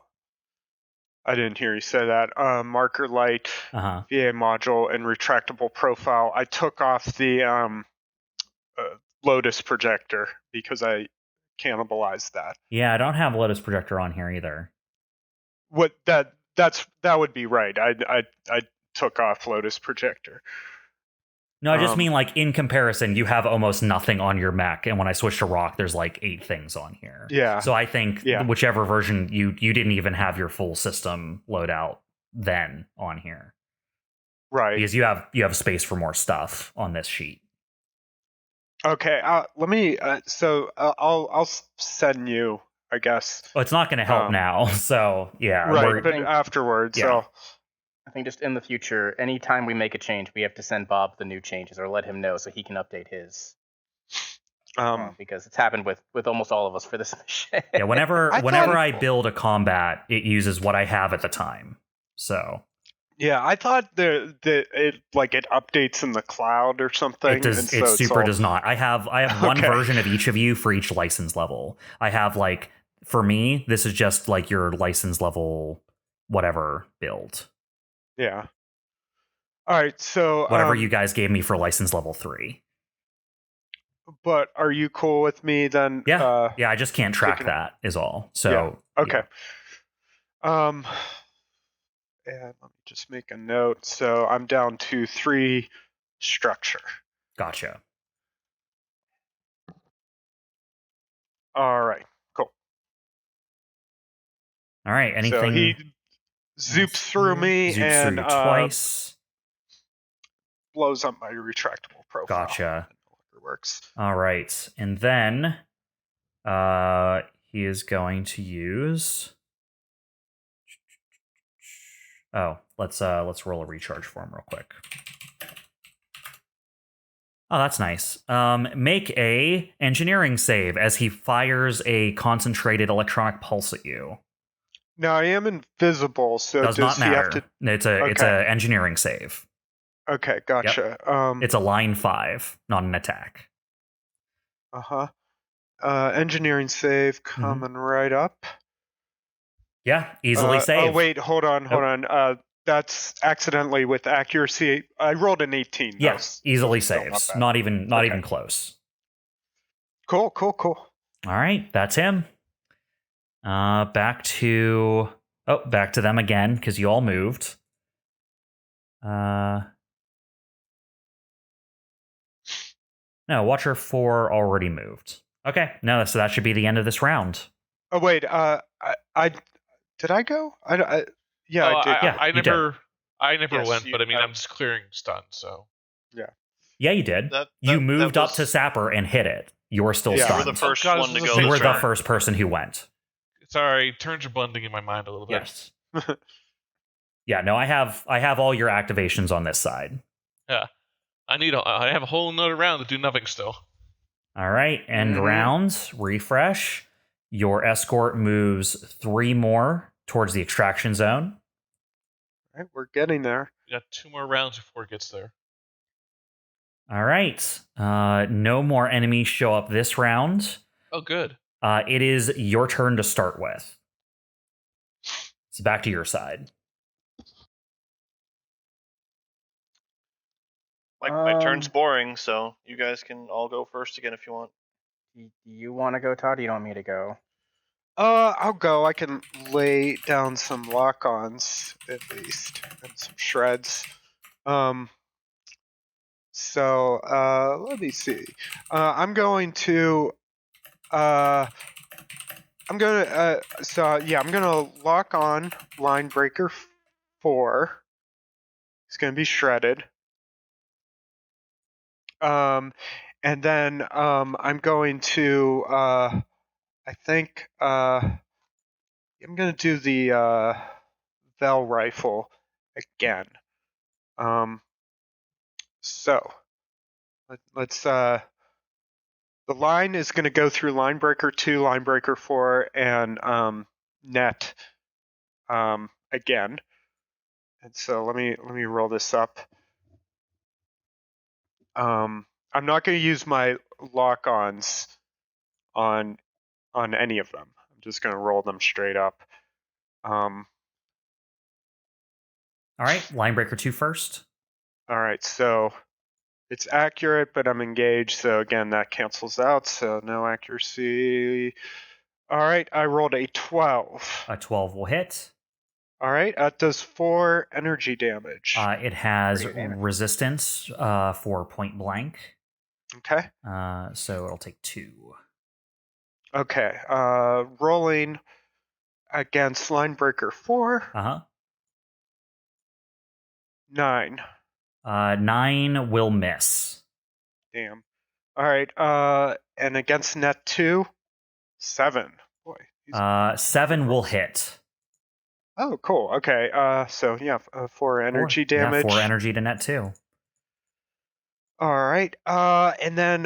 I didn't hear you say that. Marker light, VA module, and retractable profile. I took off the Lotus projector because I cannibalized that. Yeah, I don't have Lotus projector on here either. That would be right. I took off Lotus projector. No, I just mean like in comparison, you have almost nothing on your mech, and when I switch to Rock, there's like 8 things on here. Yeah. So I think whichever version you didn't even have your full system loadout then on here, right? Because you have space for more stuff on this sheet. Okay. Let me. I'll send you, I guess. Well, it's not going to help now. So yeah. Right, but afterwards. Yeah. So. I think just in the future, anytime we make a change, we have to send Bob the new changes or let him know so he can update his. Because it's happened with almost all of us for this mission. Yeah, whenever I build a combat, it uses what I have at the time. So. Yeah, I thought it updates in the cloud or something. It does. Does not. I have one version of each of you for each license level. I have for me, this is just like your license level, whatever build. Yeah. All right. So whatever you guys gave me for license level 3. But are you cool with me then? Yeah. I just can't track that is all. So okay. And let me just make a note. So I'm down to 3 structure. Gotcha. All right. Cool. All right. Anything? So he zoops through me and twice. Blows up my retractable profile. Gotcha. It works. All right, and then he is going to use. Oh, let's roll a recharge for him real quick. Oh, that's nice. Make a engineering save as he fires a concentrated electronic pulse at you. Now I am invisible, so does not matter. He have to... It's a engineering save. Okay, gotcha. Yep. It's a line 5, not an attack. Engineering save coming right up. Yeah, easily saved. Oh wait, hold on. That's accidentally with accuracy. I rolled an 18. Yes, easily saved. Not even close. Cool. All right, that's him. Back to them again because you all moved. No, Watcher 4 already moved. Okay, no, so that should be the end of this round. Oh wait, I did I go? I did. I never Yes, went, but I mean, I'm just clearing stun, so. Yeah, you did. You moved up to Sapper and hit it. You're still stunned. You were the first one to go. You were the first person who went. Sorry, turns are blending in my mind a little bit. Yes. Yeah, no, I have all your activations on this side. Yeah. I have a whole another round to do nothing still. All right, end rounds, refresh. Your escort moves 3 more towards the extraction zone. All right, we're getting there. We got 2 more rounds before it gets there. All right. No more enemies show up this round. Oh, good. It is your turn to start with. It's back to your side. My turn's boring, so you guys can all go first again if you want. Do you want to go, Todd? Or do you want me to go? I'll go. I can lay down some lock-ons at least and some shreds. So let me see. I'm gonna lock on line breaker 4. It's gonna be shredded. And then I'm going to I think I'm gonna do the Vel rifle again. So let's the line is going to go through line breaker 2, line breaker 4, and net again. And so let me roll this up. I'm not going to use my lock-ons on any of them. I'm just going to roll them straight up. All right, line breaker 2 first. All right, so it's accurate, but I'm engaged. So again, that cancels out. So no accuracy. All right, I rolled a 12. A 12 will hit. All right, that does 4 energy damage. It has Pretty damage. resistance for point blank. Okay. So it'll take 2. Okay. Rolling against line breaker 4. Uh-huh. 9. 9 will miss. Damn. All right. And against net 2, 7. Boy. 7 will hit. Oh, cool. Okay. So yeah, 4 energy damage. Yeah, 4 energy to net 2. All right. And then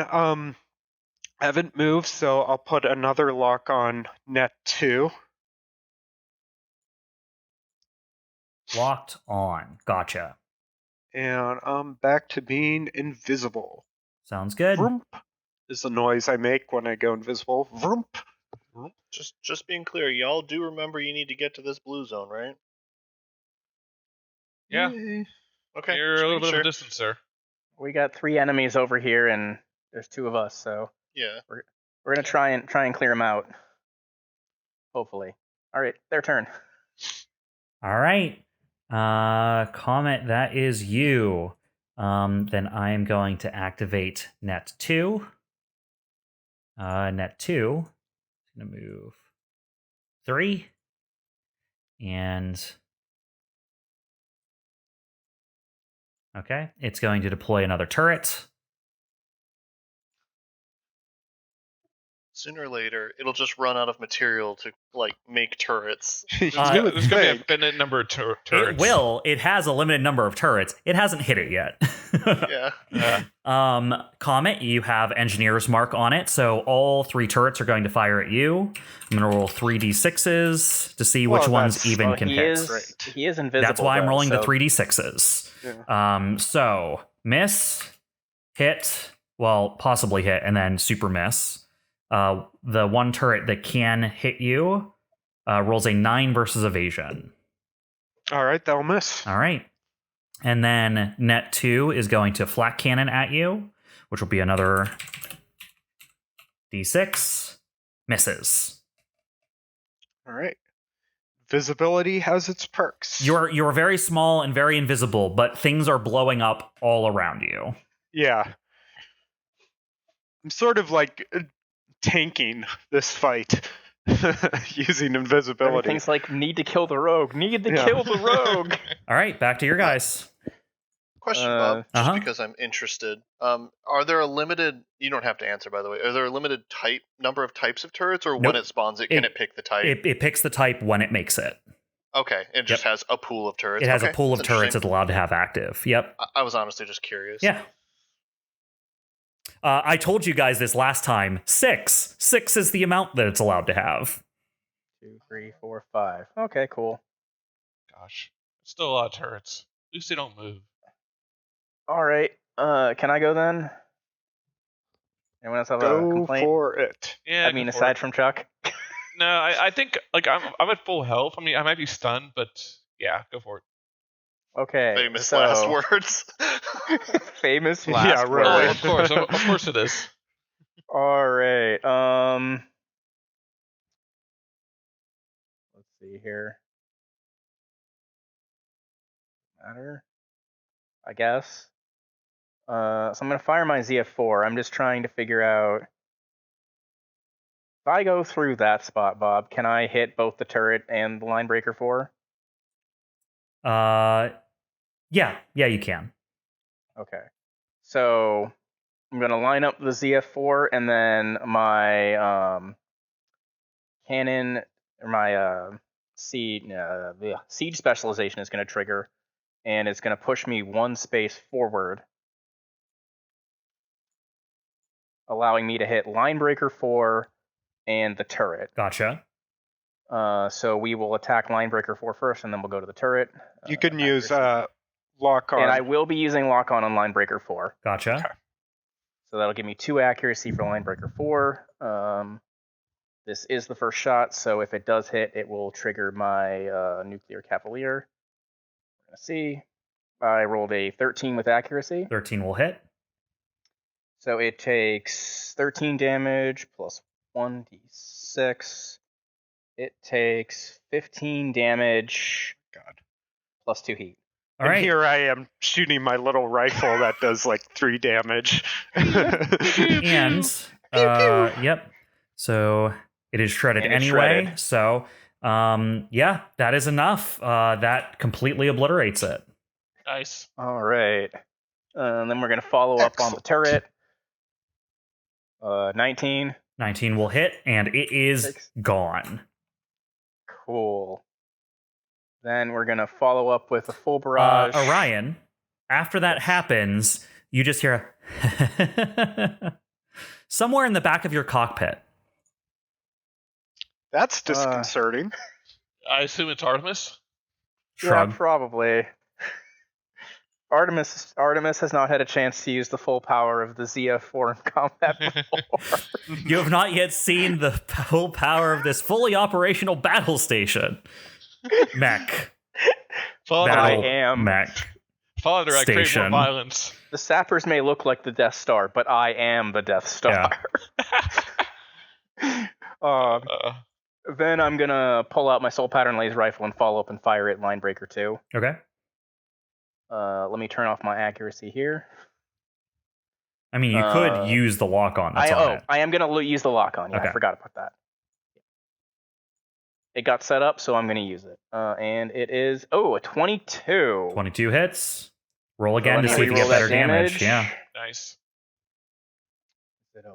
haven't moved, so I'll put another lock on net 2. Locked on. Gotcha. And I'm back to being invisible. Sounds good. Vroomp is the noise I make when I go invisible. Vroomp. Just being clear, y'all do remember you need to get to this blue zone, right? Yeah. Yay. Okay. You're just a little making bit sure. of a distance, sir. We got 3 enemies over here, and there's 2 of us, so Yeah. we're gonna try and clear them out. Hopefully. All right, their turn. All right. Comet, that is you. Then I am going to activate net 2. Net 2 is going to move 3. And okay, it's going to deploy another turret. Sooner or later, it'll just run out of material to make turrets. There's Uh, going to be a think. finite number of turrets. It will. It has a limited number of turrets. It hasn't hit it yet. Yeah. Yeah. Comet, you have engineer's mark on it, so all 3 turrets are going to fire at you. I'm going to roll 3d6s to see which Well, ones that's- even Well, can he hit. is invisible. That's why I'm though, rolling the so 3d6s. Yeah. So miss, hit, well, possibly hit, and then super miss. The one turret that can hit you rolls a 9 versus evasion. All right, that'll miss. All right. And then net 2 is going to flak cannon at you, which will be another d6. Misses. All right. Visibility has its perks. You're very small and very invisible, but things are blowing up all around you. Yeah. I'm sort of tanking this fight using invisibility. everything's like, need to kill the rogue. Need to Yeah. kill the rogue. All right, back to your guys. Question, Bob, just Uh-huh. because I'm interested. Are there a limited? You don't have to answer, by the way. Are there a limited number of types of turrets, or when Nope. it spawns, can it pick the type? It picks the type when it makes it. Okay, it just has a pool of turrets. It has Okay, a pool of that's turrets interesting. it's allowed to have active. Yep. I was honestly just curious. Yeah. I told you guys this last time. 6. 6 is the amount that it's allowed to have. 2, 3, 4, 5. Okay, cool. Gosh. Still a lot of turrets. At least they don't move. All right. Can I go then? Anyone else have a Go complaint? for it. Yeah. I mean, go for aside it. from Chuck. No, I think I'm at full health. I mean, I might be stunned, but yeah, go for it. Okay. Famous so, last words. Famous Yeah, last really. Oh, words. of course it is. All right. Let's see here. Matter, I guess. So I'm gonna fire my ZF4. I'm just trying to figure out if I go through that spot, Bob. Can I hit both the turret and the line breaker 4? Yeah, you can. Okay. So I'm gonna line up the ZF4 and then my cannon or my siege specialization is gonna trigger. and it's going to push me 1 space forward, allowing me to hit Linebreaker 4 and the turret. Gotcha. So we will attack Linebreaker 4 first, and then we'll go to the turret. You can use accuracy. lock on. And I will be using Lock On Linebreaker 4. Gotcha. Okay. So that'll give me 2 accuracy for Linebreaker 4. This is the first shot, so if it does hit, it will trigger my Nuclear Cavalier. We're going to see. I rolled a 13 with accuracy. 13 will hit. So it takes 13 damage plus 1d6. It takes 15 damage. God. Plus 2 heat. All And right. here I am shooting my little rifle that does like 3 damage. And yep. So it is shredded And it's anyway. shredded. So yeah, that is enough. That completely obliterates it. Nice. All right. And then we're going to follow up on the turret. 19. 19 will hit, and it is Six. gone. Cool. Then we're going to follow up with a full barrage. Orion, after that happens, you just hear a somewhere in the back of your cockpit. That's disconcerting. I assume it's Artemis. Shrug. Yeah, probably. Artemis has not had a chance to use the full power of the ZF4 in combat before. You have not yet seen the full power of this fully operational battle station. Mech. Father, I Battle am. Mech. Father, I crave more Station. violence. The sappers may look like the Death Star, but I am the Death Star. Uh, Then I'm going to pull out my Soul Pattern Laser Rifle and follow up and fire at Linebreaker 2. Okay. Let me turn off my accuracy here. I mean, you could use the lock on. That's on it. I am going to use the lock on. Yeah, Okay. I forgot about that. It got set up, so I'm going to use it. And it is, a 22. 22 hits. Roll again to let see me if you get reroll that better damage. Yeah. nice. Is it a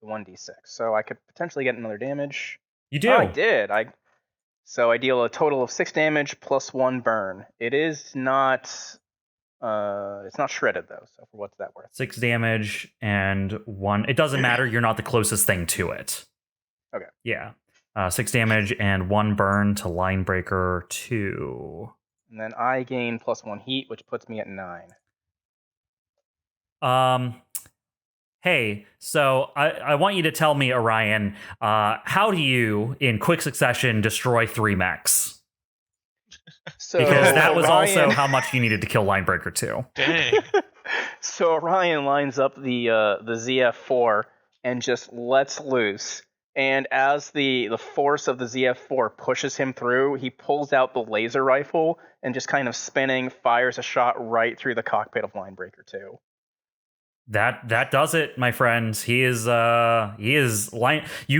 1d6? So I could potentially get another damage. You do. Oh, I did. So I deal a total of 6 damage plus 1 burn. It is not, it's not shredded though. So for what's that worth? 6 damage and 1. It doesn't matter. You're not the closest thing to it. Okay. Yeah. 6 damage and 1 burn to Linebreaker 2. And then I gain plus 1 heat, which puts me at 9. Hey, so I want you to tell me, Orion, how do you, in quick succession, destroy 3 mechs? So Because that was Orion, also how much you needed to kill Linebreaker 2. Dang. So Orion lines up the ZF4 and just lets loose. And as the force of the ZF4 pushes him through, he pulls out the laser rifle and just kind of spinning fires a shot right through the cockpit of Linebreaker 2. That does it, my friend. You've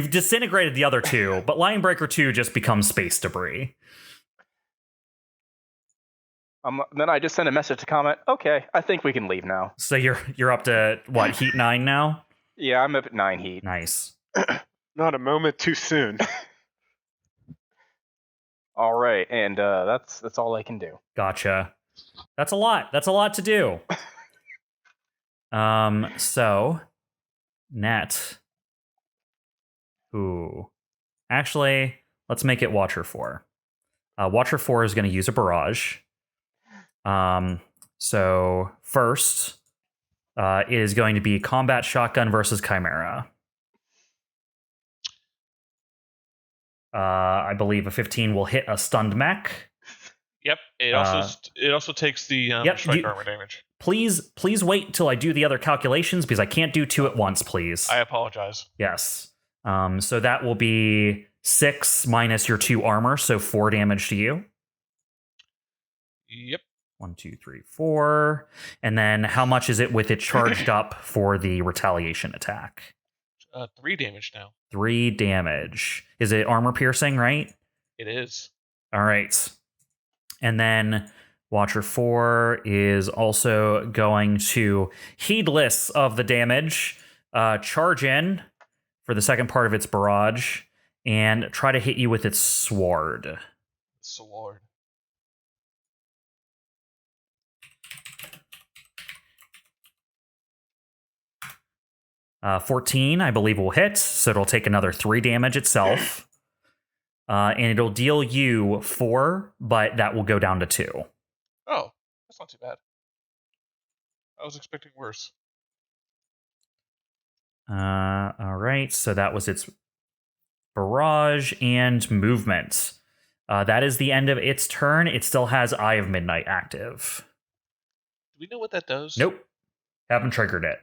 disintegrated the other 2, but Linebreaker 2 just becomes space debris. Then I just send a message to COMET. Okay, I think we can leave now. So you're up to what, heat 9 now? Yeah, I'm up at 9 heat. Nice. Not a moment too soon. All right, and that's all I can do. Gotcha. That's a lot. That's a lot to do. So Net. Ooh. Actually, let's make it Watcher 4. Watcher 4 is going to use a barrage. So first, it is going to be combat shotgun versus Chimera. I believe a 15 will hit a stunned mech. Yep. It also takes the strike armor damage. Please wait till I do the other calculations because I can't do 2 at once, please. I apologize. Yes. So that will be 6 minus your 2 armor, so 4 damage to you. Yep. 1, 2, 3, 4. And then how much is it with it charged up for the retaliation attack? 3 damage now. 3 damage. Is it armor piercing, right? It is. All right. And then Watcher 4 is also going to, heedless of the damage, charge in for the second part of its barrage and try to hit you with its sword. Sword. 14, I believe, will hit, so it'll take another 3 damage itself. And it'll deal you 4, but that will go down to 2. Oh, that's not too bad. I was expecting worse. All right, so that was its barrage and movement. That is the end of its turn. It still has Eye of Midnight active. Do we know what that does? Nope. Haven't triggered it.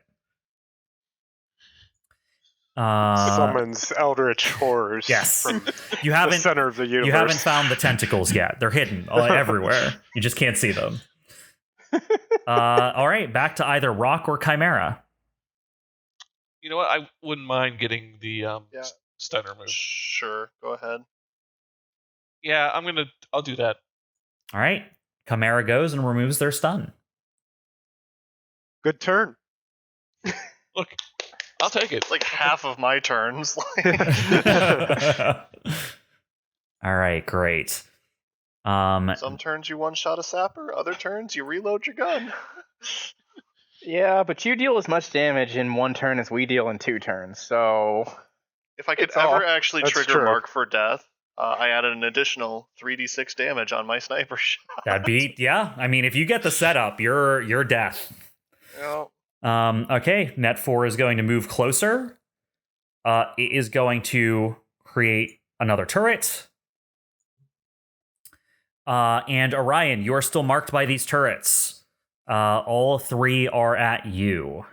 Summons eldritch horrors. Yes. From You haven't, the center of the universe. you haven't found the tentacles yet. They're hidden everywhere. You just can't see them. All right, back to either Rock or Chimera. You know what? I wouldn't mind getting the stunner move. Sure, go ahead. Yeah, I'll do that. All right. Chimera goes and removes their stun. Good turn. Look, I'll take it. It's like half of my turns. All right, great. Some turns you one-shot a sapper, other turns you reload your gun. Yeah, but you deal as much damage in 1 turn as we deal in 2 turns, so... If I could ever actually trigger Mark for Death, I added an additional 3d6 damage on my sniper shot. That'd be, yeah. I mean, if you get the setup, you're death. Yeah. Okay, Net 4 is going to move closer. It is going to create another turret. And Orion, you're still marked by these turrets. All 3 are at you.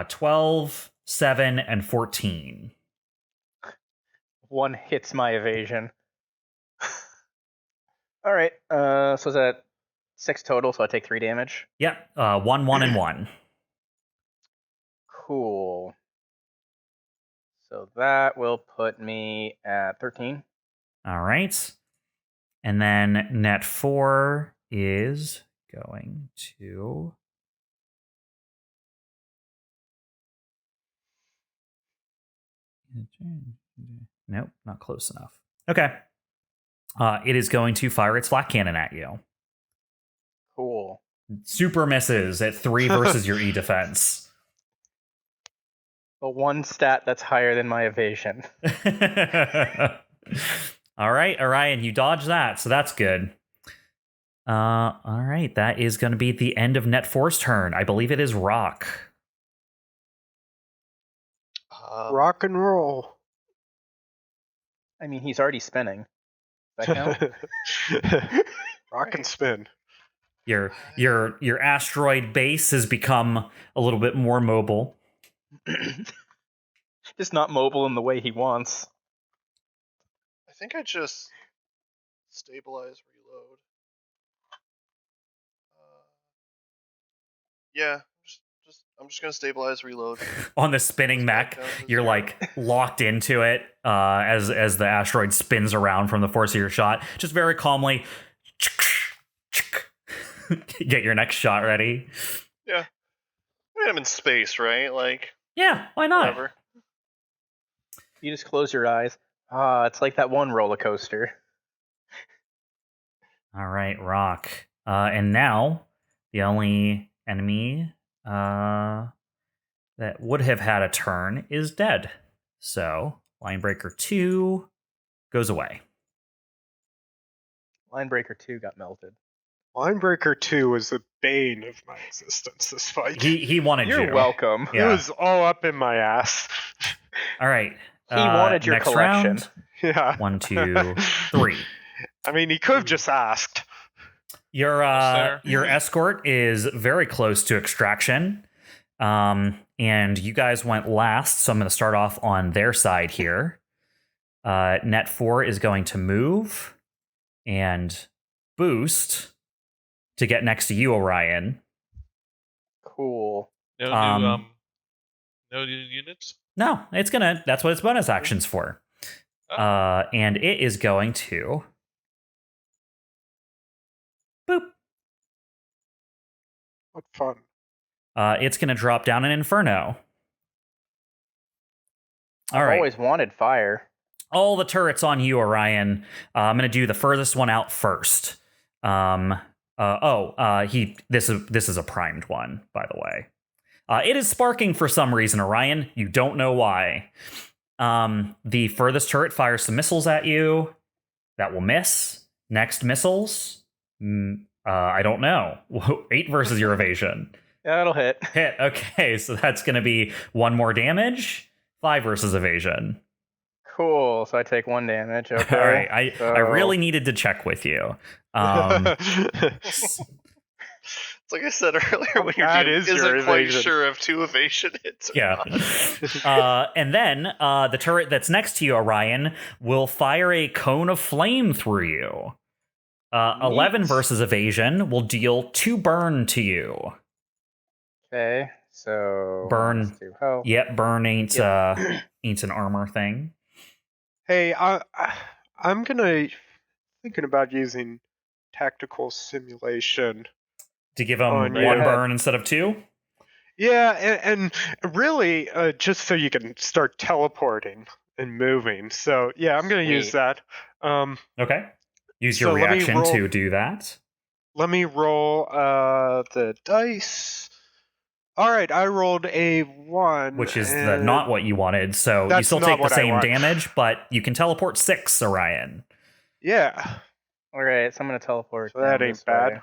12, 7, and 14. 1 hits my evasion. All right, so is that 6 total, so I take 3 damage? Yeah, 1, 1, and 1. Cool. So that will put me at 13. All right. And then Net 4 is going to... Nope, not close enough. Okay. It is going to fire its flak cannon at you. Cool. Super misses at 3 versus your E defense. The 1 stat that's higher than my evasion. All right, Orion, you dodge that, so that's good. All right, that is going to be the end of Net 4's turn. I believe it is Rock. Rock and roll. I mean, he's already spinning. Does that count? Rock and spin. Your asteroid base has become a little bit more mobile. Just not mobile in the way he wants. I think I just stabilize reload. Yeah, I'm just gonna stabilize reload. On the spinning mech, you're like locked into it as the asteroid spins around from the force of your shot. Just very calmly, get your next shot ready. Yeah, I mean, I'm in space, right? Like, yeah, why not? Whatever. You just close your eyes. It's like that one roller coaster. All right, Rock. And now the only enemy that would have had a turn is dead. So Linebreaker 2 goes away. Linebreaker 2 got melted. Linebreaker 2 was the bane of my existence this fight. He wanted you. You're welcome. Yeah. It was all up in my ass. All right. He wanted your next collection. Round. Yeah. 1, 2, 3. I mean, he could have just asked. Your escort is very close to extraction. And you guys went last, so I'm going to start off on their side here. Net 4 is going to move and boost to get next to you, Orion. Cool. No new units? No, that's what its bonus action's for. Oh. And it is going to boop. What fun. It's going to drop down an Inferno. All I've right. always wanted fire. All the turrets on you, Orion. I'm going to do the furthest one out first. This is a primed one, by the way. It is sparking for some reason, Orion. You don't know why. The furthest turret fires some missiles at you. That will miss. Next missiles. I don't know. 8 versus your evasion. Yeah, it'll hit. Hit. Okay, so that's going to be 1 more damage. 5 versus evasion. Cool. So I take 1 damage. Okay. All right. I really needed to check with you. It's like I said earlier, when That your is dude your isn't quite evasion. sure if 2 evasion hits or Yeah. not. And then the turret that's next to you, Orion, will fire a cone of flame through you. 11 versus evasion will deal 2 burn to you. Okay. So Burn. let's do health. Yep, burn ain't Yep. ain't an armor thing. Hey, I'm thinking about using tactical simulation. To give him On 1 you. burn instead of 2? Yeah, and really, just so you can start teleporting and moving. So yeah, I'm gonna use Sweet. that. Okay. Use your So let me reaction roll- to do that. Let me roll the dice. All right, I rolled a 1, Which is and not what you wanted, so you That's still not take the what I same want. damage, but you can teleport 6, Orion. Yeah, All right. So I'm gonna teleport. so that down ain't this way.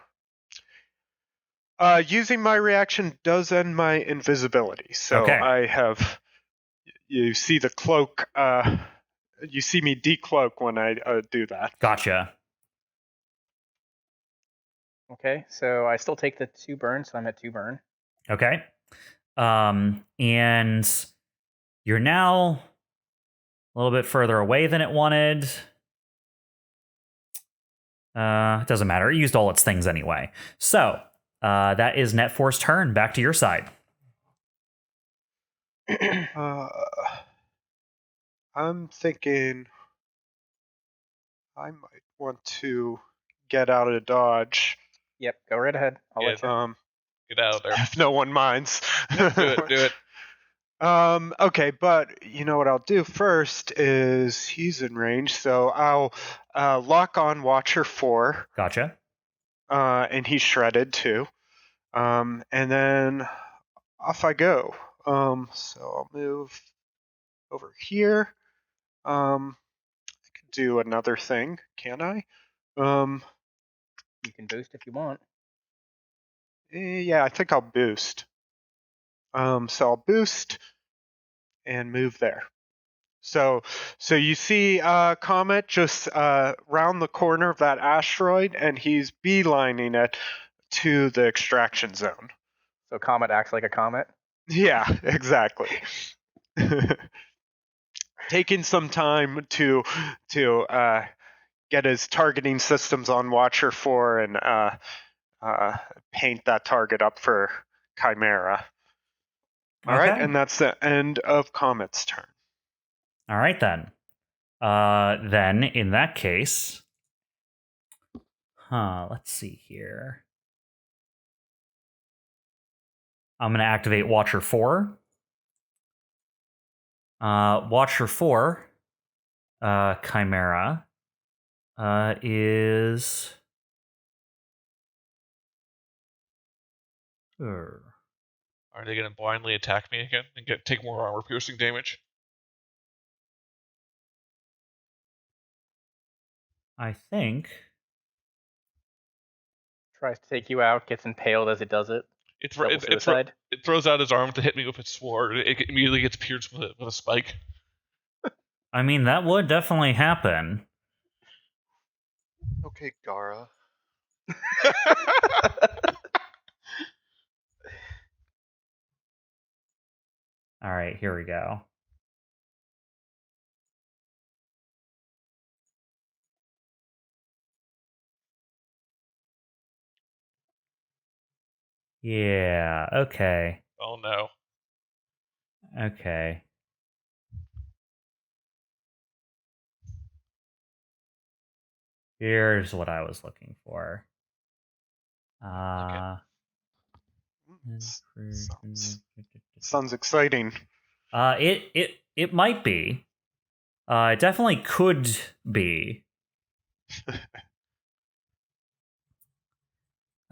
bad. Using my reaction does end my invisibility, so Okay. I have. You see the cloak. You see me decloak when I do that. Gotcha. Okay. So I still take the 2 burn, so I'm at 2 burn. Okay. And you're now a little bit further away than it wanted. It doesn't matter. It used all its things anyway. So, that is NetForce turn. Back to your side. I'm thinking I might want to get out of Dodge. Yep. Go right ahead. I'll Yeah. let you. Get out of there. If no one minds. Do it. Okay, but you know what I'll do first is he's in range, so I'll lock on Watcher 4, Gotcha. and he's shredded too. And then off I go. So I'll move over here. I can do another thing, can I? You can boost if you want. Yeah, I think I'll boost. So I'll boost and move there. So you see Comet just round the corner of that asteroid, and he's beelining it to the extraction zone. So Comet acts like a comet. Yeah, exactly. Taking some time to get his targeting systems on Watcher 4 and paint that target up for Chimera. All right, Okay. and that's the end of Comet's turn. All right, then. Then, in that case... let's see here. I'm going to activate Watcher 4. Watcher 4, Chimera, is... Are they going to blindly attack me again and take more armor piercing damage? I think... Tries to take you out, gets impaled as it does it. It Suicide. throws out his arm to hit me with its sword. It immediately gets pierced with a spike. I mean, that would definitely happen. Okay, Gara. All right, here we go. Yeah, okay. Oh no. Okay. Here's what I was looking for. Sounds exciting. It might be. It definitely could be.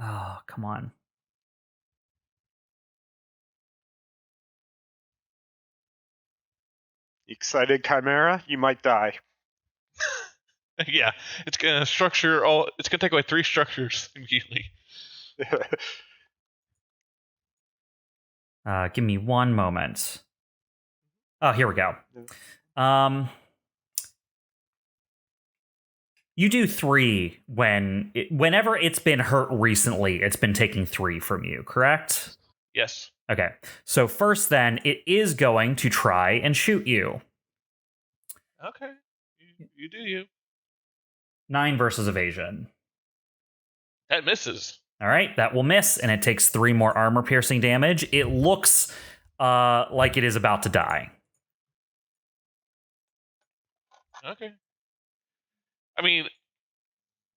Oh, come on. Excited, Chimera? You might die. Yeah, it's gonna structure all. It's gonna take away 3 structures immediately. Give me one moment. Oh, here we go. You do 3 whenever it's been hurt recently. It's been taking 3 from you, correct? Yes. Okay. So first, then it is going to try and shoot you. Okay. You do you. 9 versus evasion. That misses. All right, that will miss, and it takes 3 more armor-piercing damage. It looks like it is about to die. Okay. I mean,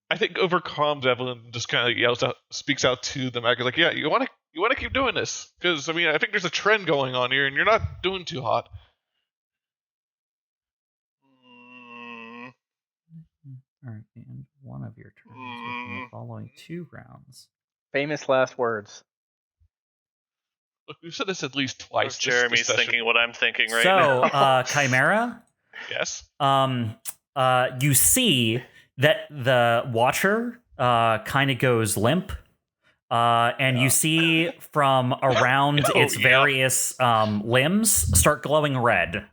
I think over comms, Evelene just kind of yells out, speaks out to the mag, like, "Yeah, you want to keep doing this, because I mean, I think there's a trend going on here, and you're not doing too hot." All right, and one of your turns within the following 2 rounds. Famous last words. Look, we've said this at least twice. If Jeremy's thinking what I'm thinking right so, now. Chimera? Yes. You see that the Watcher kind of goes limp. And you see from around its various limbs start glowing red.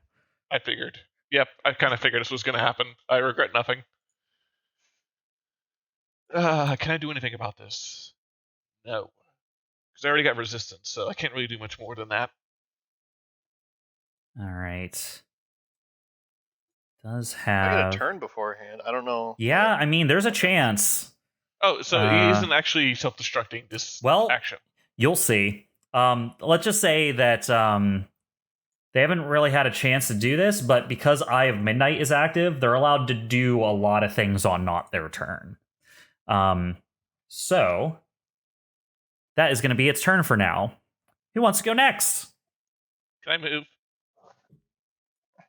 I figured. Yep, I kind of figured this was going to happen. I regret nothing. Can I do anything about this? No. Because I already got resistance, so I can't really do much more than that. All right. Does I have... get a turn beforehand. I don't know. Yeah, I mean, there's a chance. Oh, so he isn't actually self-destructing this action. You'll see. Let's just say that they haven't really had a chance to do this, but because Eye of Midnight is active, they're allowed to do a lot of things on not their turn. So that is going to be its turn for now. Who wants to go next? Can I move?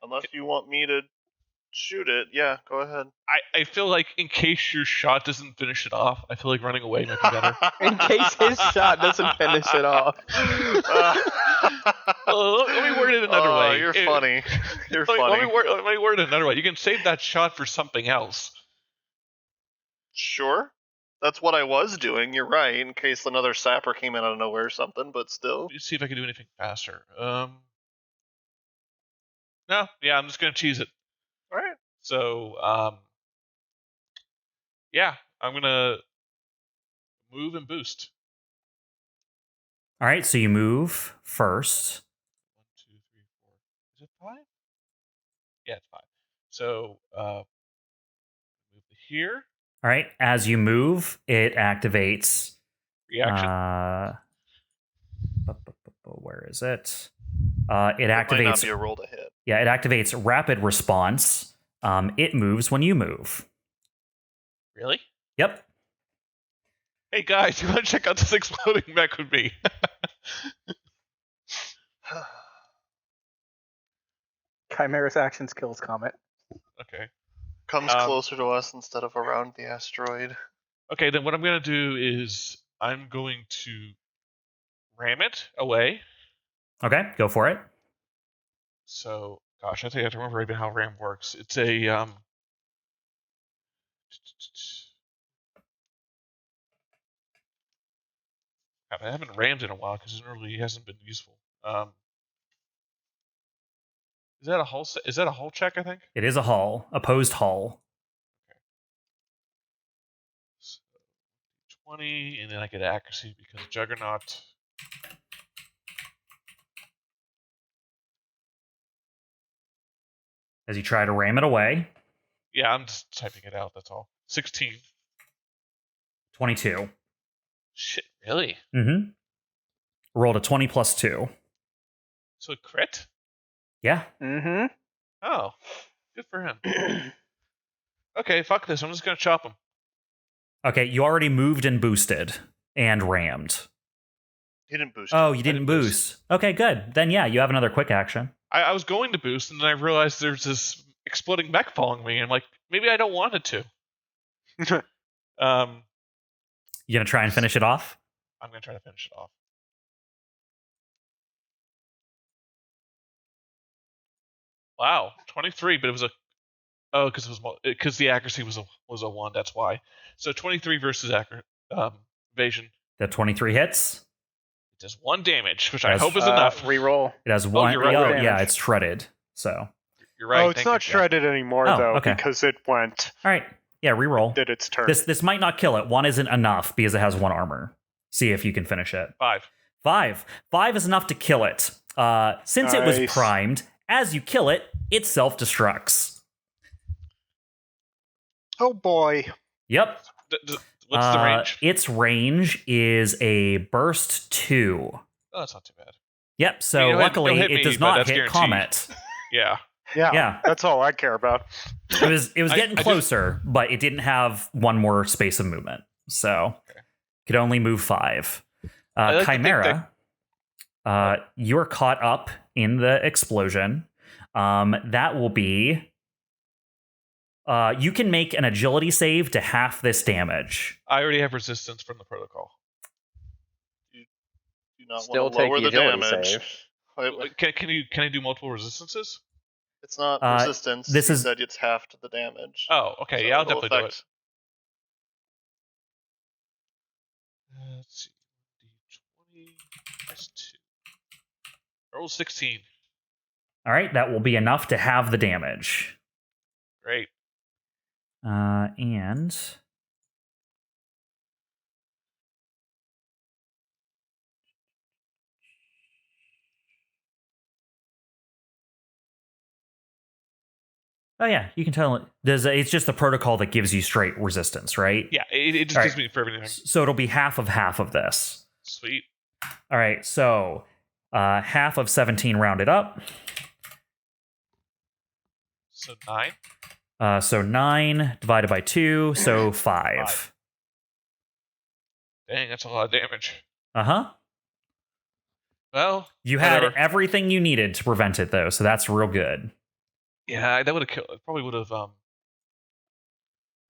Unless you want me to shoot it, yeah, go ahead. I feel like in case your shot doesn't finish it off, I feel like running away might be better. In case his shot doesn't finish it off. Let me word it another way. You're funny. You're funny. Let me word it another way. You can save that shot for something else. Sure. That's what I was doing, you're right, in case another sapper came in out of nowhere or something, but still. Let me see if I can do anything faster. No, yeah, I'm just going to cheese it. Alright. So, yeah, I'm going to move and boost. All right, so you move first. 1, 2, 3, 4. Is it 5? Yeah, it's 5. So, move to here. All right, as you move, it activates... Reaction. Where is it? It activates... It might not be a roll to hit. Yeah, it activates rapid response. It moves when you move. Really? Yep. Hey guys, you want to check out this exploding mech with me? Chimera's action skills Comet. Okay. Comes closer to us instead of around the asteroid. Okay, then what I'm going to do is I'm going to ram it away. Okay, go for it. So, gosh, I think I have to remember even how ram works. It's a I haven't rammed in a while because it really hasn't been useful. Is that a hull? Is that a hull check? I think it is a hull, opposed hull. Okay. So 20, and then I get accuracy because Juggernaut. As you try to ram it away. Yeah, I'm just typing it out. That's all. 16. 22. Shit, really? Mm-hmm. Rolled a 20 plus 2. So a crit? Yeah. Mm-hmm. Oh, good for him. Okay, fuck this. I'm just gonna chop him. Okay, you already moved and boosted and rammed. He didn't boost. Oh, you didn't boost. Okay, good. Then yeah, you have another quick action. I was going to boost, and then I realized there's this exploding mech following me, and I'm like, maybe I don't want it to. You gonna try and finish it off? I'm gonna try to finish it off. Wow, 23, but it was because the accuracy was a 1. That's why. So 23 versus evasion. That 23 hits. It does 1 damage, which I hope is enough. Reroll. It has one. you're right. Oh, yeah, Damage. it's shredded. So. You're right. Oh, it's not shredded anymore, Oh, though, okay. because it went. All right. Yeah, reroll. Did its turn. This might not kill it. 1 isn't enough because it has 1 armor. See if you can finish it. 5. 5 is enough to kill it. Since it was Nice. primed, as you kill it, it self-destructs. Oh, boy. Yep. What's the range? Its range is a burst 2. Oh, that's not too bad. Yep, so You'll luckily hit it me, does but not that's hit guaranteed. COMET. Yeah. Yeah, that's all I care about. It was getting I closer, but it didn't have 1 more space of movement. So could only move 5. like to think Chimera, you're caught up in the explosion. That will be... you can make an agility save to half this damage. I already have resistance from the protocol. Do not Still want to take lower the the agility damage. save. Wait, Can I do multiple resistances? it's not resistance. this you is- said it's half to the damage. Oh, okay. So Yeah, I'll it'll definitely do it. affect- Let's see. D20 plus 2. Roll 16. All right, that will be enough to have the damage. Great. And... Oh yeah, you can tell it. It's just the protocol that gives you straight resistance, right? Yeah, it just All gives right. me for everything. So it'll be half of this. Sweet. All right, so half of 17 rounded up. So 9. So 9 divided by 2, so 5. Dang, that's a lot of damage. Uh-huh. Well, You had whatever. everything you needed to prevent it, though, so that's real good. Yeah, that would have killed. It probably would have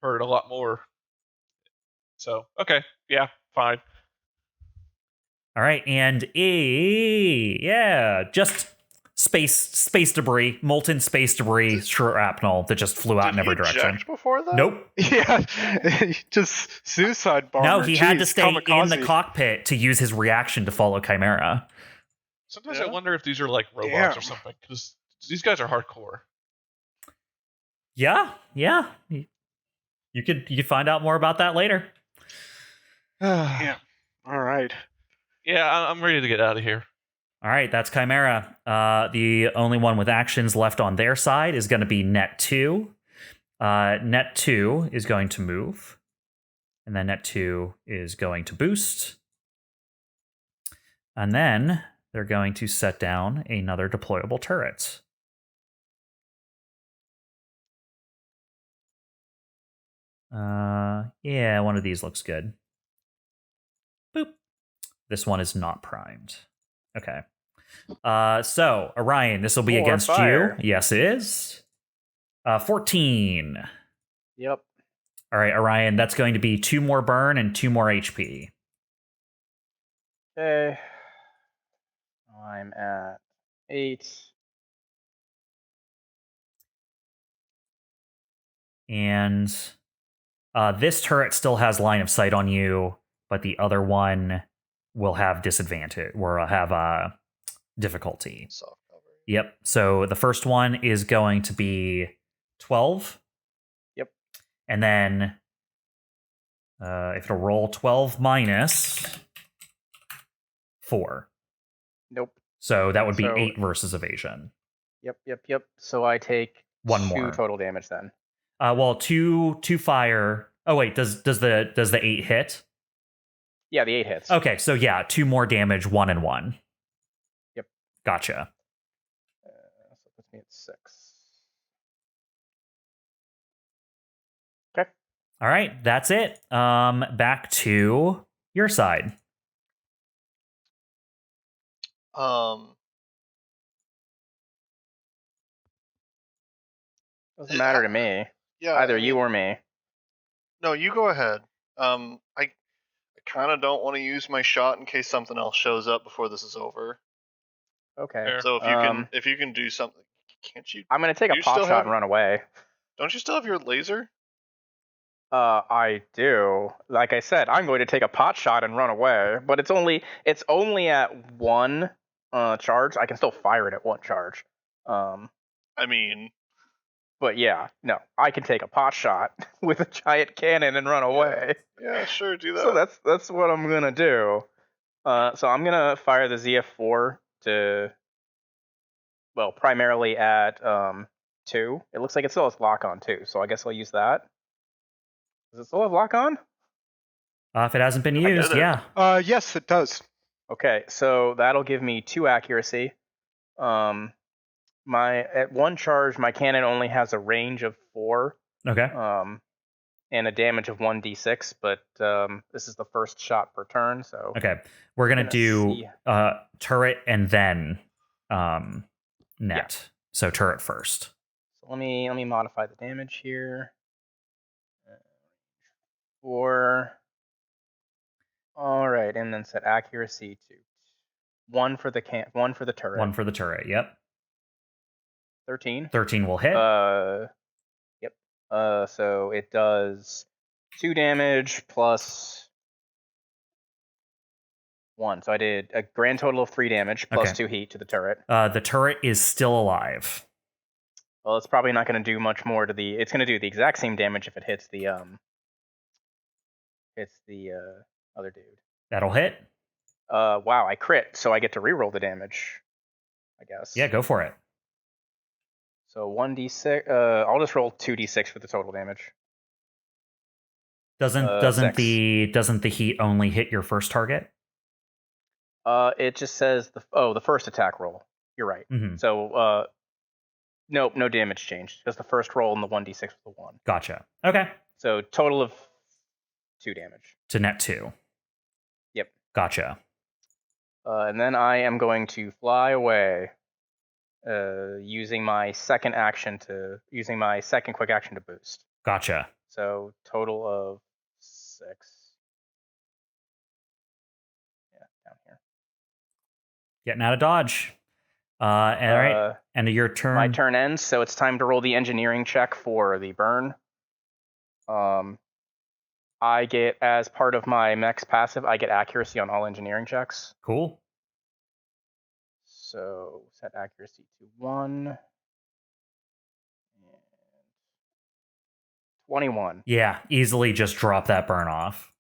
hurt a lot more. So okay, yeah, fine. All right, and just space debris, molten space debris, shrapnel that just flew out Did in every he eject direction. before that? Nope. Yeah, just suicide bomber. No, he had to Jeez, stay in the kamikaze. cockpit to use his reaction to follow Chimera. Sometimes Yeah. I wonder if these are like robots Damn. or something, because these guys are hardcore. Yeah. You could find out more about that later. Yeah. All right. Yeah, I'm ready to get out of here. All right, that's Chimera. The only one with actions left on their side is going to be Net 2. Net 2 is going to move. And then Net 2 is going to boost. And then they're going to set down another deployable turret. Yeah, one of these looks good. Boop. This one is not primed. Okay. So, Orion, this will be More against fire. you. Yes, it is. 14. Yep. All right, Orion, that's going to be 2 more burn and 2 more HP. Okay. I'm at 8. And this turret still has line of sight on you, but the other one will have disadvantage or have difficulty. Soft cover. Yep. So the first one is going to be 12. Yep. And then if it'll roll 12 minus 4. Nope. So that would be So- 8 versus evasion. Yep. So I take One 2 more. total damage then. Well, two fire. Oh wait, does the 8 hit? Yeah, the 8 hits. Okay, so yeah, 2 more damage, 1 and 1. Yep. Gotcha. So it puts me at 6. Okay. All right, that's it. Back to your side. Doesn't matter to me. Yeah. Either you or me. No, you go ahead. I kind of don't want to use my shot in case something else shows up before this is over. Okay. Fair. So if you can do something, Can't you? I'm gonna take a You pot still shot have- and run away. Don't you still have your laser? I do. Like I said, I'm going to take a pot shot and run away. But it's only at one charge. I can still fire it at one charge. I mean, But yeah, no, I can take a pot shot with a giant cannon and run away. yeah, sure, do that. So that's what I'm gonna do. So I'm gonna fire the ZF4 to, well, primarily at 2. It looks like it still has lock on too, so I guess I'll use that. Does it still have lock on? If it hasn't been get used, it. yeah. Yes, it does. Okay, so that'll give me 2 accuracy. At one charge, my cannon only has a range of 4. Okay. And a damage of 1d6, but this is the first shot per turn, so Okay. We're gonna do see. turret and then net. So turret first. So let me modify the damage here. 4. All right, and then set accuracy to 1 for the turret. 1 for the turret. Yep. 13. 13 will hit. Yep. So it does 2 damage plus 1. So I did a grand total of 3 damage plus Okay. 2 heat to the turret. The turret is still alive. Well, it's probably not going to do much more to the. It's going to do the exact same damage if it hits the other dude. That'll hit. Wow, I crit, so I get to reroll the damage, I guess. Yeah, go for it. So 1d6. I'll just roll 2d6 for the total damage. Doesn't 6. the heat only hit your first target? It just says the first attack roll. You're right. Mm-hmm. So no damage changed. Just the first roll and the 1d6 with the 1. Gotcha. Okay. So total of 2 damage. To net 2. Yep. Gotcha. And then I am going to fly away, using my second quick action to boost. Gotcha. So total of 6. Yeah, down here. Getting out of dodge. All right. End of your turn. My turn ends, so it's time to roll the engineering check for the burn. I get, as part of my max passive, I get accuracy on all engineering checks. Cool. So set accuracy to 1. And 21. Yeah, easily just drop that burn off.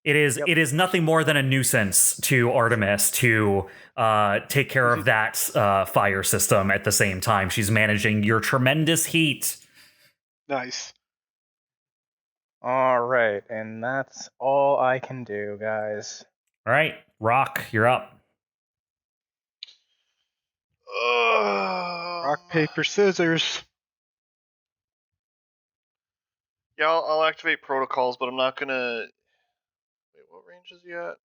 It is nothing more than a nuisance to Artemis to take care of that fire system at the same time. She's managing your tremendous heat. Nice. All right, and that's all I can do, guys. All right, Rock, you're up. Rock, paper, scissors. Yeah, I'll activate protocols, but I'm not gonna. Wait, what range is he at?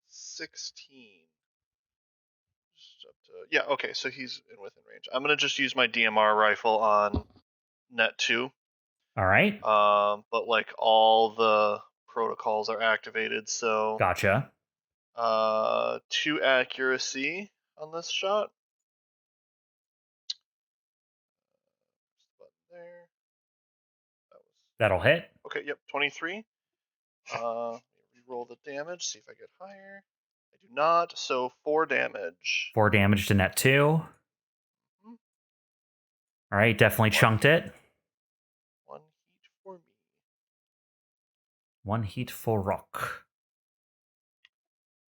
16. Just up to... Yeah, okay, so he's within range. I'm gonna just use my DMR rifle on net 2. All right. But like all the protocols are activated, so Gotcha. 2 accuracy on this shot. There. That'll hit. Okay, yep, 23. Reroll the damage, see if I get higher. I do not, so 4 damage. 4 damage to net 2. Mhm. All right, definitely chunked it. 1 heat for me. 1 heat for Rock.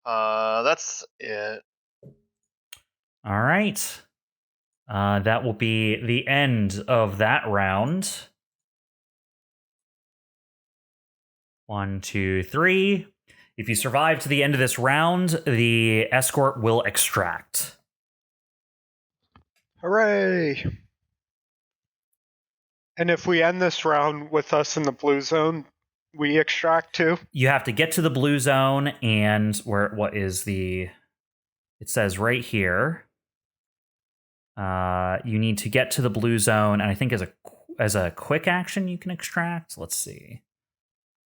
That's it. All right. That will be the end of that round. 1, 2, 3. If you survive to the end of this round, the escort will extract. Hooray! And if we end this round with us in the blue zone, we extract too? You have to get to the blue zone, and it says right here. You need to get to the blue zone, and I think as a quick action you can extract. Let's see.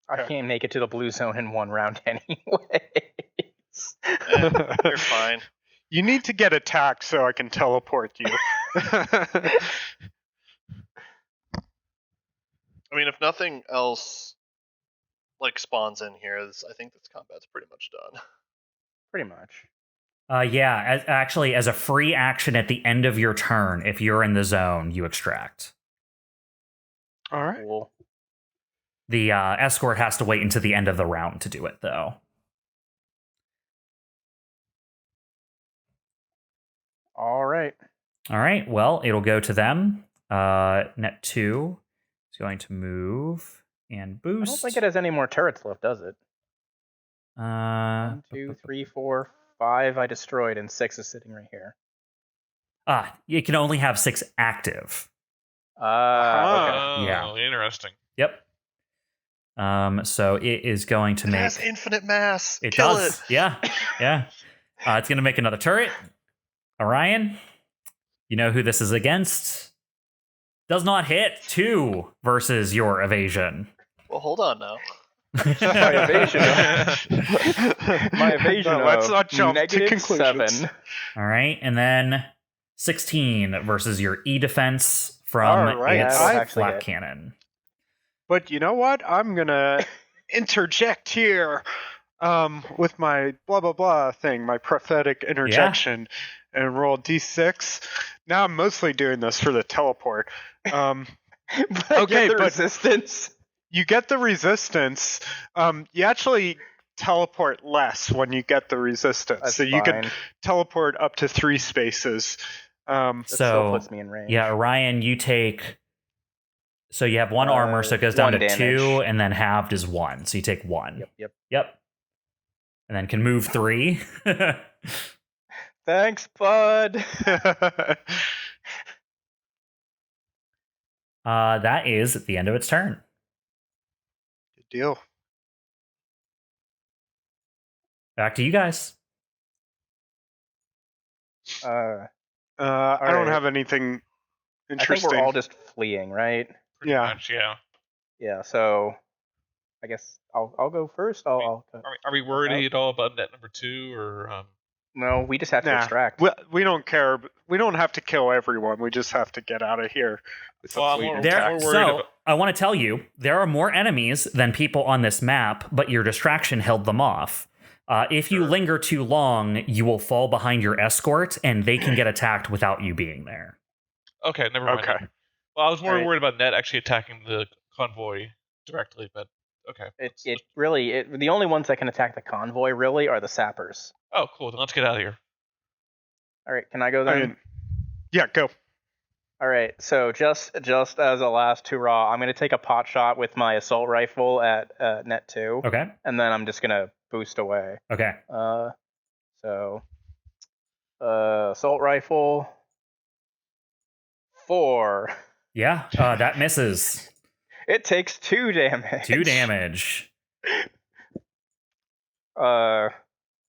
I can't make it to the blue zone in 1 round anyways. You're fine. You need to get attacked so I can teleport you. I mean, if nothing else like spawns in here, I think this combat's pretty much done. Pretty much. Yeah, as a free action at the end of your turn, if you're in the zone, you extract. All right. Cool. The escort has to wait until the end of the round to do it, though. All right. All right, well, it'll go to them. Net 2 is going to move and boost. I don't think it has any more turrets left, does it? Uh, 1, 2, 3, 4, 5 I destroyed, and 6 is sitting right here. You can only have 6 active. Okay. Oh, Yeah. Interesting. Yep. So it is going to It make... has infinite mass. It Kill does. it. Yeah. It's going to make another turret. Orion, you know who this is against. Does not hit. 2 versus your evasion. Well, hold on now. My evasion. My evasion. No, let's not jump to negative conclusions. 7. All right, and then 16 versus your E defense from All right, its that'll actually flak hit. cannon. But you know what? I'm gonna interject here with my blah blah blah thing, my prophetic interjection, and roll d6. Now I'm mostly doing this for the teleport. But Okay, the but- resistance. You get the resistance. You actually teleport less when you get the resistance. That's so you fine. can teleport up to 3 spaces. That still So, puts me in range. yeah, Orion, you take... So you have 1 armor, so it goes down 1 to 2, damage. and then halved is 1. So you take 1. Yep. And then can move 3. Thanks, bud. That is at the end of its turn. Good deal. Back to you guys. I I don't right. have anything think interesting. we're all just fleeing, right? Pretty Yeah. much, yeah. Yeah. So, I guess I'll go first. I'll Are we worried at all about net number 2, or No, we just have to Nah, extract. we don't care. We don't have to kill everyone. We just have to get out of here. With the Well, I'm fleet more- intact. more worried So about- I want to tell you, there are more enemies than people on this map, but your distraction held them off. If you linger too long, you will fall behind your escort, and they can get attacked without you being there. Okay, never mind. Okay. Well, I was more Alright. worried about net actually attacking the convoy directly, but okay. It really the only ones that can attack the convoy really are the sappers. Oh, cool. Then let's get out of here. All right, can I go I then? mean, yeah, go. All right, so just as a last hurrah, I'm gonna take a pot shot with my assault rifle at net 2, Okay. and then I'm just gonna boost away. Okay. So assault rifle 4. Yeah. That misses. It takes 2 damage. 2 damage.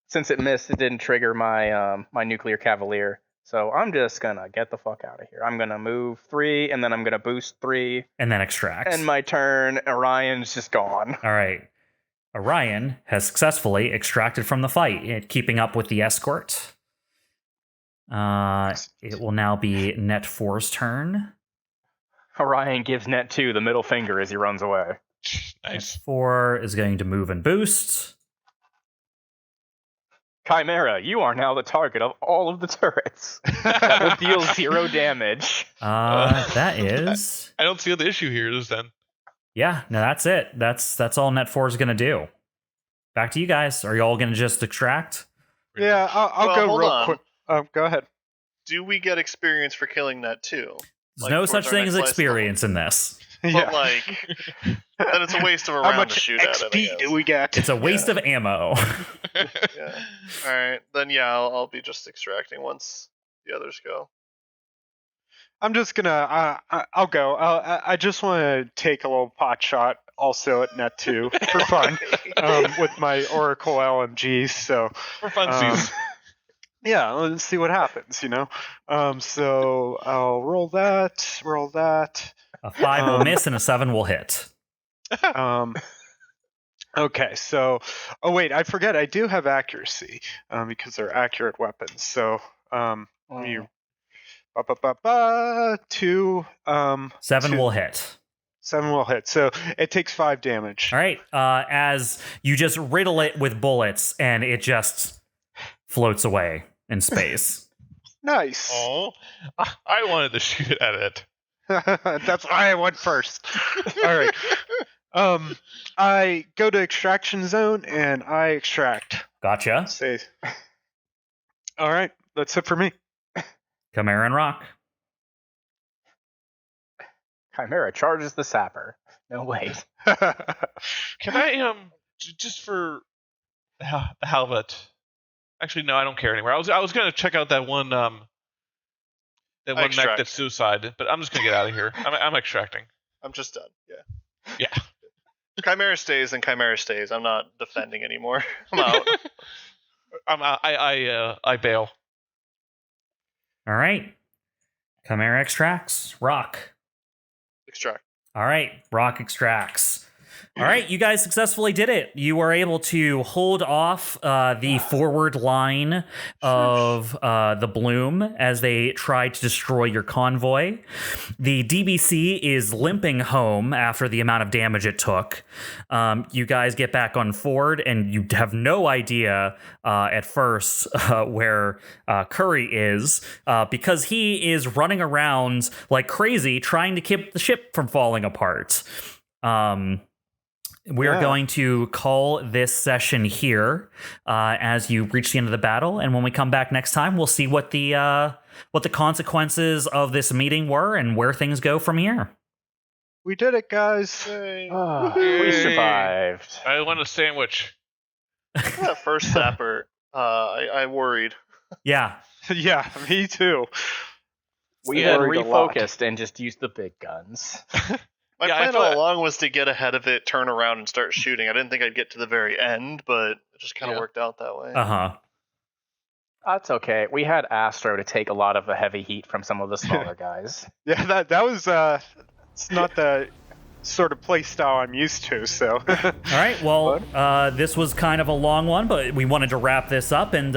Since it missed, it didn't trigger my my nuclear cavalier. So I'm just gonna get the fuck out of here. I'm gonna move 3, and then I'm gonna boost 3. And then extract. And my turn, Orion's just gone. All right. Orion has successfully extracted from the fight, keeping up with the escort. It will now be Net 4's turn. Orion gives net 2 the middle finger as he runs away. Net Nice. 4 is going to move and boost. Chimera, you are now the target of all of the turrets. That will deal 0 damage. That is... I don't see what the issue here is then. Yeah, no, that's it. That's all Net 4 is going to do. Back to you guys. Are you all going to just extract? Pretty Yeah, much. I'll Well, go hold real on. quick. Go ahead. Do we get experience for killing that too? There's Like, no towards such our thing next as life experience in this. But Yeah. like, then it's a waste of a How round to much shoot at it. I XP do guess. we get? It's a waste of ammo. Yeah. All right, then yeah, I'll be just extracting once the others go. I'm just gonna. I'll go. I just want to take a little pot shot also at net 2 for fun with my Oracle LMGs. So For funsies. yeah, let's see what happens. So I'll roll that. Roll that. A 5 will miss and a 7 will hit. All Okay, so wait, I forget. I do have accuracy because they're accurate weapons. So you 2 7 2 will hit. 7 will hit. So it takes 5 damage. All right. As you just riddle it with bullets, and it just floats away in space. Nice. Oh, I wanted to shoot it at it. That's why I went first. All right. I go to extraction zone and I extract. Gotcha. Say. All right, that's it for me. Chimera and Rock. Chimera charges the sapper. No, wait. Can I just for the hell of it? Actually, no, I don't care anymore. I was gonna check out that one mech extract. that's suicide, but I'm just gonna get out of here. I'm extracting. I'm just done. Yeah. Yeah. Chimera stays and Chimera stays. I'm not defending anymore. I'm out. I bail. All right. Chimera extracts. Rock. Extract. All right. Rock extracts. All right, you guys successfully did it. You were able to hold off the forward line of the Bloom as they tried to destroy your convoy. The DBC is limping home after the amount of damage it took. You guys get back on Ford, and you have no idea at first where Curry is because he is running around like crazy trying to keep the ship from falling apart. We're going to call this session here as you reach the end of the battle, and when we come back next time, we'll see what the consequences of this meeting were and where things go from here. We did it, guys. We survived. I want a sandwich. That first sapper, I worried. Yeah. Yeah, me too. We Yeah, then worried a lot. refocused and just used the big guns. My Yeah, I plan feel all that- along was to get ahead of it, turn around, and start shooting. I didn't think I'd get to the very end, but it just kind of Yeah. worked out that way. Uh-huh. That's okay. We had Astro to take a lot of the heavy heat from some of the smaller guys. Yeah, that was it's not the sort of play style I'm used to, so. All right. Well, this was kind of a long one, but we wanted to wrap this up, and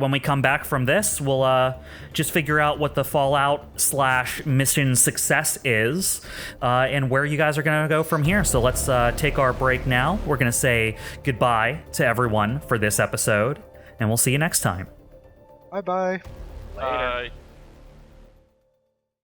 when we come back from this, we'll just figure out what the Fallout/mission success is, and where you guys are going to go from here. So let's take our break now. We're going to say goodbye to everyone for this episode, and we'll see you next time. Bye-bye. Bye.